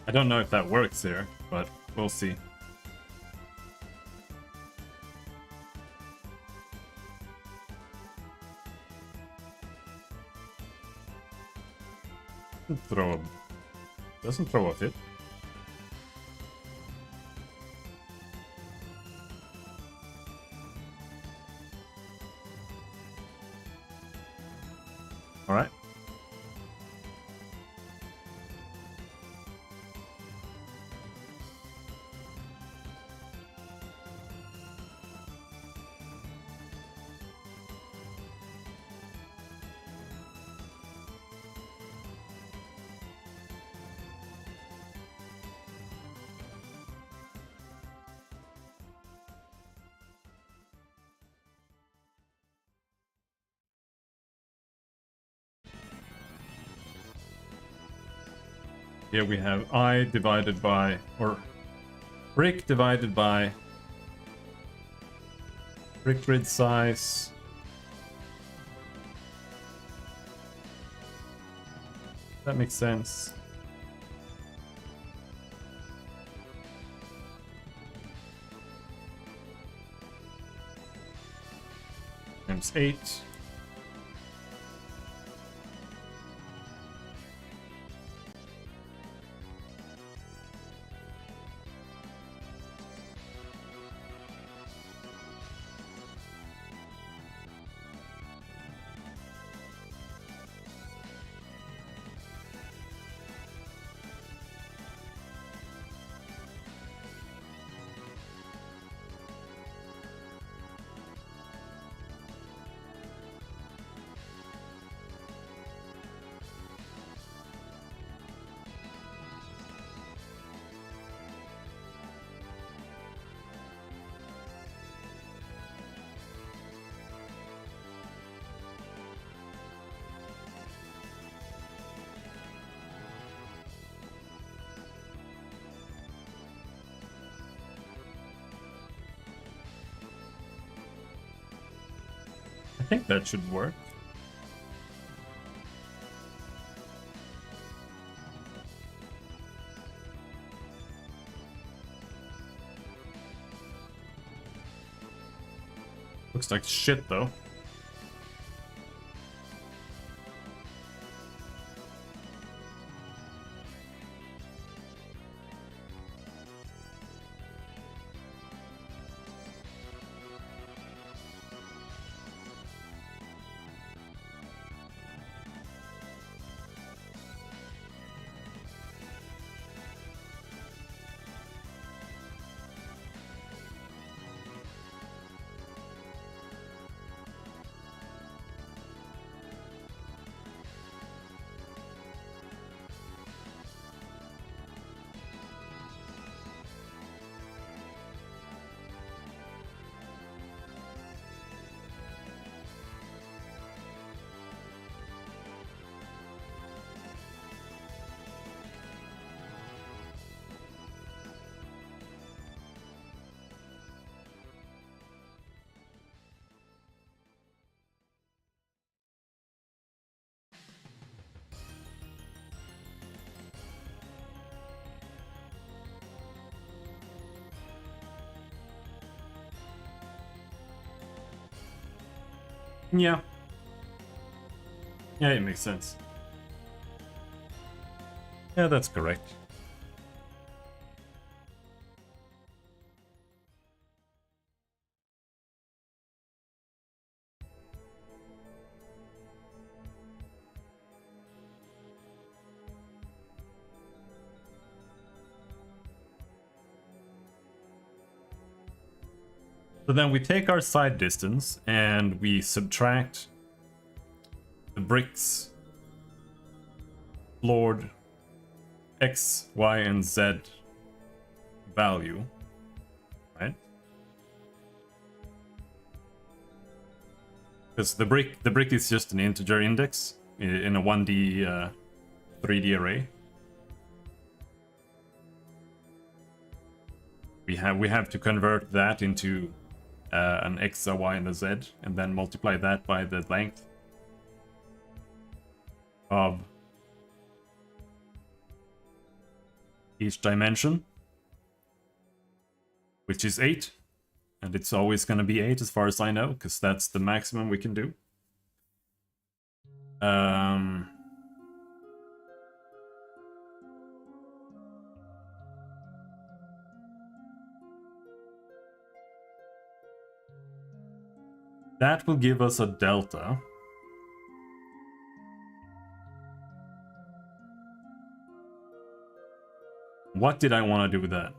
I don't know if that works here, but we'll see. Doesn't throw a fit. All right. Here we have I divided by, or brick divided by brick grid size. That makes sense. Times 8. I think that should work. Looks like shit though. Yeah. Yeah, it makes sense. Yeah, that's correct. So then we take our side distance and we subtract the bricks floored X, Y, and Z value, right? Because the brick is just an integer index in a 1D 3D array. We have to convert that into an X, a Y, and a Z, and then multiply that by the length of each dimension, which is 8. And it's always going to be 8 as far as I know, because that's the maximum we can do. That will give us a delta. What did I want to do with that?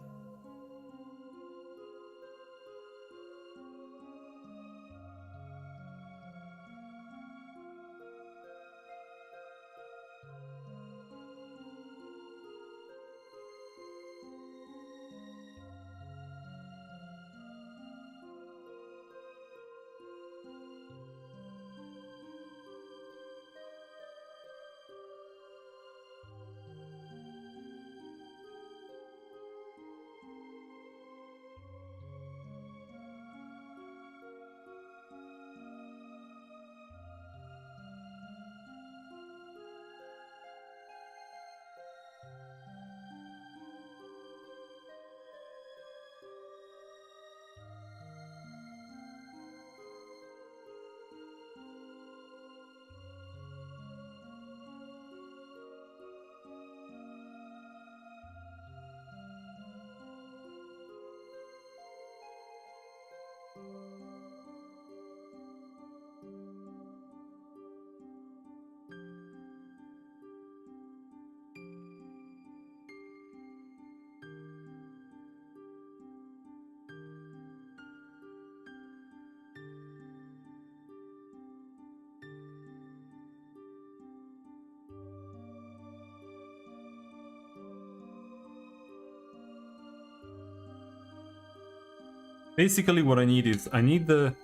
Basically what I need is, I need the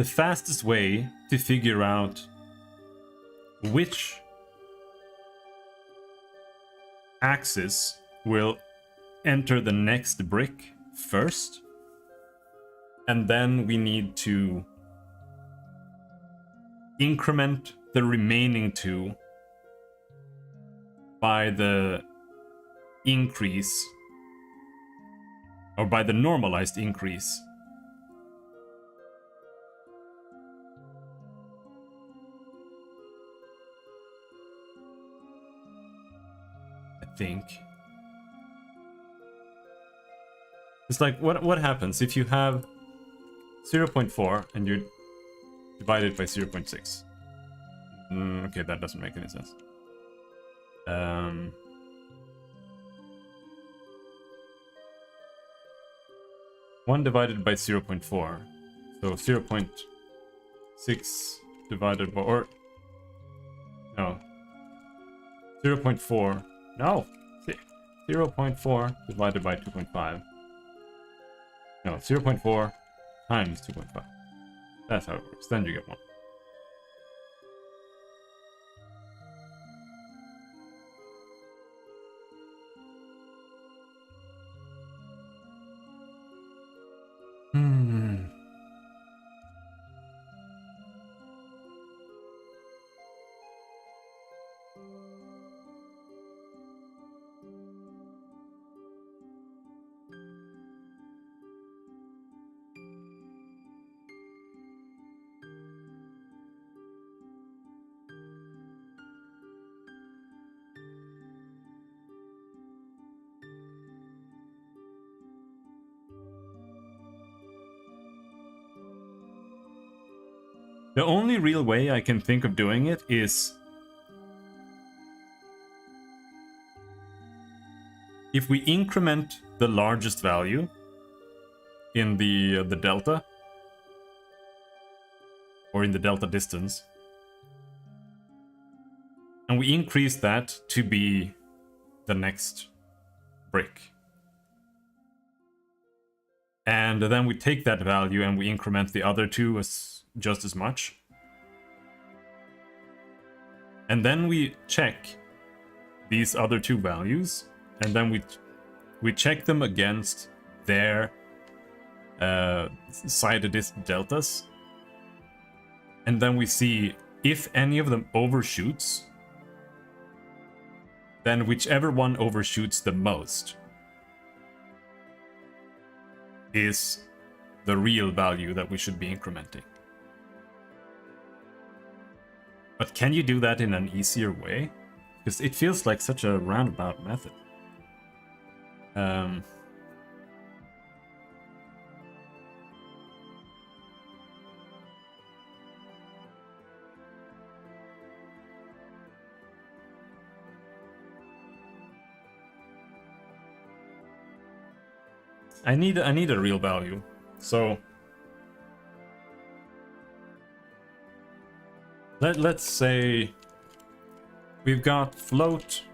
fastest way to figure out which axis will enter the next brick first. And then we need to increment the remaining two by the increase, or by the normalized increase. I think. It's like, what happens if you have 0.4 and you're divided by 0.6? Okay, that doesn't make any sense. 1 divided by 0.4. So 0.6 divided by, or no, 0.4. No, 0.4 divided by 2.5. No, 0.4 times 2.5. That's how it works. Then you get 1. The only real way I can think of doing it is if we increment the largest value in the delta, or in the delta distance, and we increase that to be the next brick. And then we take that value and we increment the other two as just as much. And then we check these other two values, and then we check them against their sided deltas. And then we see if any of them overshoots, then whichever one overshoots the most is the real value that we should be incrementing. But can you do that in an easier way? Because it feels like such a roundabout method. I need a real value. So let's say we've got float.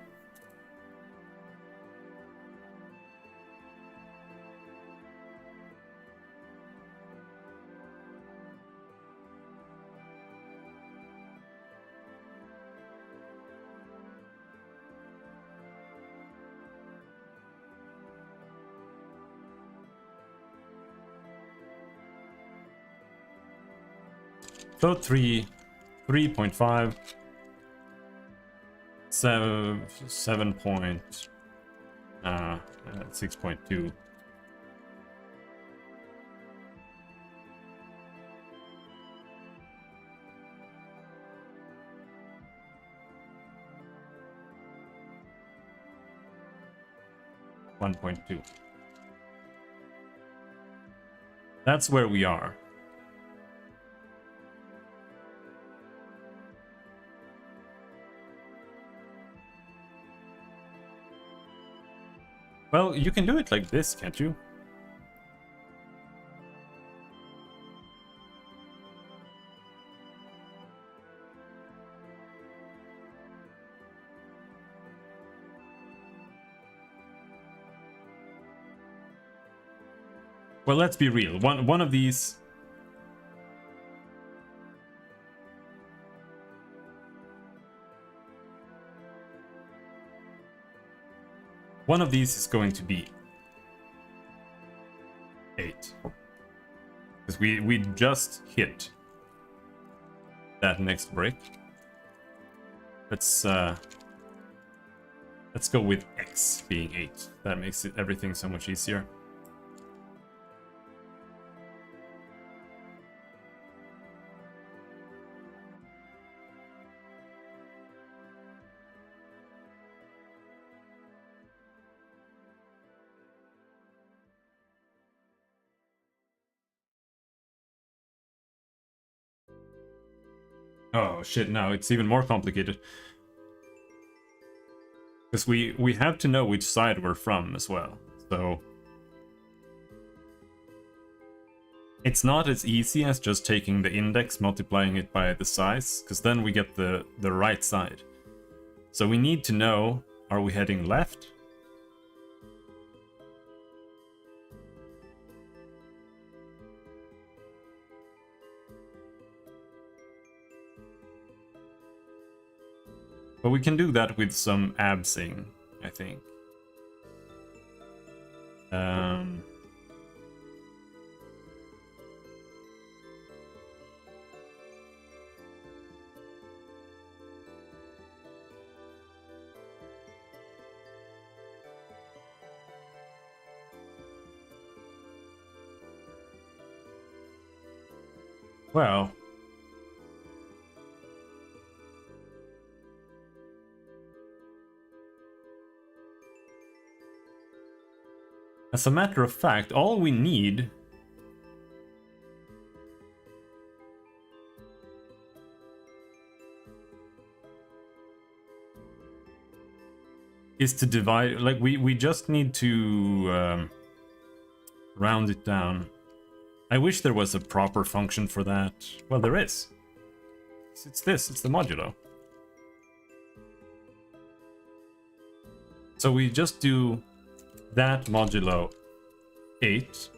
Float 3.5, 6.2. $1.2. That's where we are. Well, you can do it like this, can't you? Well, let's be real. One of these... One of these is going to be 8. Because we just hit that next brick. Let's go with X being 8. That makes everything so much easier. Oh shit, no, it's even more complicated. Because we have to know which side we're from as well, so... It's not as easy as just taking the index, multiplying it by the size, because then we get the right side. So we need to know, are we heading left? But we can do that with some absing, I think. Well... As a matter of fact, all we need is to divide, like we just need to round it down. I wish there was a proper function for that. Well, there is. It's the modulo. So we just do that modulo 8.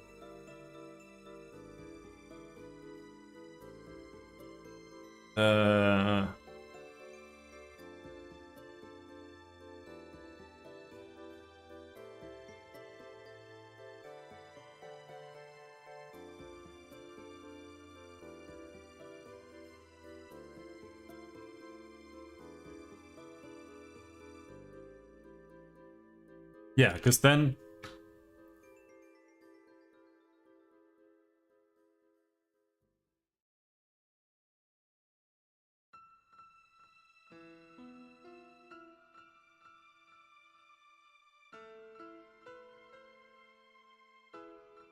Yeah, because then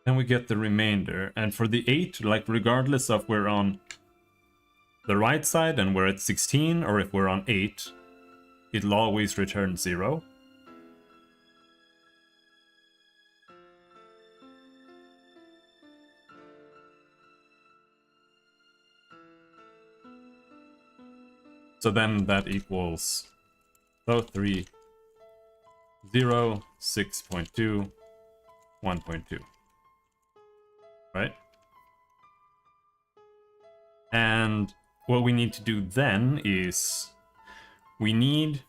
we get the remainder. And for the 8, like regardless of we're on the right side and we're at 16, or if we're on 8, it'll always return 0. So then that equals 3, 0, 6.2, 1.2. Right? And what we need to do then is we need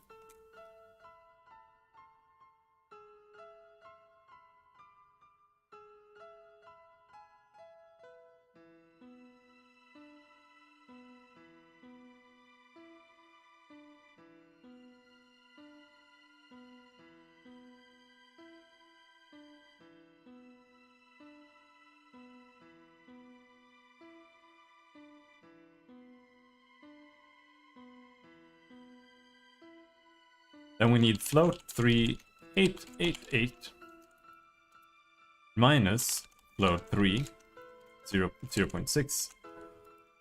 float 3888 minus float 3 0, 0.6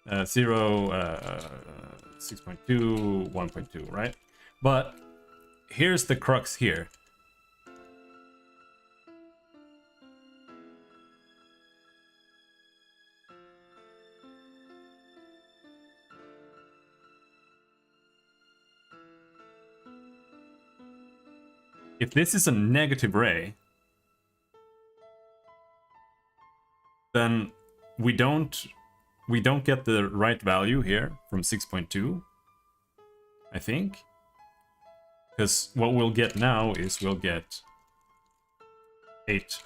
6.2 1.2, right? But here's the crux here. If this is a negative ray, then we don't get the right value here from 6.2, I think. Because what we'll get now is we'll get 8,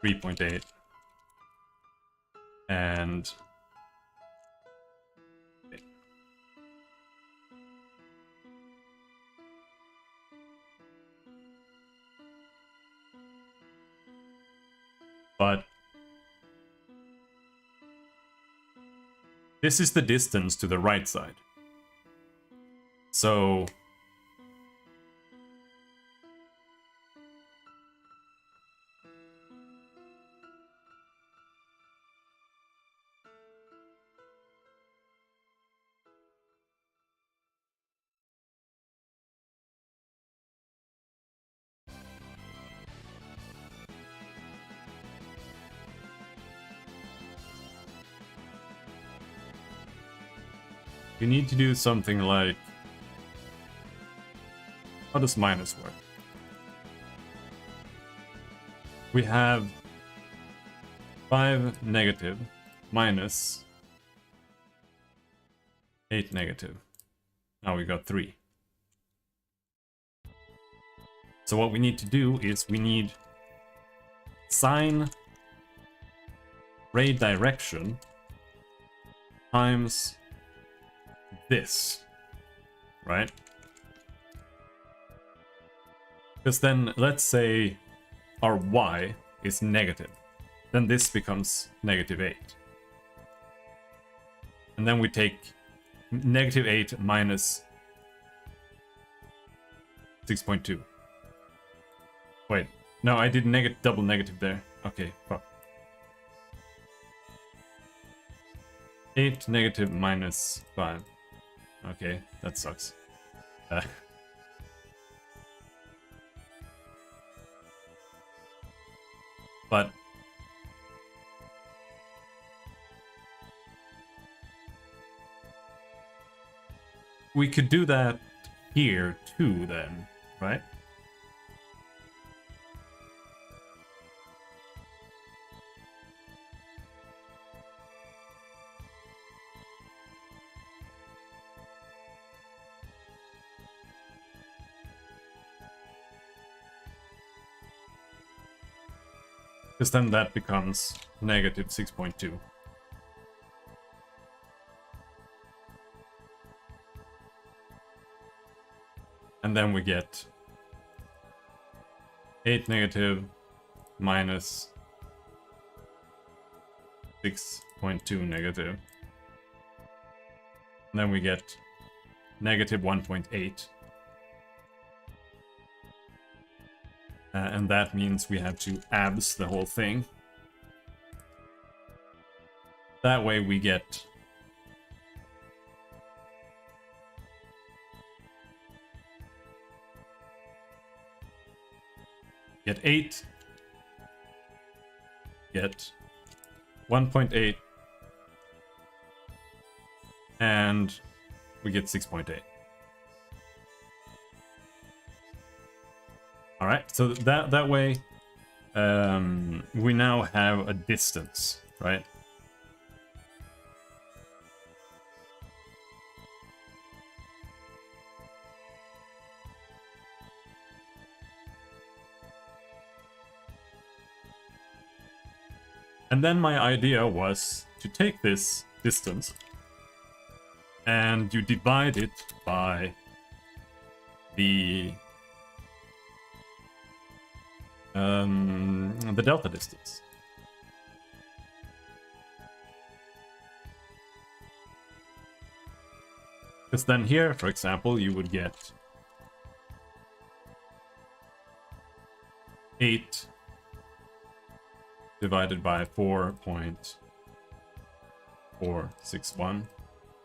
3.8, and 8. But this is the distance to the right side. So you need to do something like, how does minus work? We have 5 negative minus 8 negative. Now we got 3. So what we need to do is we need sine ray direction times this, right? Because then let's say our y is negative, then this becomes negative 8. And then we take negative 8 minus 6.2. Wait, no, I did double negative there. Okay, fuck. 8 negative minus 5. Okay, that sucks. But we could do that here too then, right? Because then that becomes negative 6.2. And then we get 8 negative minus 6.2 negative. And then we get negative 1.8. And that means we have to abs the whole thing. That way we get get 8, get 1.8, and we get 6.8. All right, so that way we now have a distance, right? And then my idea was to take this distance and you divide it by the delta distance. Because then here, for example, you would get 8 divided by 4.461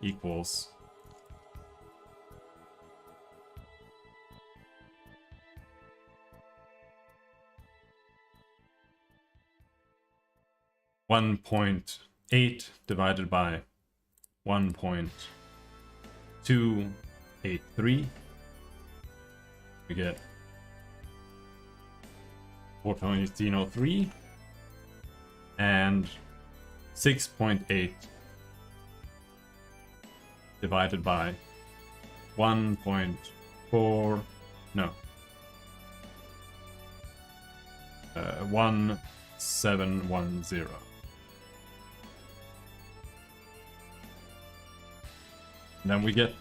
equals 1.8 divided by 1.283. We get 4.1803 and 6.8 divided by 1.4 no 1710. And then we get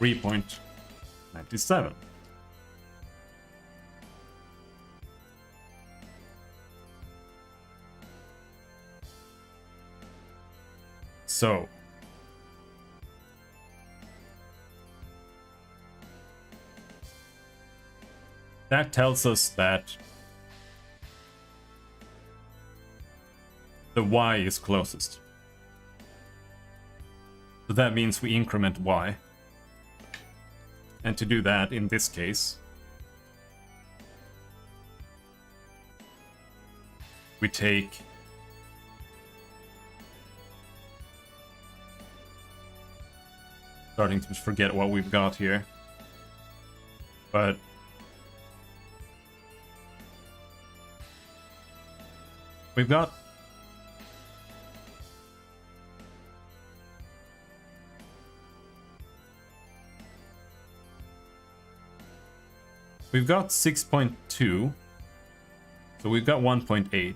3.97. So that tells us that the y is closest. So that means we increment y. And to do that, in this case, we take starting to forget what we've got here. But we've got We've got 6.2, so we've got 1.8.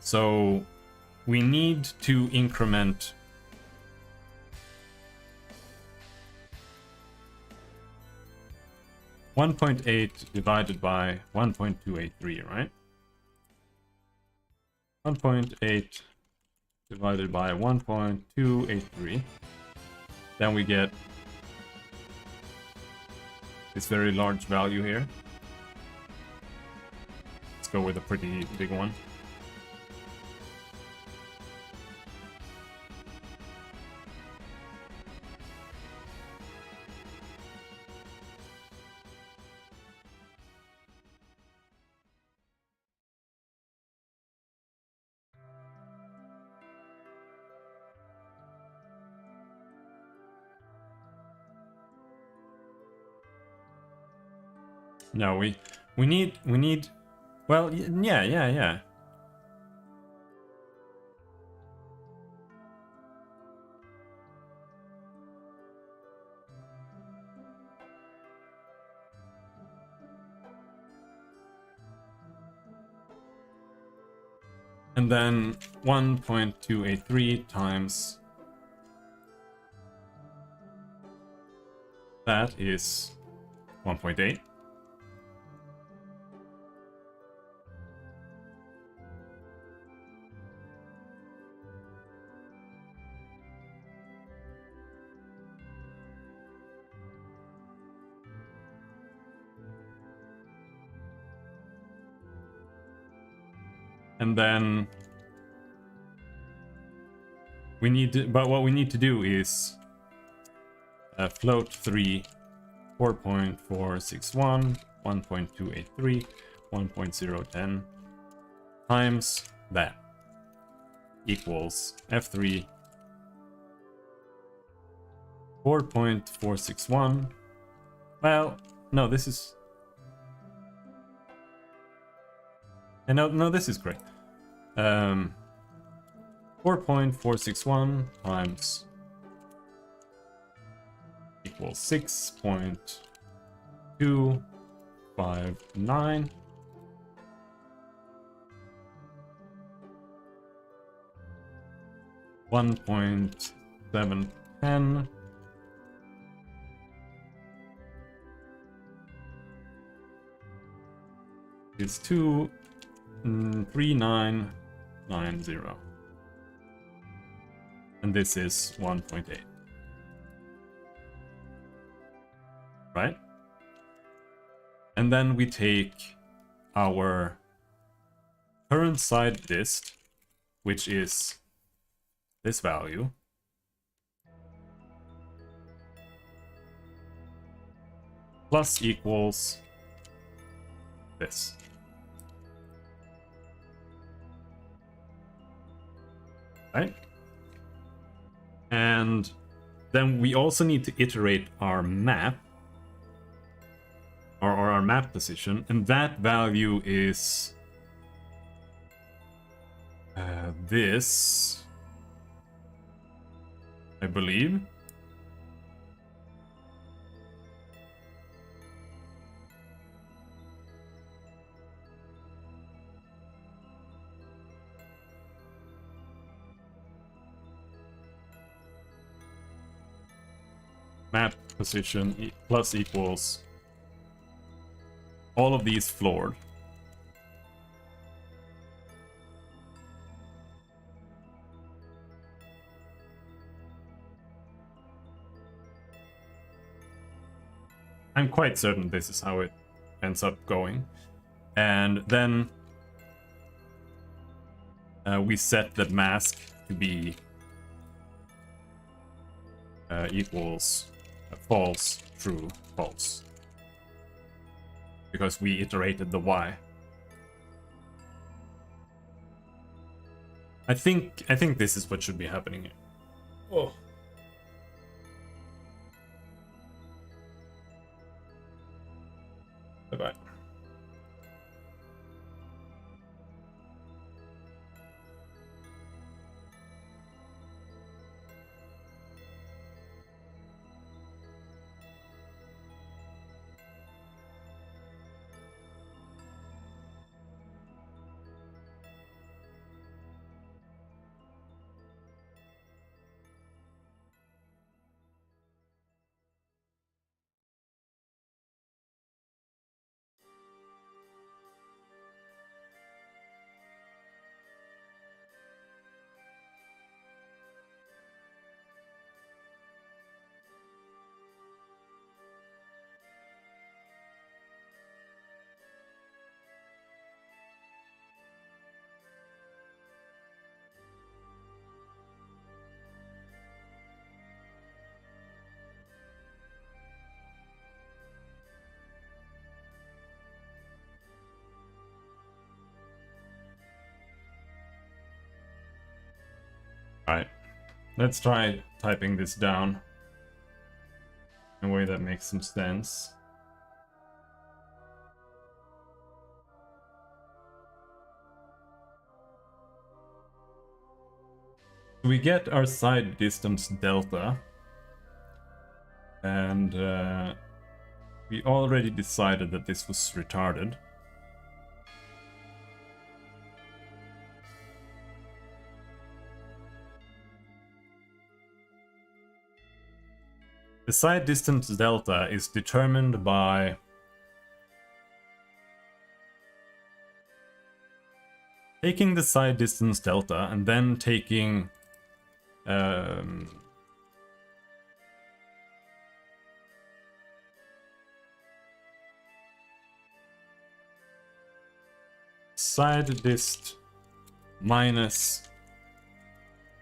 So we need to increment 1.8 divided by 1.283, right? 1.8 divided by 1.283. Then we get this very large value here. Let's go with a pretty big one. No, we need. Well, yeah. And then 1.283 times that is 1.8. And then we need to, but what we need to do is float 3, 4.461, 1.283, 1.010 times that equals F3 4.461. Well, no, this is... And no, this is correct. 4.461 times equals 6.259. $1.710 is 23990, and this is 1.8, right? And then we take our current side dist, which is this value, plus equals this. Right? And then we also need to iterate our map, or our map position, and that value is this, I believe. Map position plus equals all of these floored. I'm quite certain this is how it ends up going. And then we set the mask to be equals false, true, false. Because we iterated the y. I think this is what should be happening here. Oh. Bye-bye. Alright, let's try typing this down in a way that makes some sense. We get our side distance delta, and we already decided that this was retarded. The side distance delta is determined by taking the side distance delta and then taking side dist minus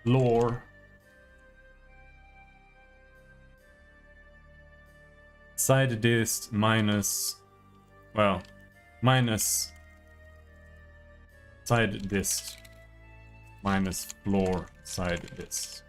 floor side dist minus, well, minus side dist minus floor side dist.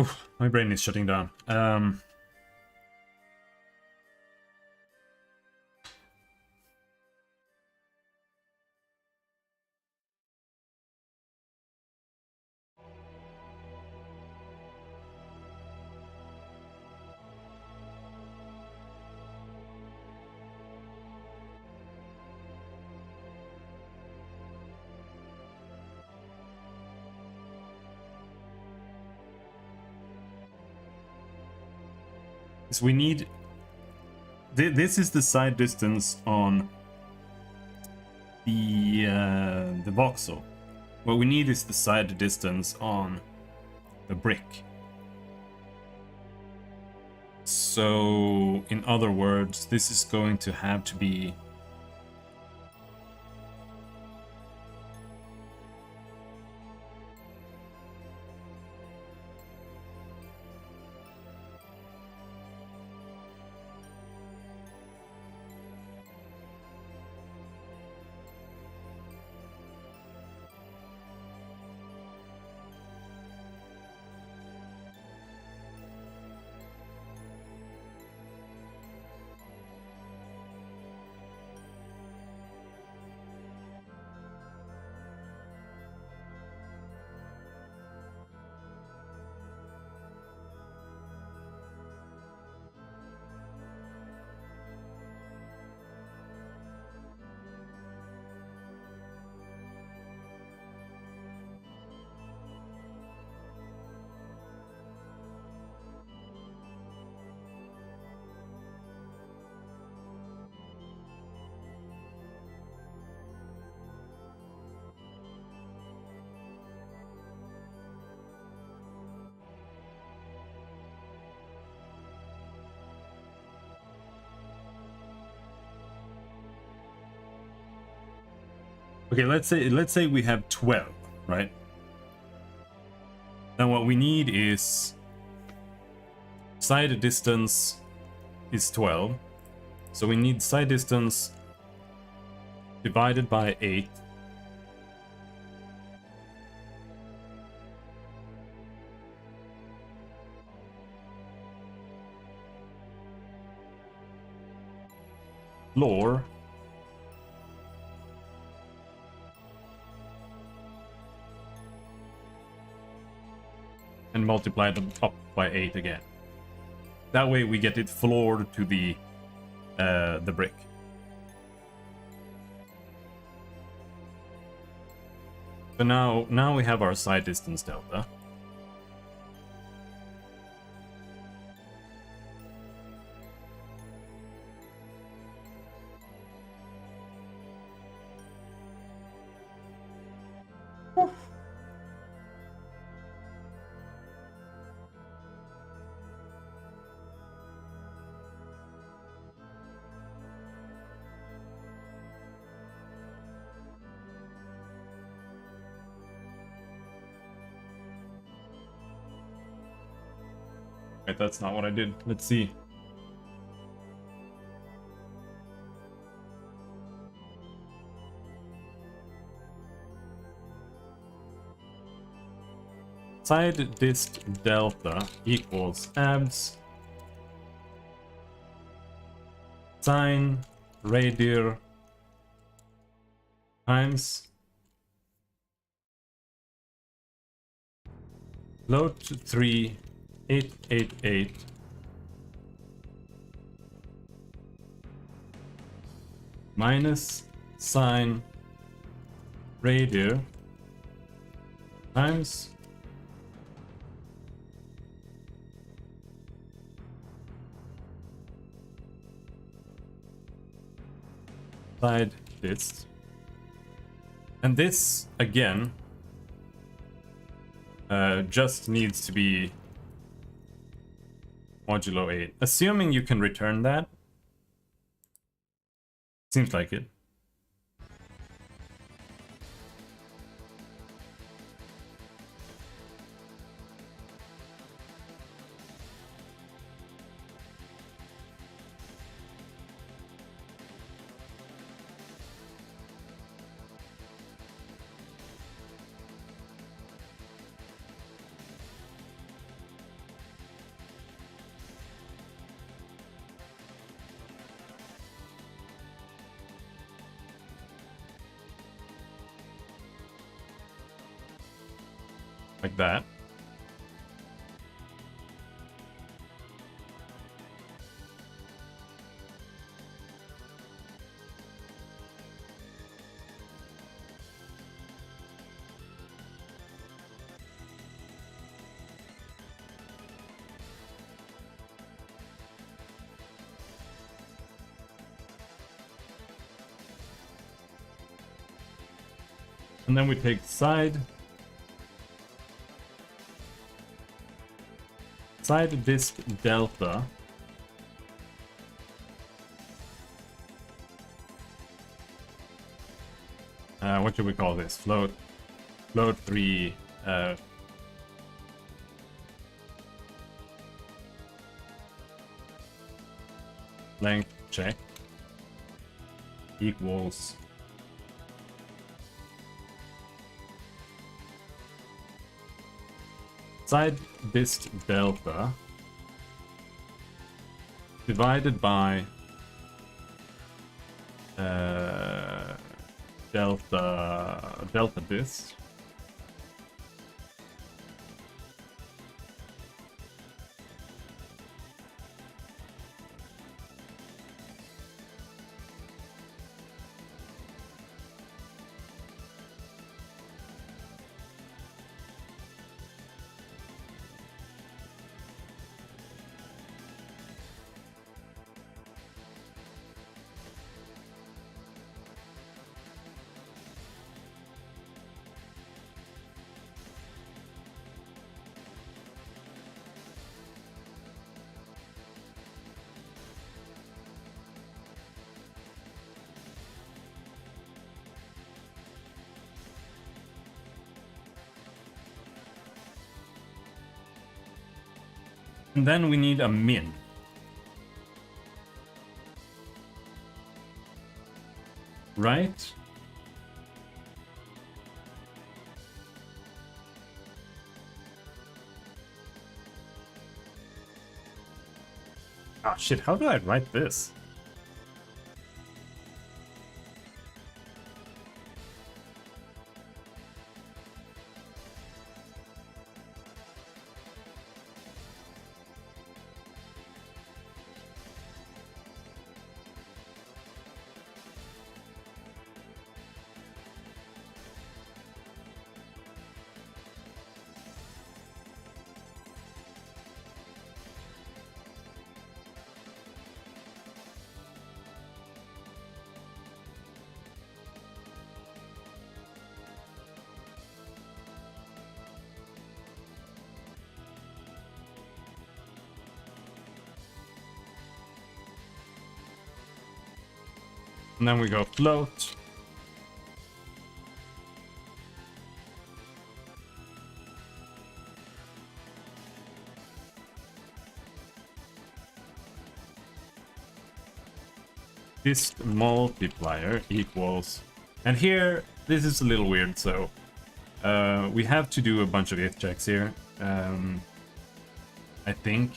Oof, my brain is shutting down. We need this is the side distance on the voxel. What we need is the side distance on the brick. So in other words, this is going to have to be okay, let's say we have 12, right? Then what we need is side distance is 12. So we need side distance divided by 8. Floor and multiply them up by 8 again. That way we get it floored to the brick. So now we have our side distance delta. Wait, that's not what I did. Let's see. Side dist delta equals abs sine radier times float 3888 minus sine radier times side dist. And this, again, just needs to be modulo 8. Assuming you can return that. Seems like it. Like that. And then we take side dist delta what should we call this? Float 3 length check equals side dist delta divided by delta dist and then we need a min. Right? Oh shit, how do I write this? And then we go float. dist multiplier equals, and here this is a little weird, so we have to do a bunch of if checks here. I think.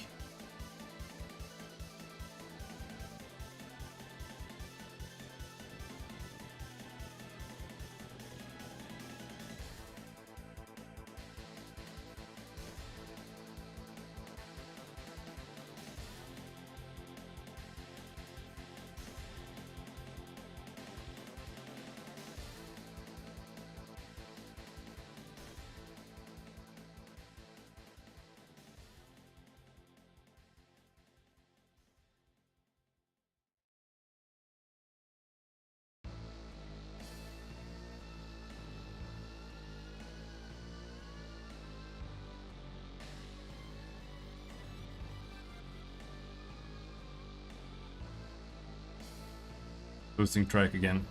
Losing track again.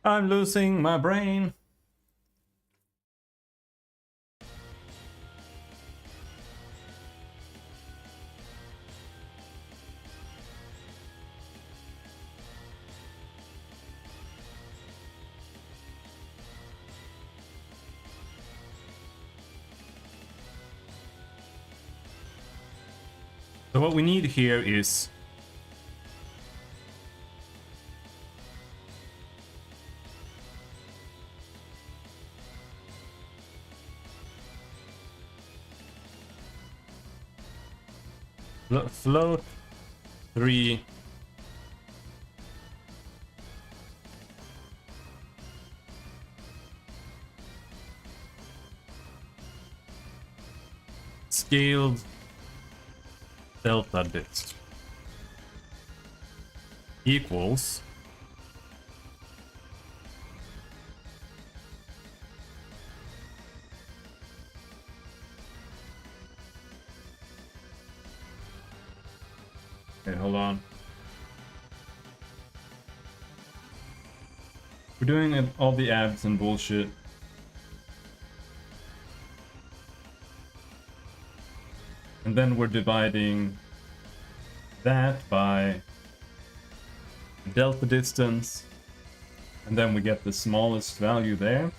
I'm losing my brain. So what we need here is float 3 scaled delta dist equals okay, hold on. We're doing all the abs and bullshit. And then we're dividing that by delta distance. And then we get the smallest value there.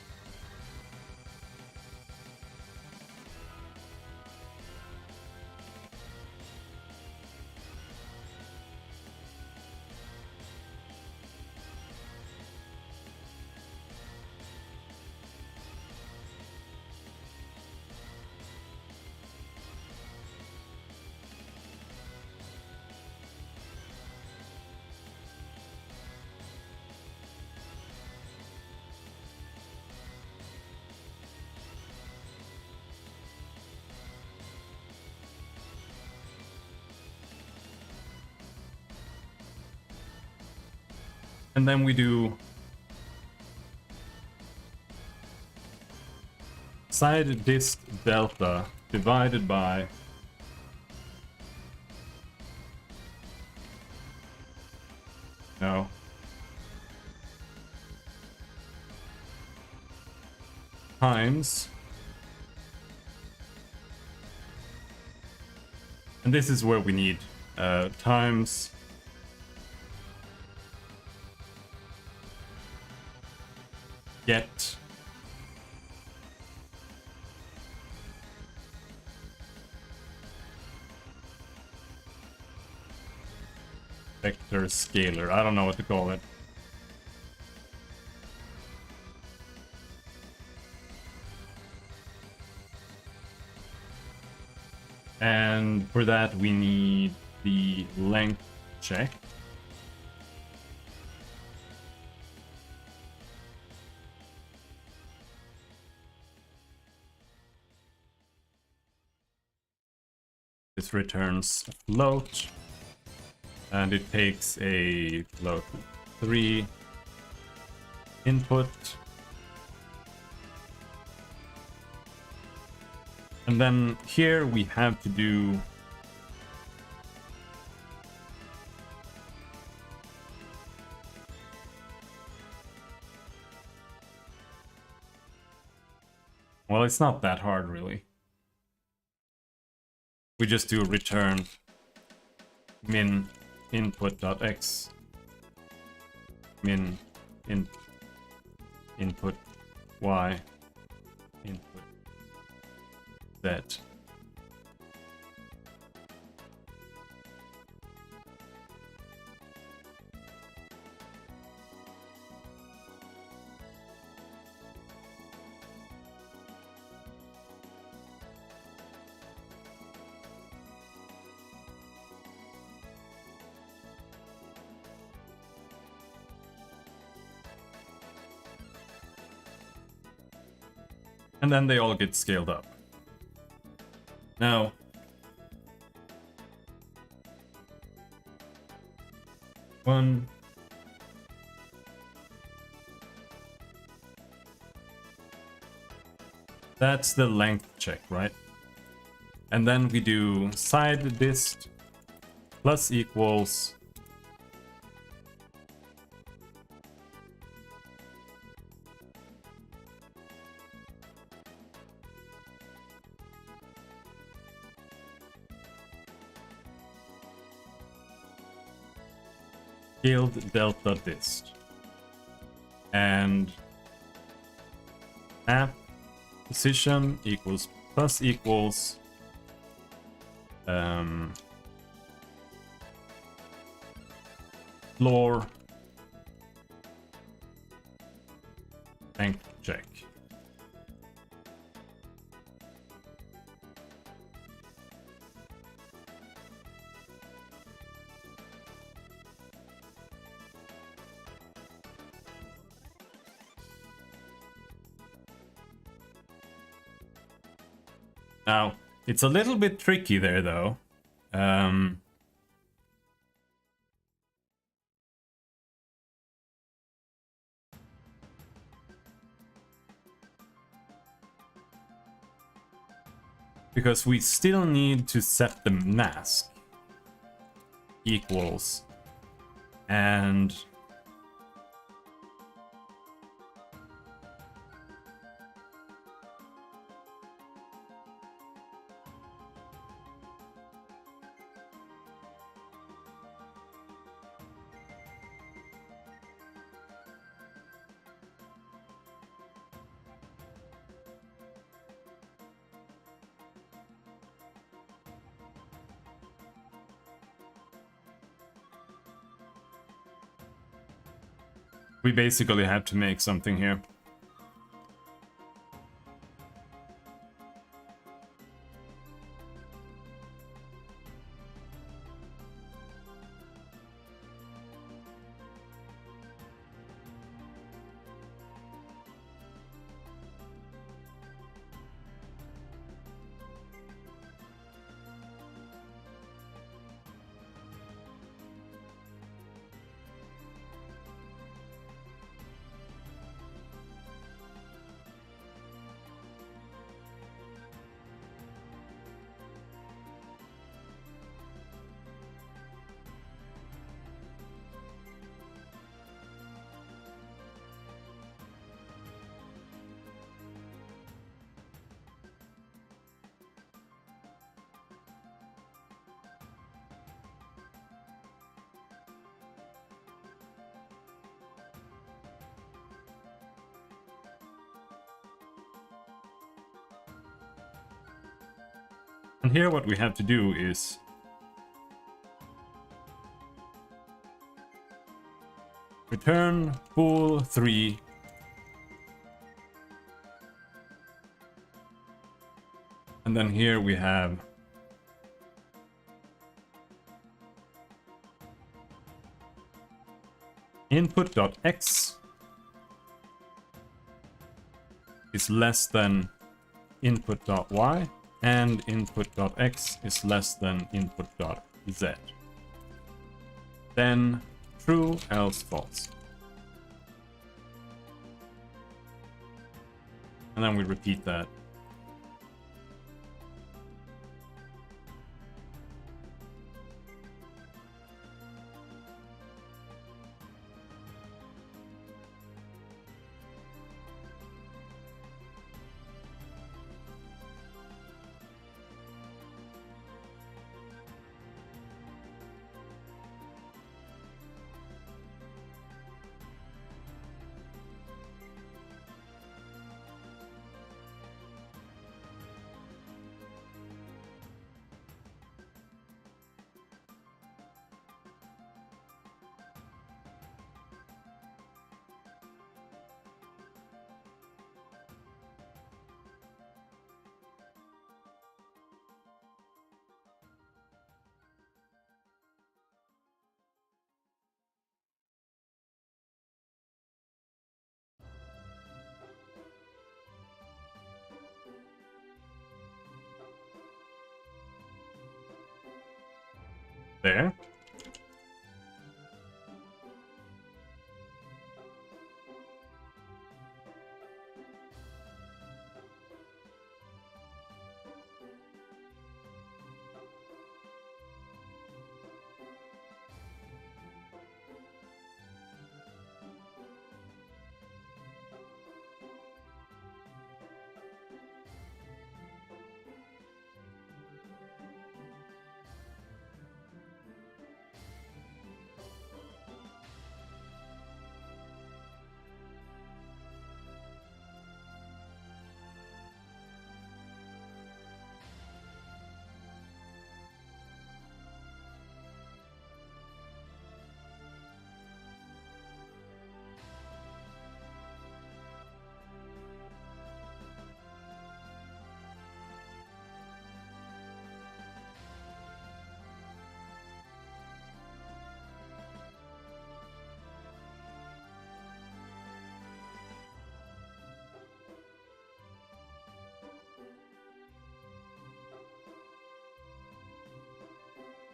And then we do side dist delta divided by no times, and this is where we need times get vector scalar. I don't know what to call it. And for that we need the length check. This returns a float, and it takes a float 3 input. And then here we have to do well, it's not that hard really. We just do return min input.x min input y input z. And then they all get scaled up. Now, that's the length check, right? And then we do side dist plus equals scaled delta dist, and map position equals plus equals floor length check. Now, it's a little bit tricky there, though. Because we still need to set the mask equals, and we basically have to make something here. And here what we have to do is return full 3. And then here we have input.x is less than input.y, and input.x is less than input.z. Then true, else false. And then we repeat that. There.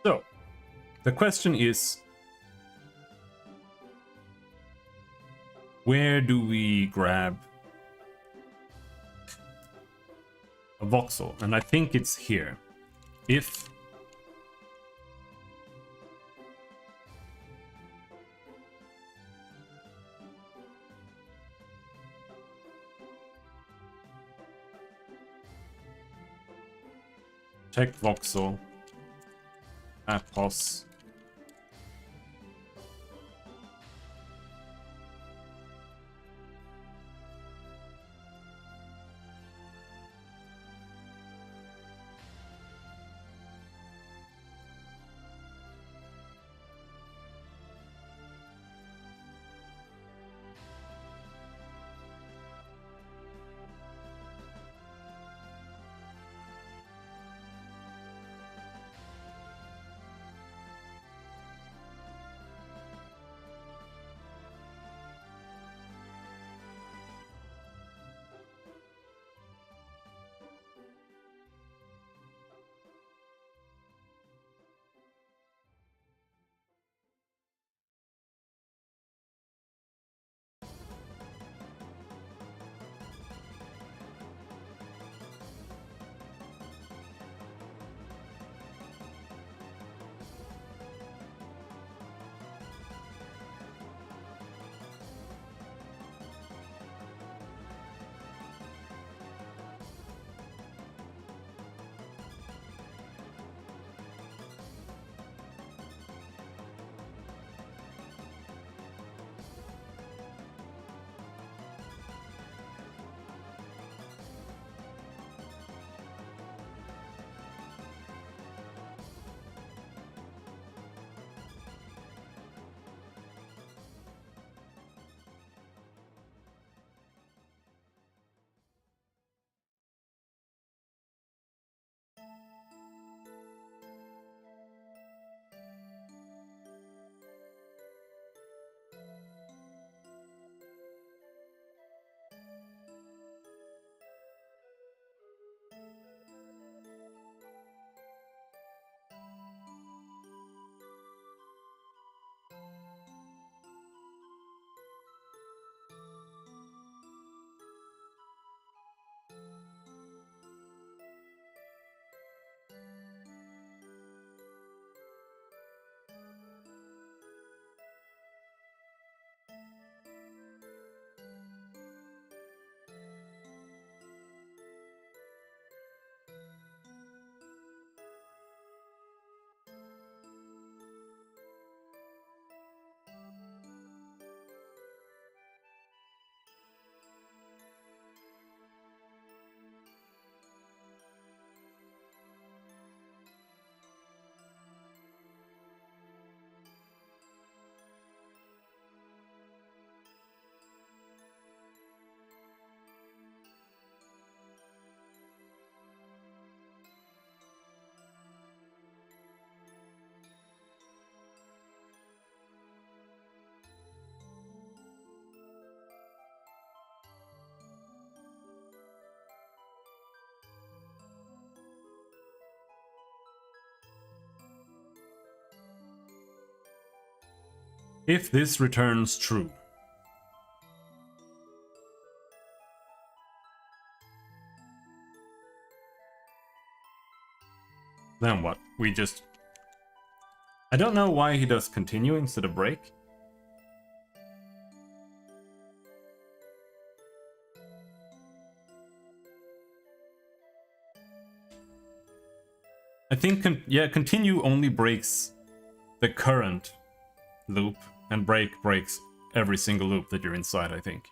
So, the question is, where do we grab a voxel? And I think it's here. If check voxel appos If this returns true, then what? We just... I don't know why he does continue instead of break. I think, yeah, continue only breaks the current loop, and break breaks every single loop that you're inside, I think.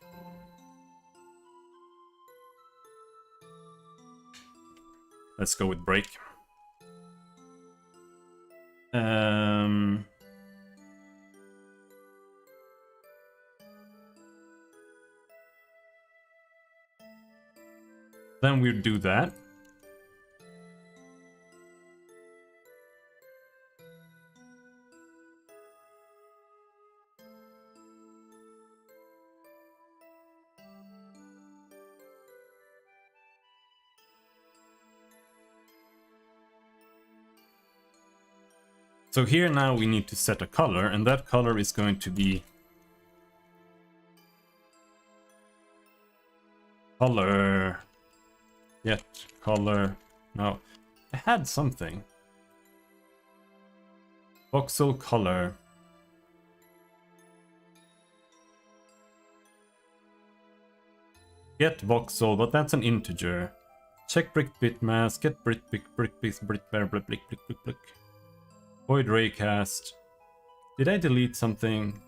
Let's go with break. Then we'll do that. So here now we need to set a color, and that color is going to be color. Yet color. No, I had something. Voxel color. Get voxel, but that's an integer. Check brick bit mask. Get brick blick. Void raycast. Did I delete something?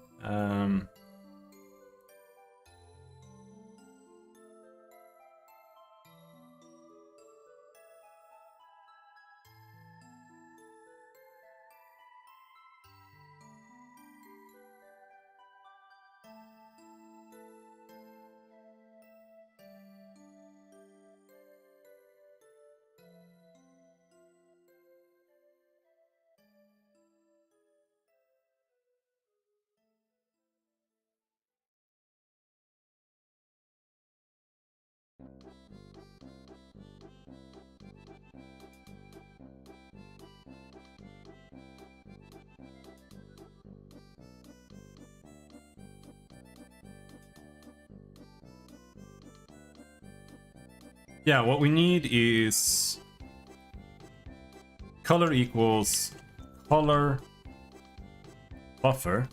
Yeah, what we need is color equals color buffer.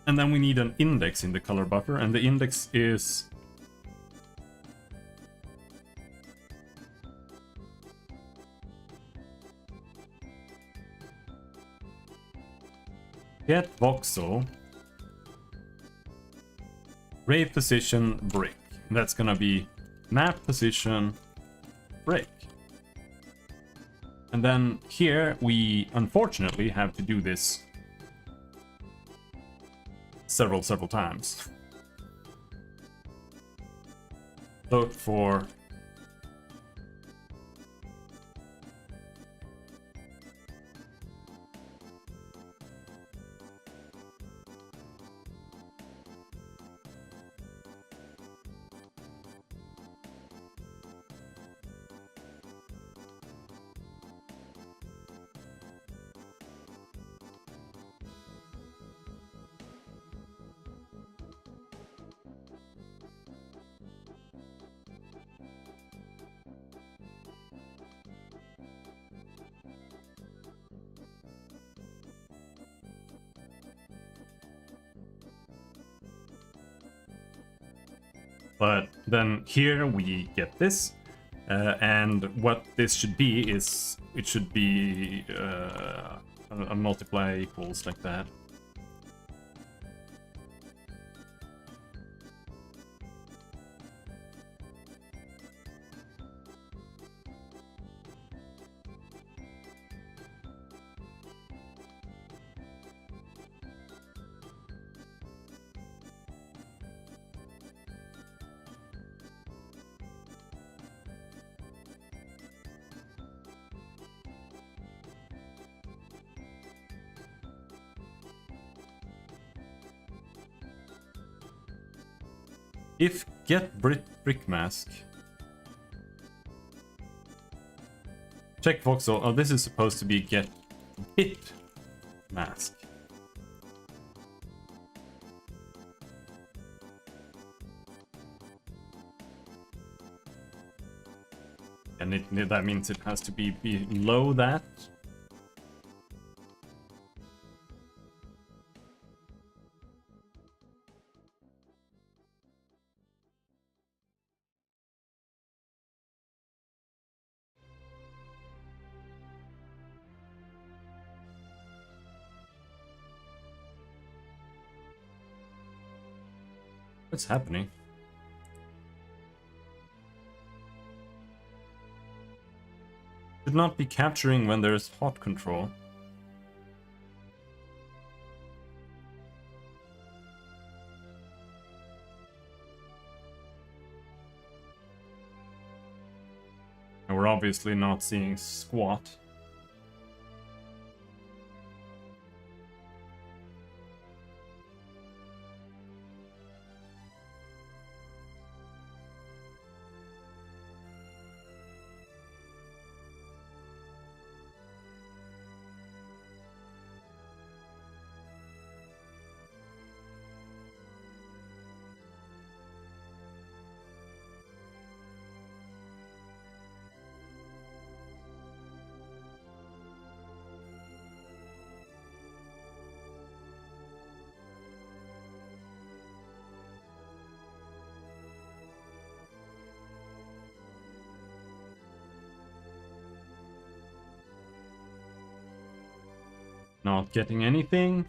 And then we need an index in the color buffer, and the index is get voxel ray position break. And that's gonna be map position break. And then here we unfortunately have to do this several times. Look for but then here we get this, and what this should be is it should be a multiply equals like that. If get brick mask. Check voxel. Oh, this is supposed to be get bit mask. And that means it has to be below that. What's happening? Should not be capturing when there's hot control. And we're obviously not seeing squat. Not getting anything.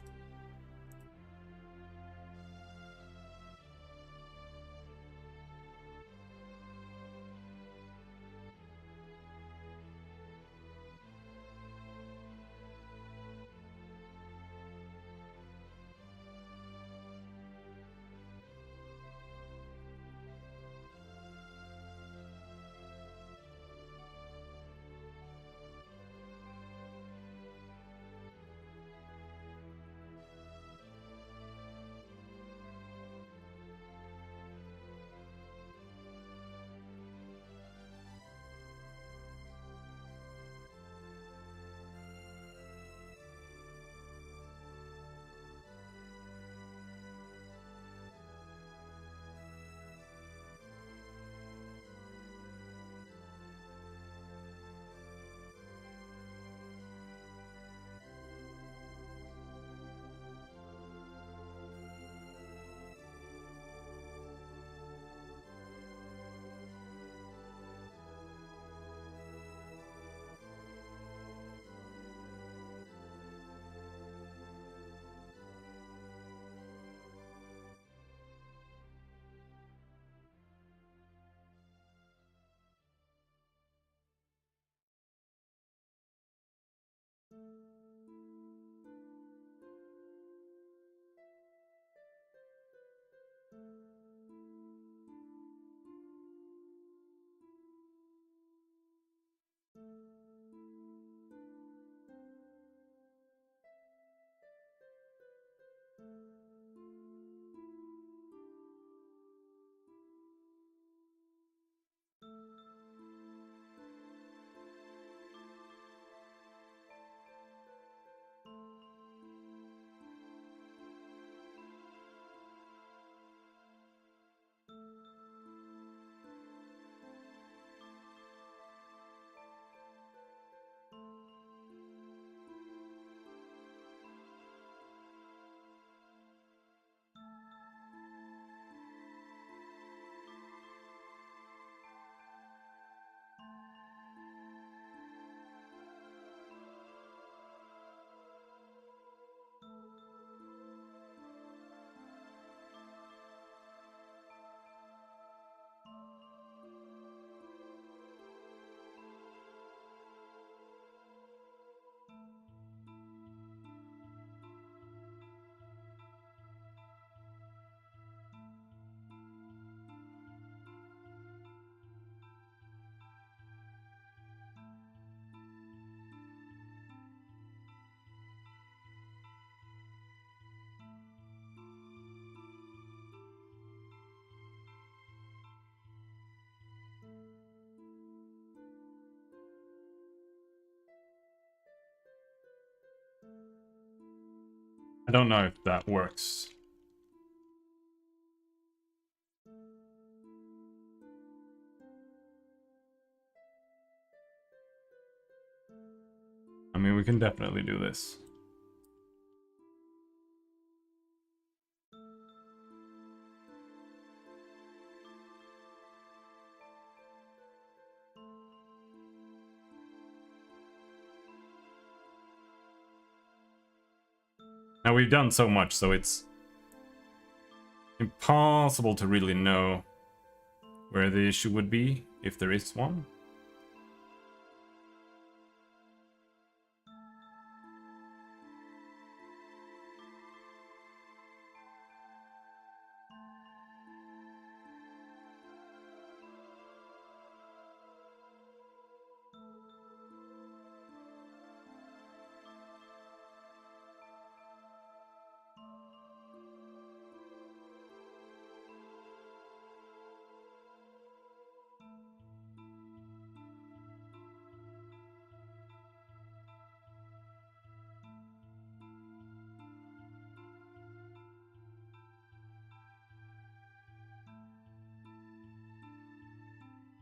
don't know if that works. I mean, we can definitely do this. Now, we've done so much, so it's impossible to really know where the issue would be, if there is one.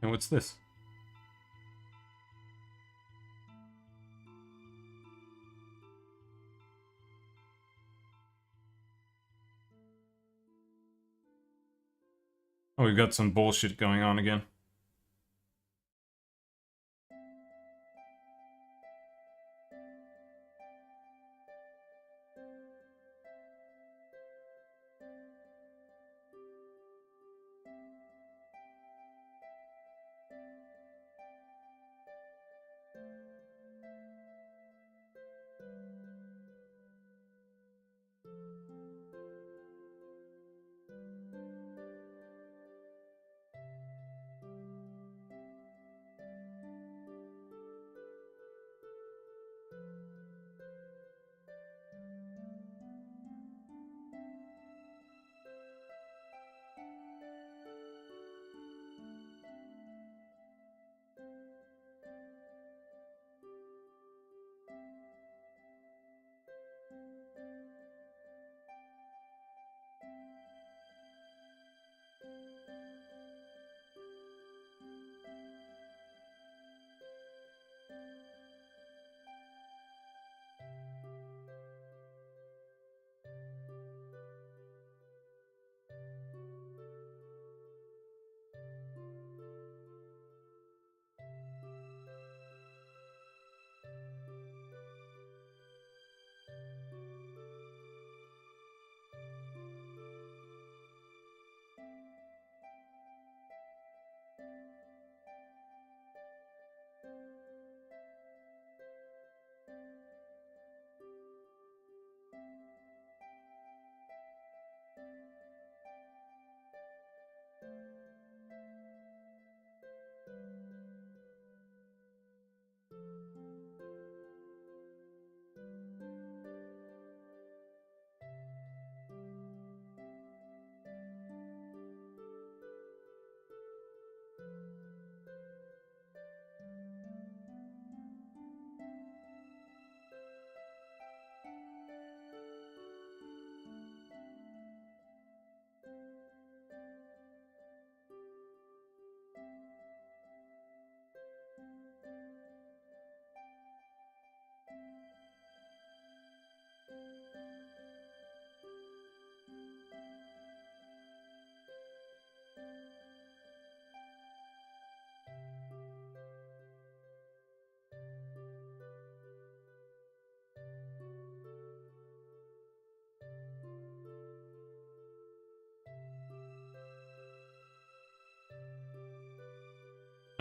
And what's this? Oh, we've got some bullshit going on again.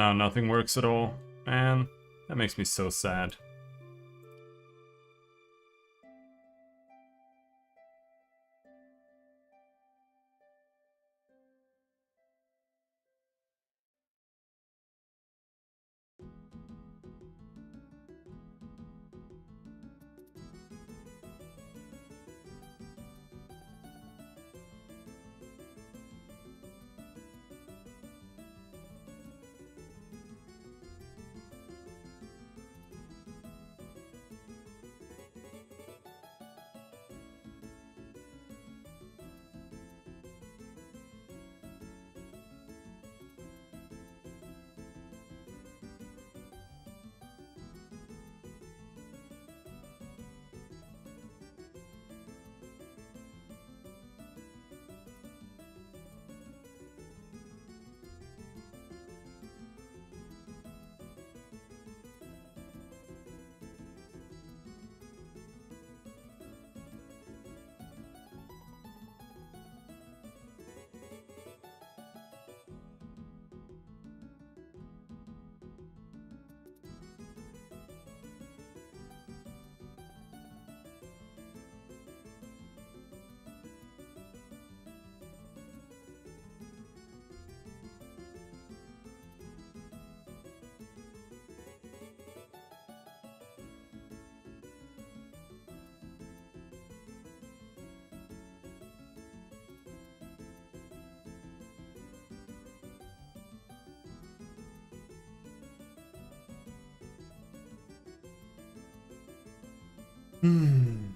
Now nothing works at all. Man, that makes me so sad. Hmm.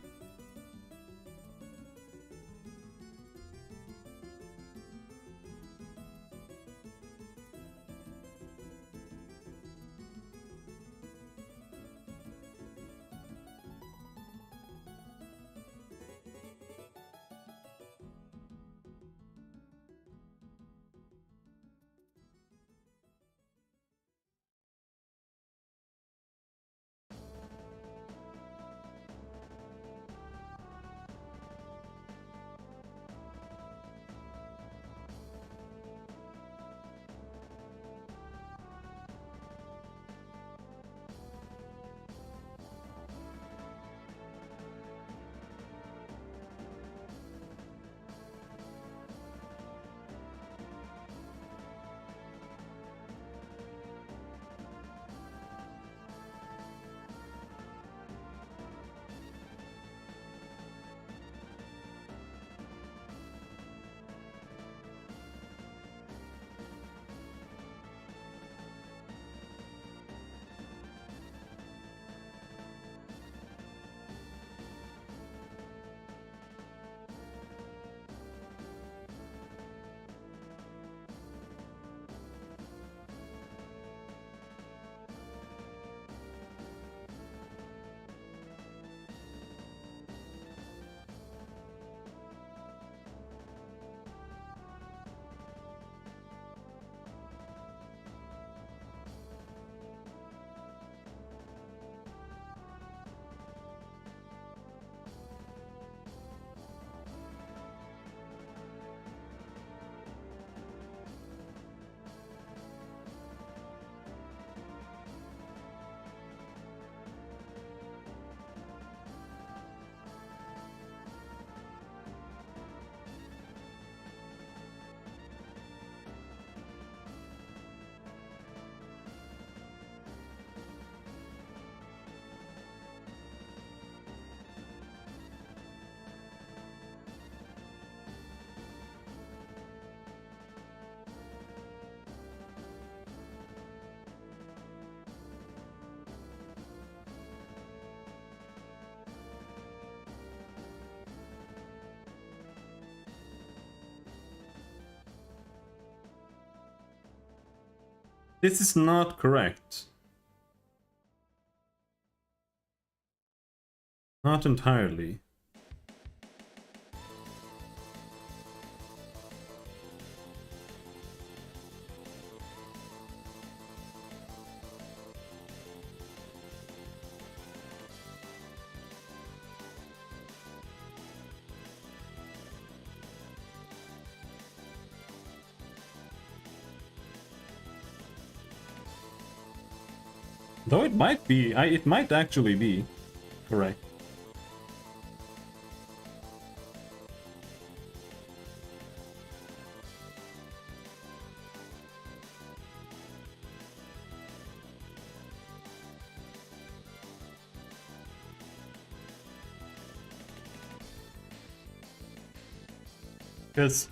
This is not correct. Not entirely. Though it might be, it might actually be correct. Because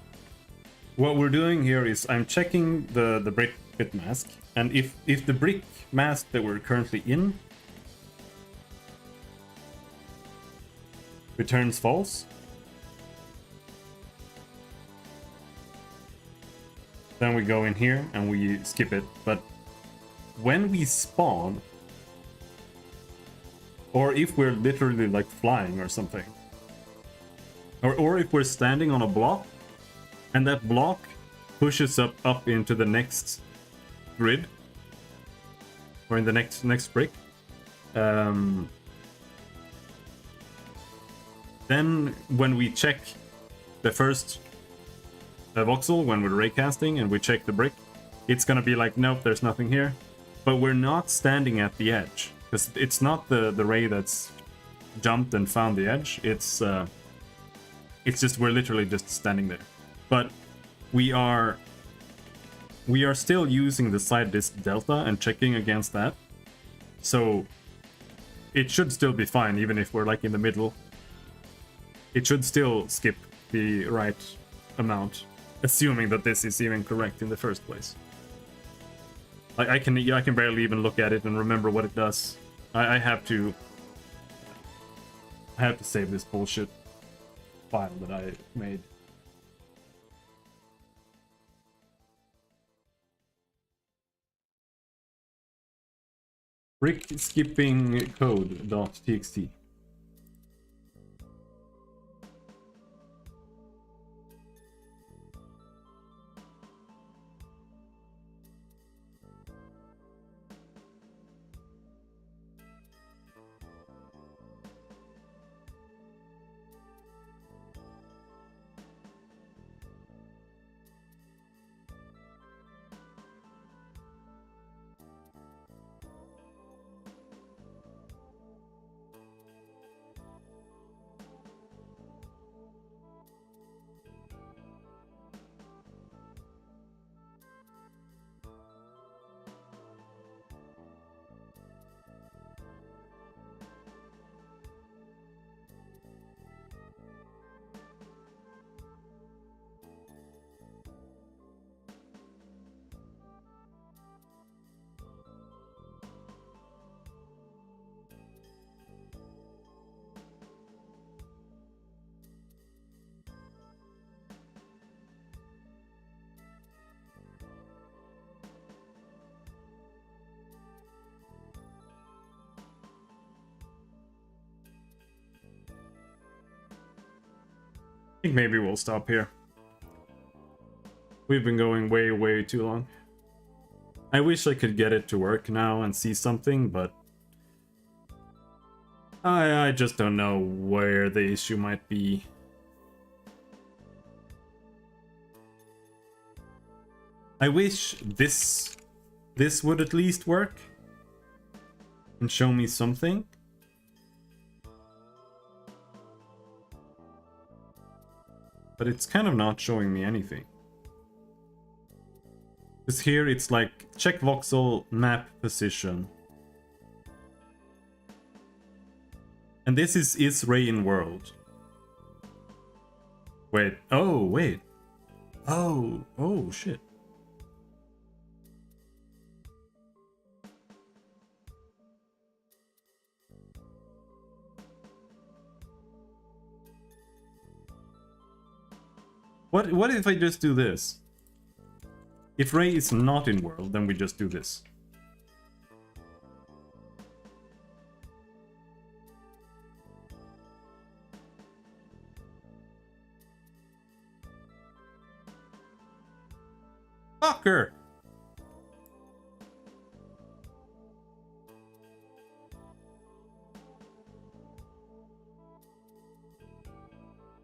what we're doing here is I'm checking the brick bit mask, and if the brick mask that we're currently in returns false, then we go in here and we skip it. But when we spawn, or if we're literally like flying or something, or if we're standing on a block and that block pushes up into the next grid, or in the next brick, then when we check the first voxel, when we're raycasting and we check the brick, it's gonna be like, nope, there's nothing here. But we're not standing at the edge, because it's not the ray that's jumped and found the edge. It's just, we're literally just standing there. But we are still using the side disk delta and checking against that. So it should still be fine, even if we're like in the middle. It should still skip the right amount, assuming that this is even correct in the first place. I can barely even look at it and remember what it does. I have to I have to save this bullshit file that I made. Brick skipping code.txt. I think maybe we'll stop here. We've been going way too long. I wish I could get it to work now and see something, but I just don't know where the issue might be. I wish this would at least work and show me something. But it's kind of not showing me anything. Because here it's like check voxel map position. And this is ray in world. Wait. Oh, wait. Oh, shit. What if I just do this? If ray is not in world, then we just do this. Fucker!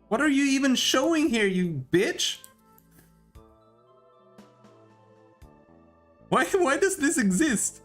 What are you even showing here, you bitch? Why does this exist?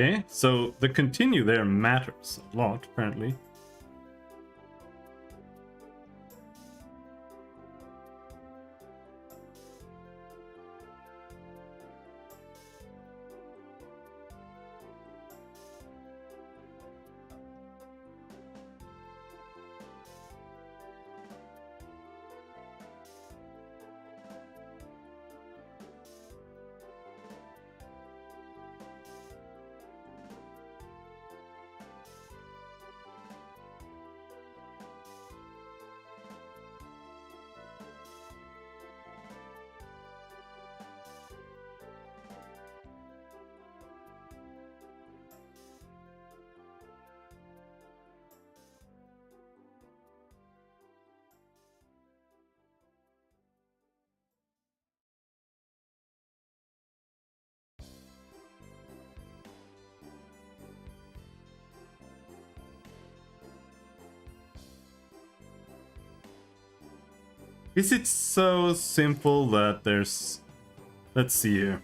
Okay, so the continue there matters a lot, apparently. Is it so simple that there's... Let's see here.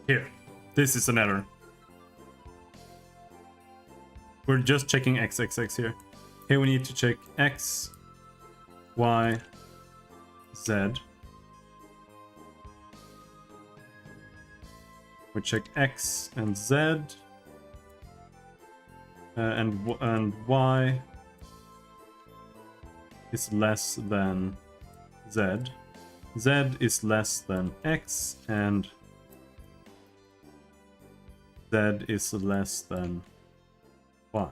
Here, this is an error. We're just checking XXX here. Here we need to check X, Y, Z. We check X and Z, and Y is less than Z. Z is less than X, and Z is less than Y.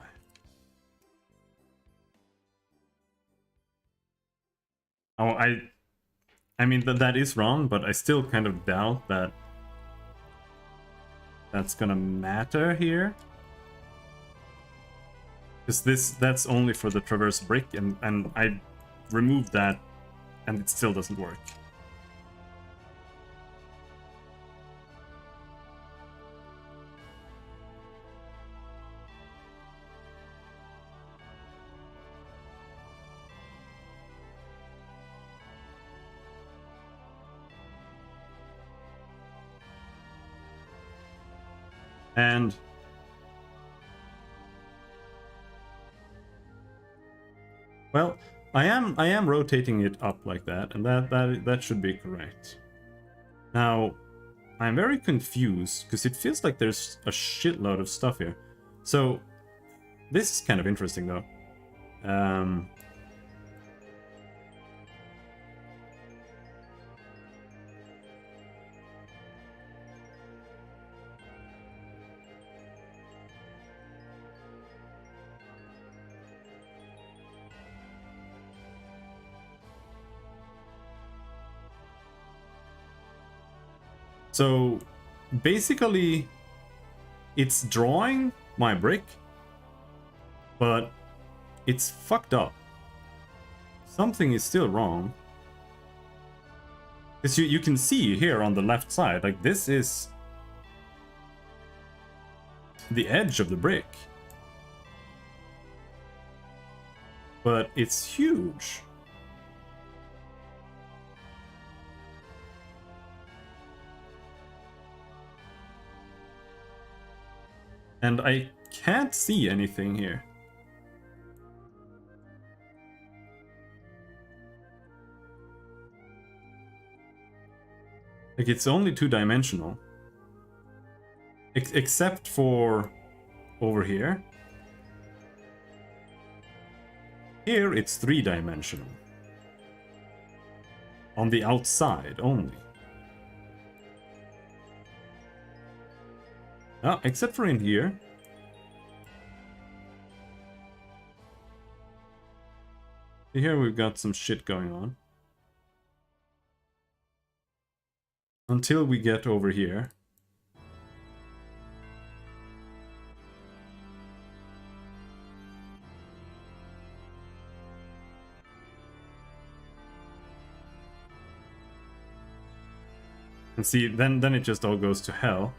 Oh, I mean that is wrong, but I still kind of doubt that that's gonna matter here. Because that's only for the traverse brick, and I removed that and it still doesn't work. And well, I am rotating it up like that, and that should be correct. Now, I'm very confused because it feels like there's a shitload of stuff here. So this is kind of interesting though. So basically, it's drawing my brick, but it's fucked up. Something is still wrong. Because you can see here on the left side, like this is the edge of the brick. But it's huge. And I can't see anything here. Like, it's only two-dimensional. Except for over here. Here it's three-dimensional. On the outside only. Oh, except for in here. Here we've got some shit going on. Until we get over here. And see, then it just all goes to hell.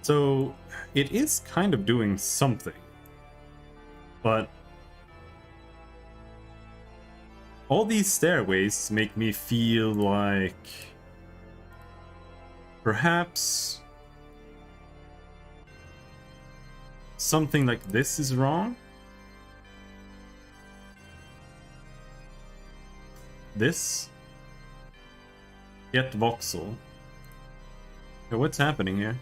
So, it is kind of doing something. But all these stairways make me feel like perhaps something like this is wrong. This? Get voxel. Okay, what's happening here?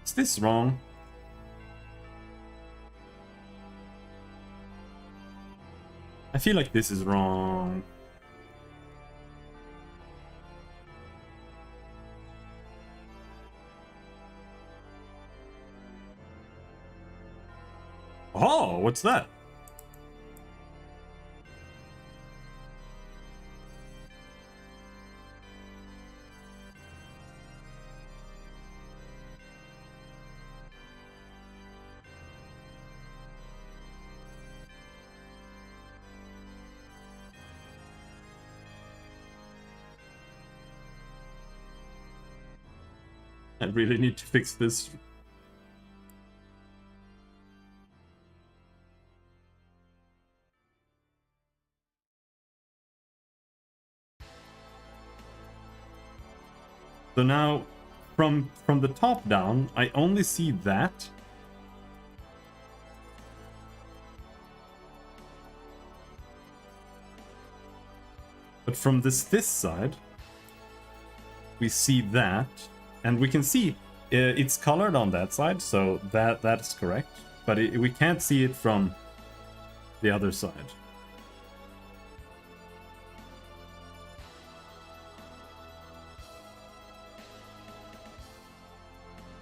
Is this wrong? I feel like this is wrong. Oh, what's that? I really need to fix this. So now, from the top down, I only see that. But from this side, we see that. And we can see it's colored on that side, so that is correct. But we can't see it from the other side.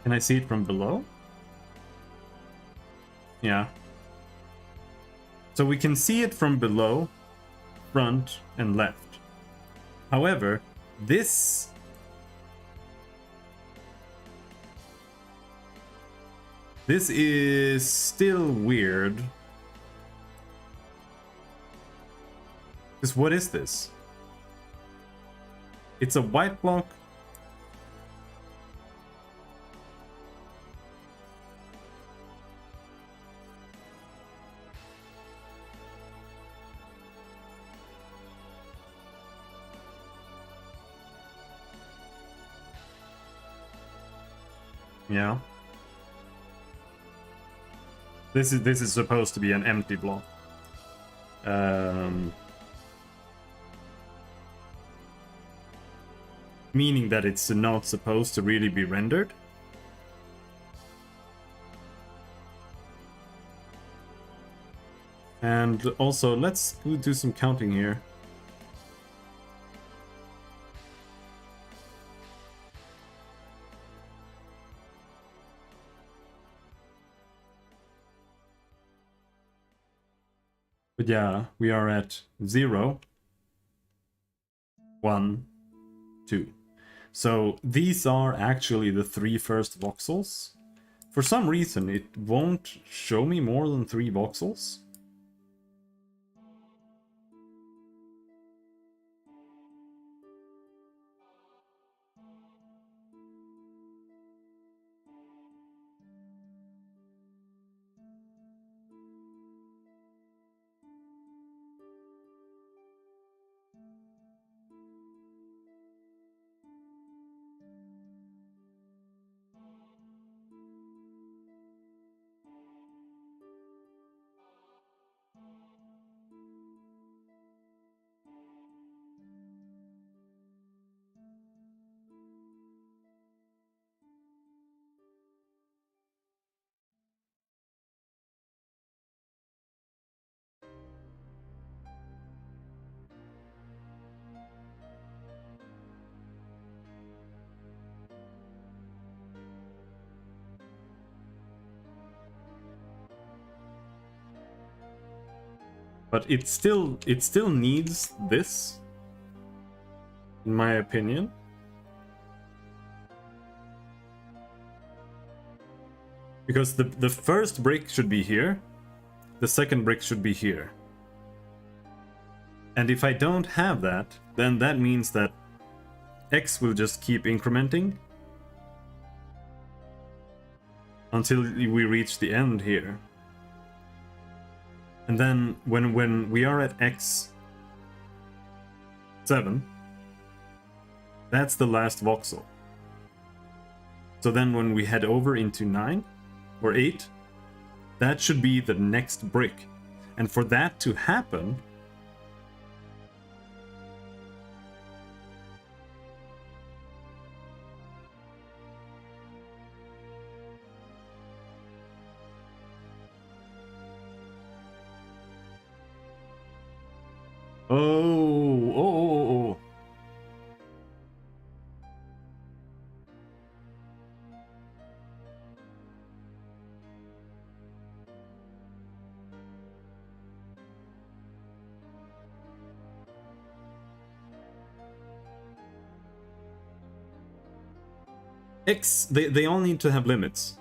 Can I see it from below? Yeah. So we can see it from below, front, and left. However, this is still weird. Because what is this? It's a white block. Yeah. This is supposed to be an empty block. Meaning that it's not supposed to really be rendered. And also, let's do some counting here. But yeah, we are at 0, 1, 2. So these are actually the 3 first voxels. For some reason, it won't show me more than 3 voxels. But it still needs this, in my opinion. Because the first brick should be here, the second brick should be here. And if I don't have that, then that means that X will just keep incrementing until we reach the end here. And then when we are at X7, that's the last voxel. So then when we head over into 9 or 8, that should be the next brick. And for that to happen, oh. X, they all need to have limits.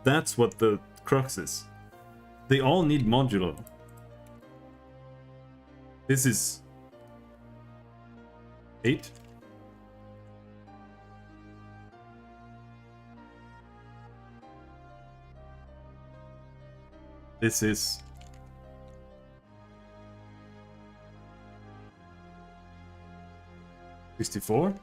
That's what the crux is. They all need modulo. This is 8. This is 64.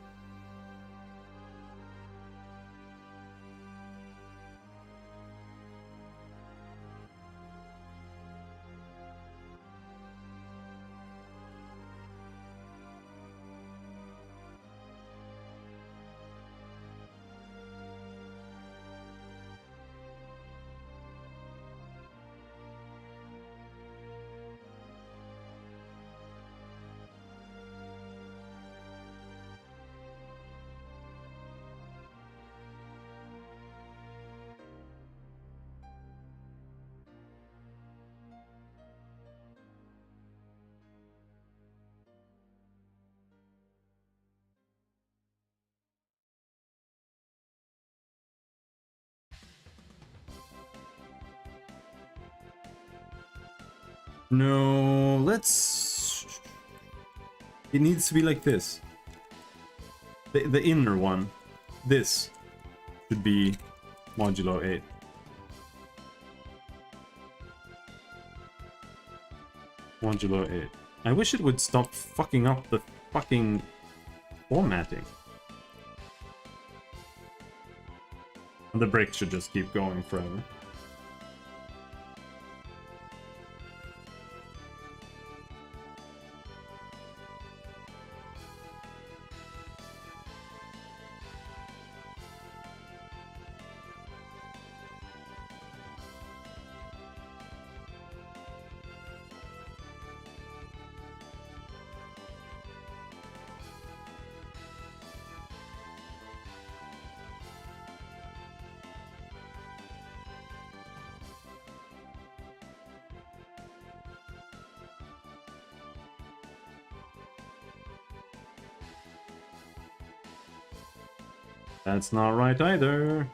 No, let's... It needs to be like this. The inner one. This should be modulo 8. Modulo 8. I wish it would stop fucking up the fucking formatting. And the break should just keep going forever. That's not right either.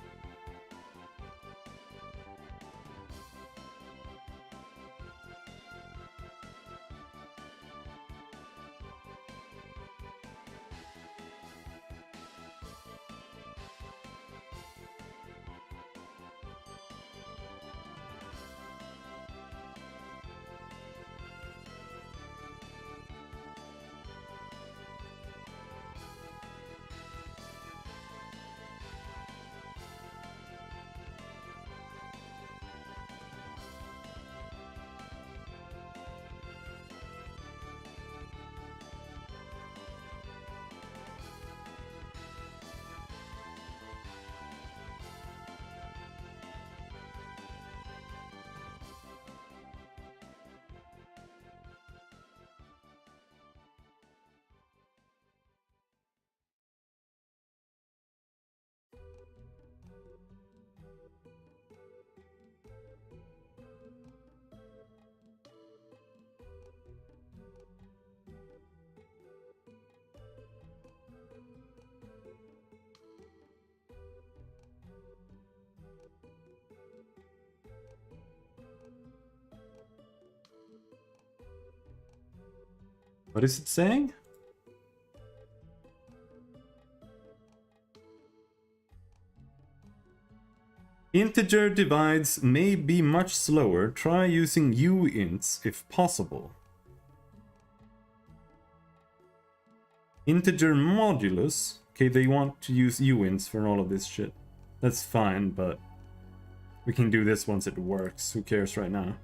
What is it saying? Integer divides may be much slower. Try using uints if possible. Integer modulus. Okay, they want to use uints for all of this shit. That's fine, but we can do this once it works. Who cares right now?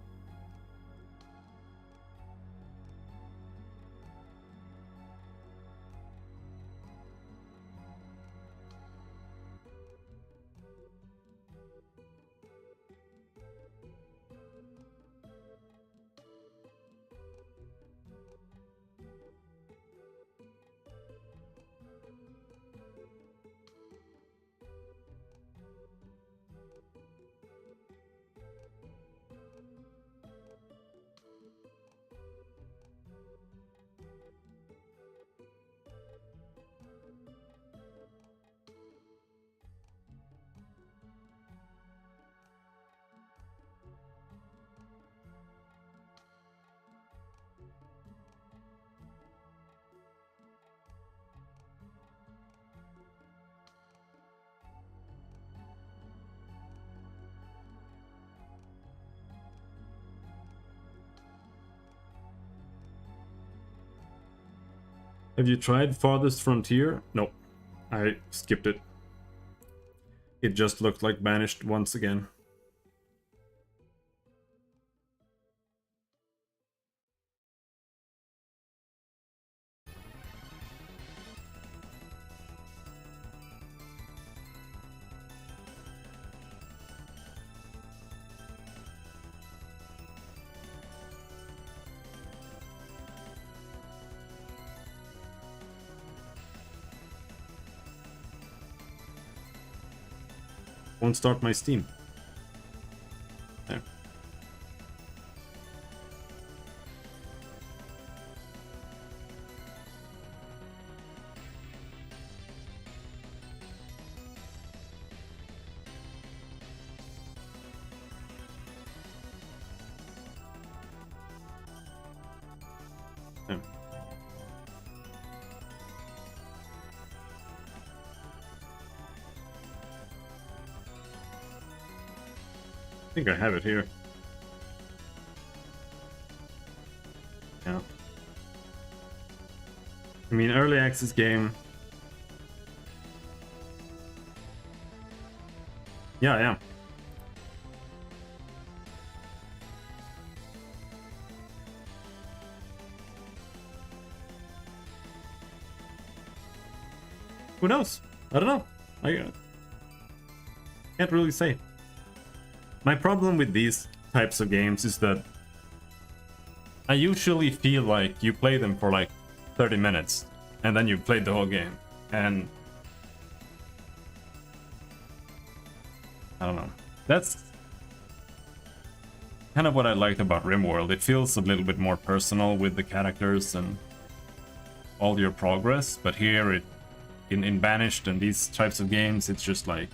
Have you tried Farthest Frontier? Nope. I skipped it. It just looked like Banished once again. Won't start my Steam. There. There. I think I have it here. Yeah. I mean, early access game. Yeah, yeah. Who knows? I don't know. I can't really say. My problem with these types of games is that I usually feel like you play them for like 30 minutes and then you played the whole game. And I don't know. That's kind of what I liked about RimWorld. It feels a little bit more personal with the characters and all your progress, but here it in Banished and these types of games, it's just like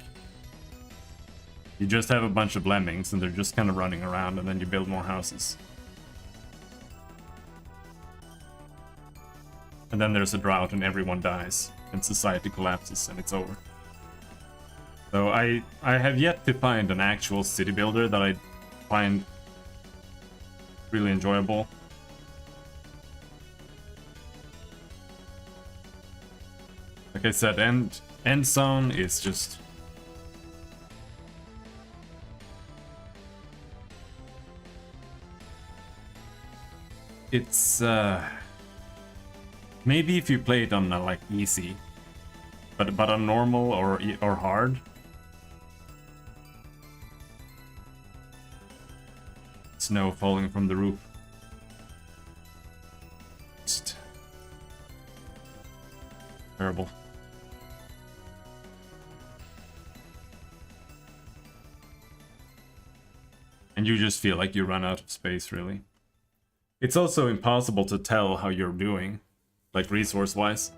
you just have a bunch of lemmings and they're just kind of running around, and then you build more houses. And then there's a drought and everyone dies and society collapses and it's over. So I have yet to find an actual city builder that I find really enjoyable. Like I said, End Zone is just... It's maybe if you play it on like easy, but on normal or hard. Snow falling from the roof. Just terrible. And you just feel like you run out of space, really. It's also impossible to tell how you're doing, like resource-wise.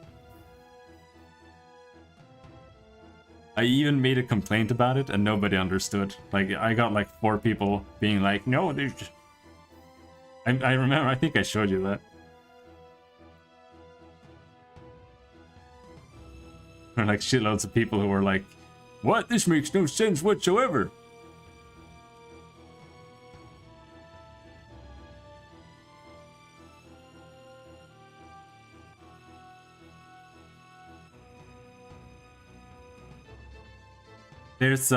I even made a complaint about it and nobody understood. Like, I got like 4 people being like, no, there's just... I remember, I think I showed you that. Or like shitloads of people who were like, what? This makes no sense whatsoever. There's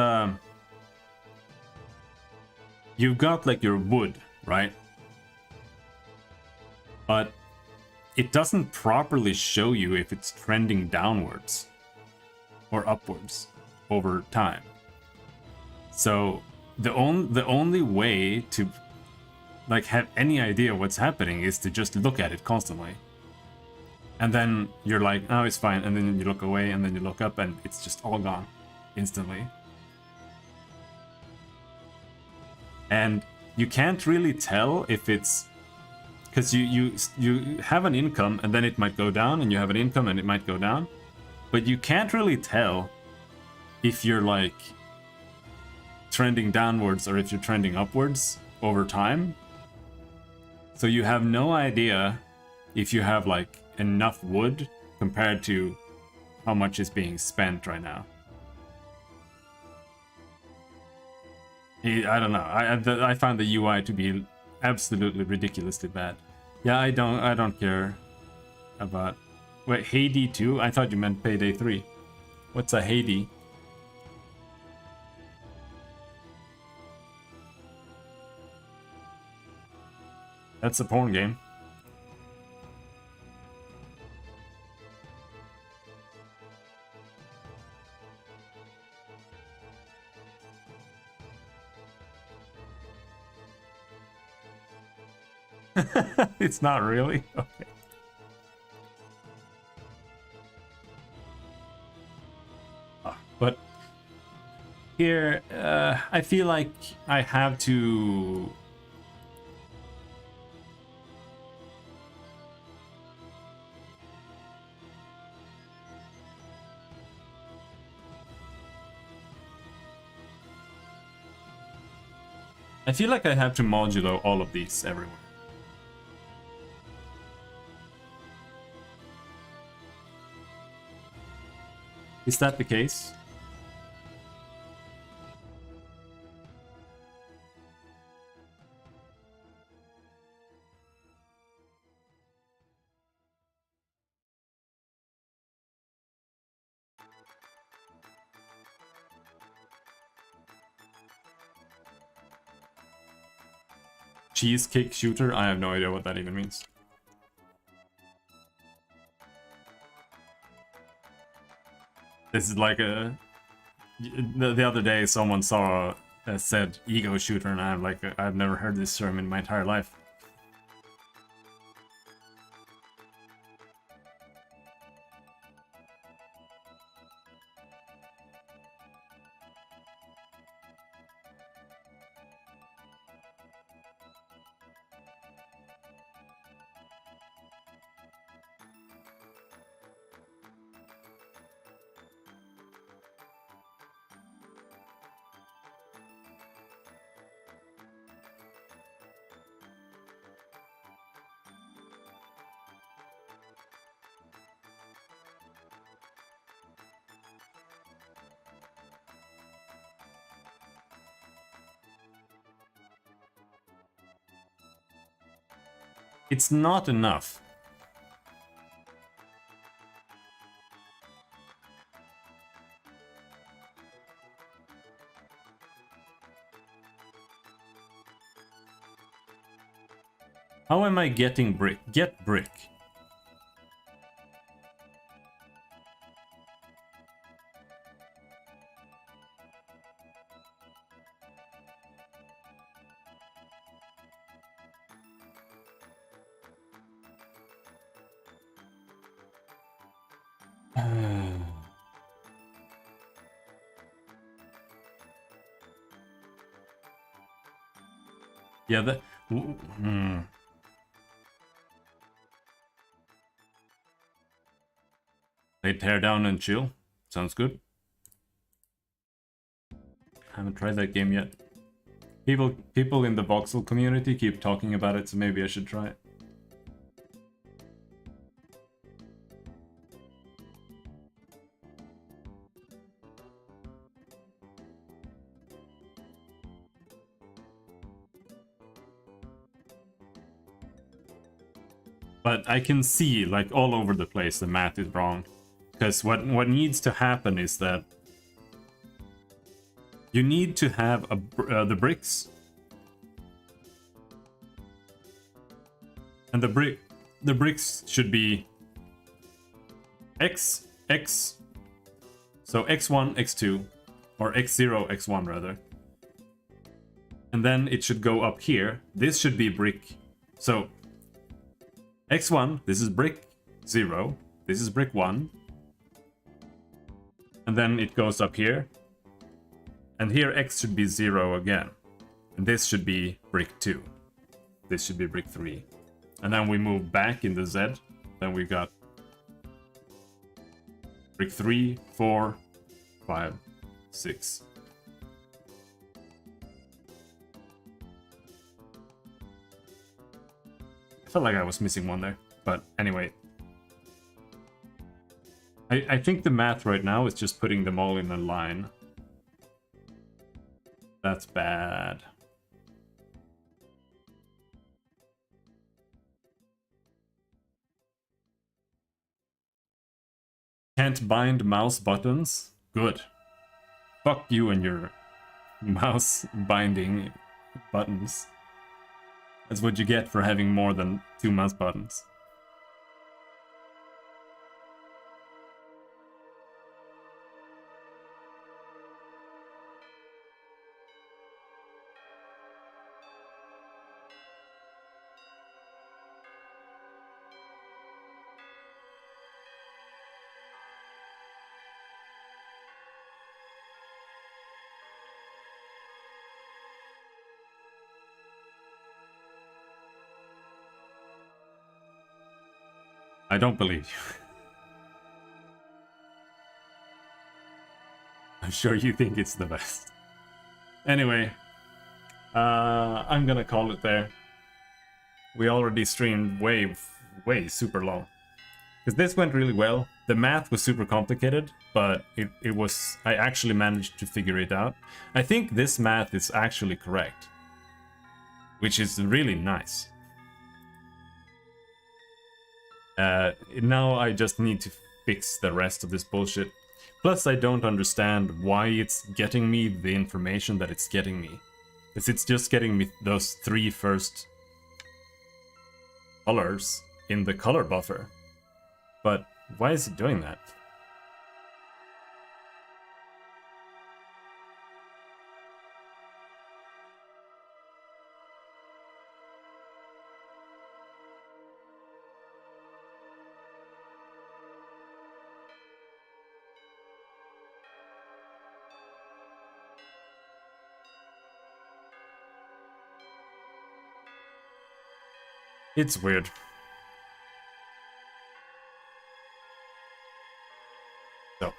you've got like your wood, right? But it doesn't properly show you if it's trending downwards or upwards over time. So the only way to like have any idea what's happening is to just look at it constantly. And then you're like, oh, it's fine. And then you look away and then you look up and it's just all gone instantly. And you can't really tell if it's because you have an income and then it might go down, and you have an income and it might go down, but you can't really tell if you're like trending downwards or if you're trending upwards over time. So you have no idea if you have like enough wood compared to how much is being spent right now. I don't know. I found the UI to be absolutely ridiculously bad. Yeah, I don't care about... Wait, Haiti 2? I thought you meant Payday 3. What's a Haiti? That's a porn game. It's not really? Okay. But here, I feel like I have to... I feel like I have to modulo all of these everywhere. Is that the case? Cheesecake shooter? I have no idea what that even means. This is like a... The other day someone said ego shooter, and I'm like, I've never heard this term in my entire life. It's not enough. How am I getting brick? Get brick. Yeah, that... They tear down and chill. Sounds good. Haven't tried that game yet. People in the voxel community keep talking about it, so maybe I should try it. But I can see, like, all over the place the math is wrong. Because what needs to happen is that you need to have the bricks. And the bricks should be X, X, so X1, X2, or X0, X1 rather. And then it should go up here. This should be brick. So X1, this is brick 0, this is brick 1. And then it goes up here. And here X should be 0 again. And this should be brick 2. This should be brick 3. And then we move back in the Z. Then we got brick 3, 4, 5, 6. I felt like I was missing one there. But anyway. I think the math right now is just putting them all in a line. That's bad. Can't bind mouse buttons? Good. Fuck you and your mouse binding buttons. That's what you get for having more than 2 mouse buttons. I don't believe you. I'm sure you think it's the best. Anyway, I'm gonna call it there. We already streamed way super long. Because this went really well. The math was super complicated, but it was... I actually managed to figure it out. I think this math is actually correct. Which is really nice. Now I just need to fix the rest of this bullshit. Plus I don't understand why it's getting me the information that it's getting me. Because it's just getting me those 3 first colors in the color buffer. But why is it doing that? It's weird. So,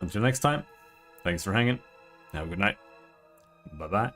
until next time, thanks for hanging. Have a good night. Bye-bye.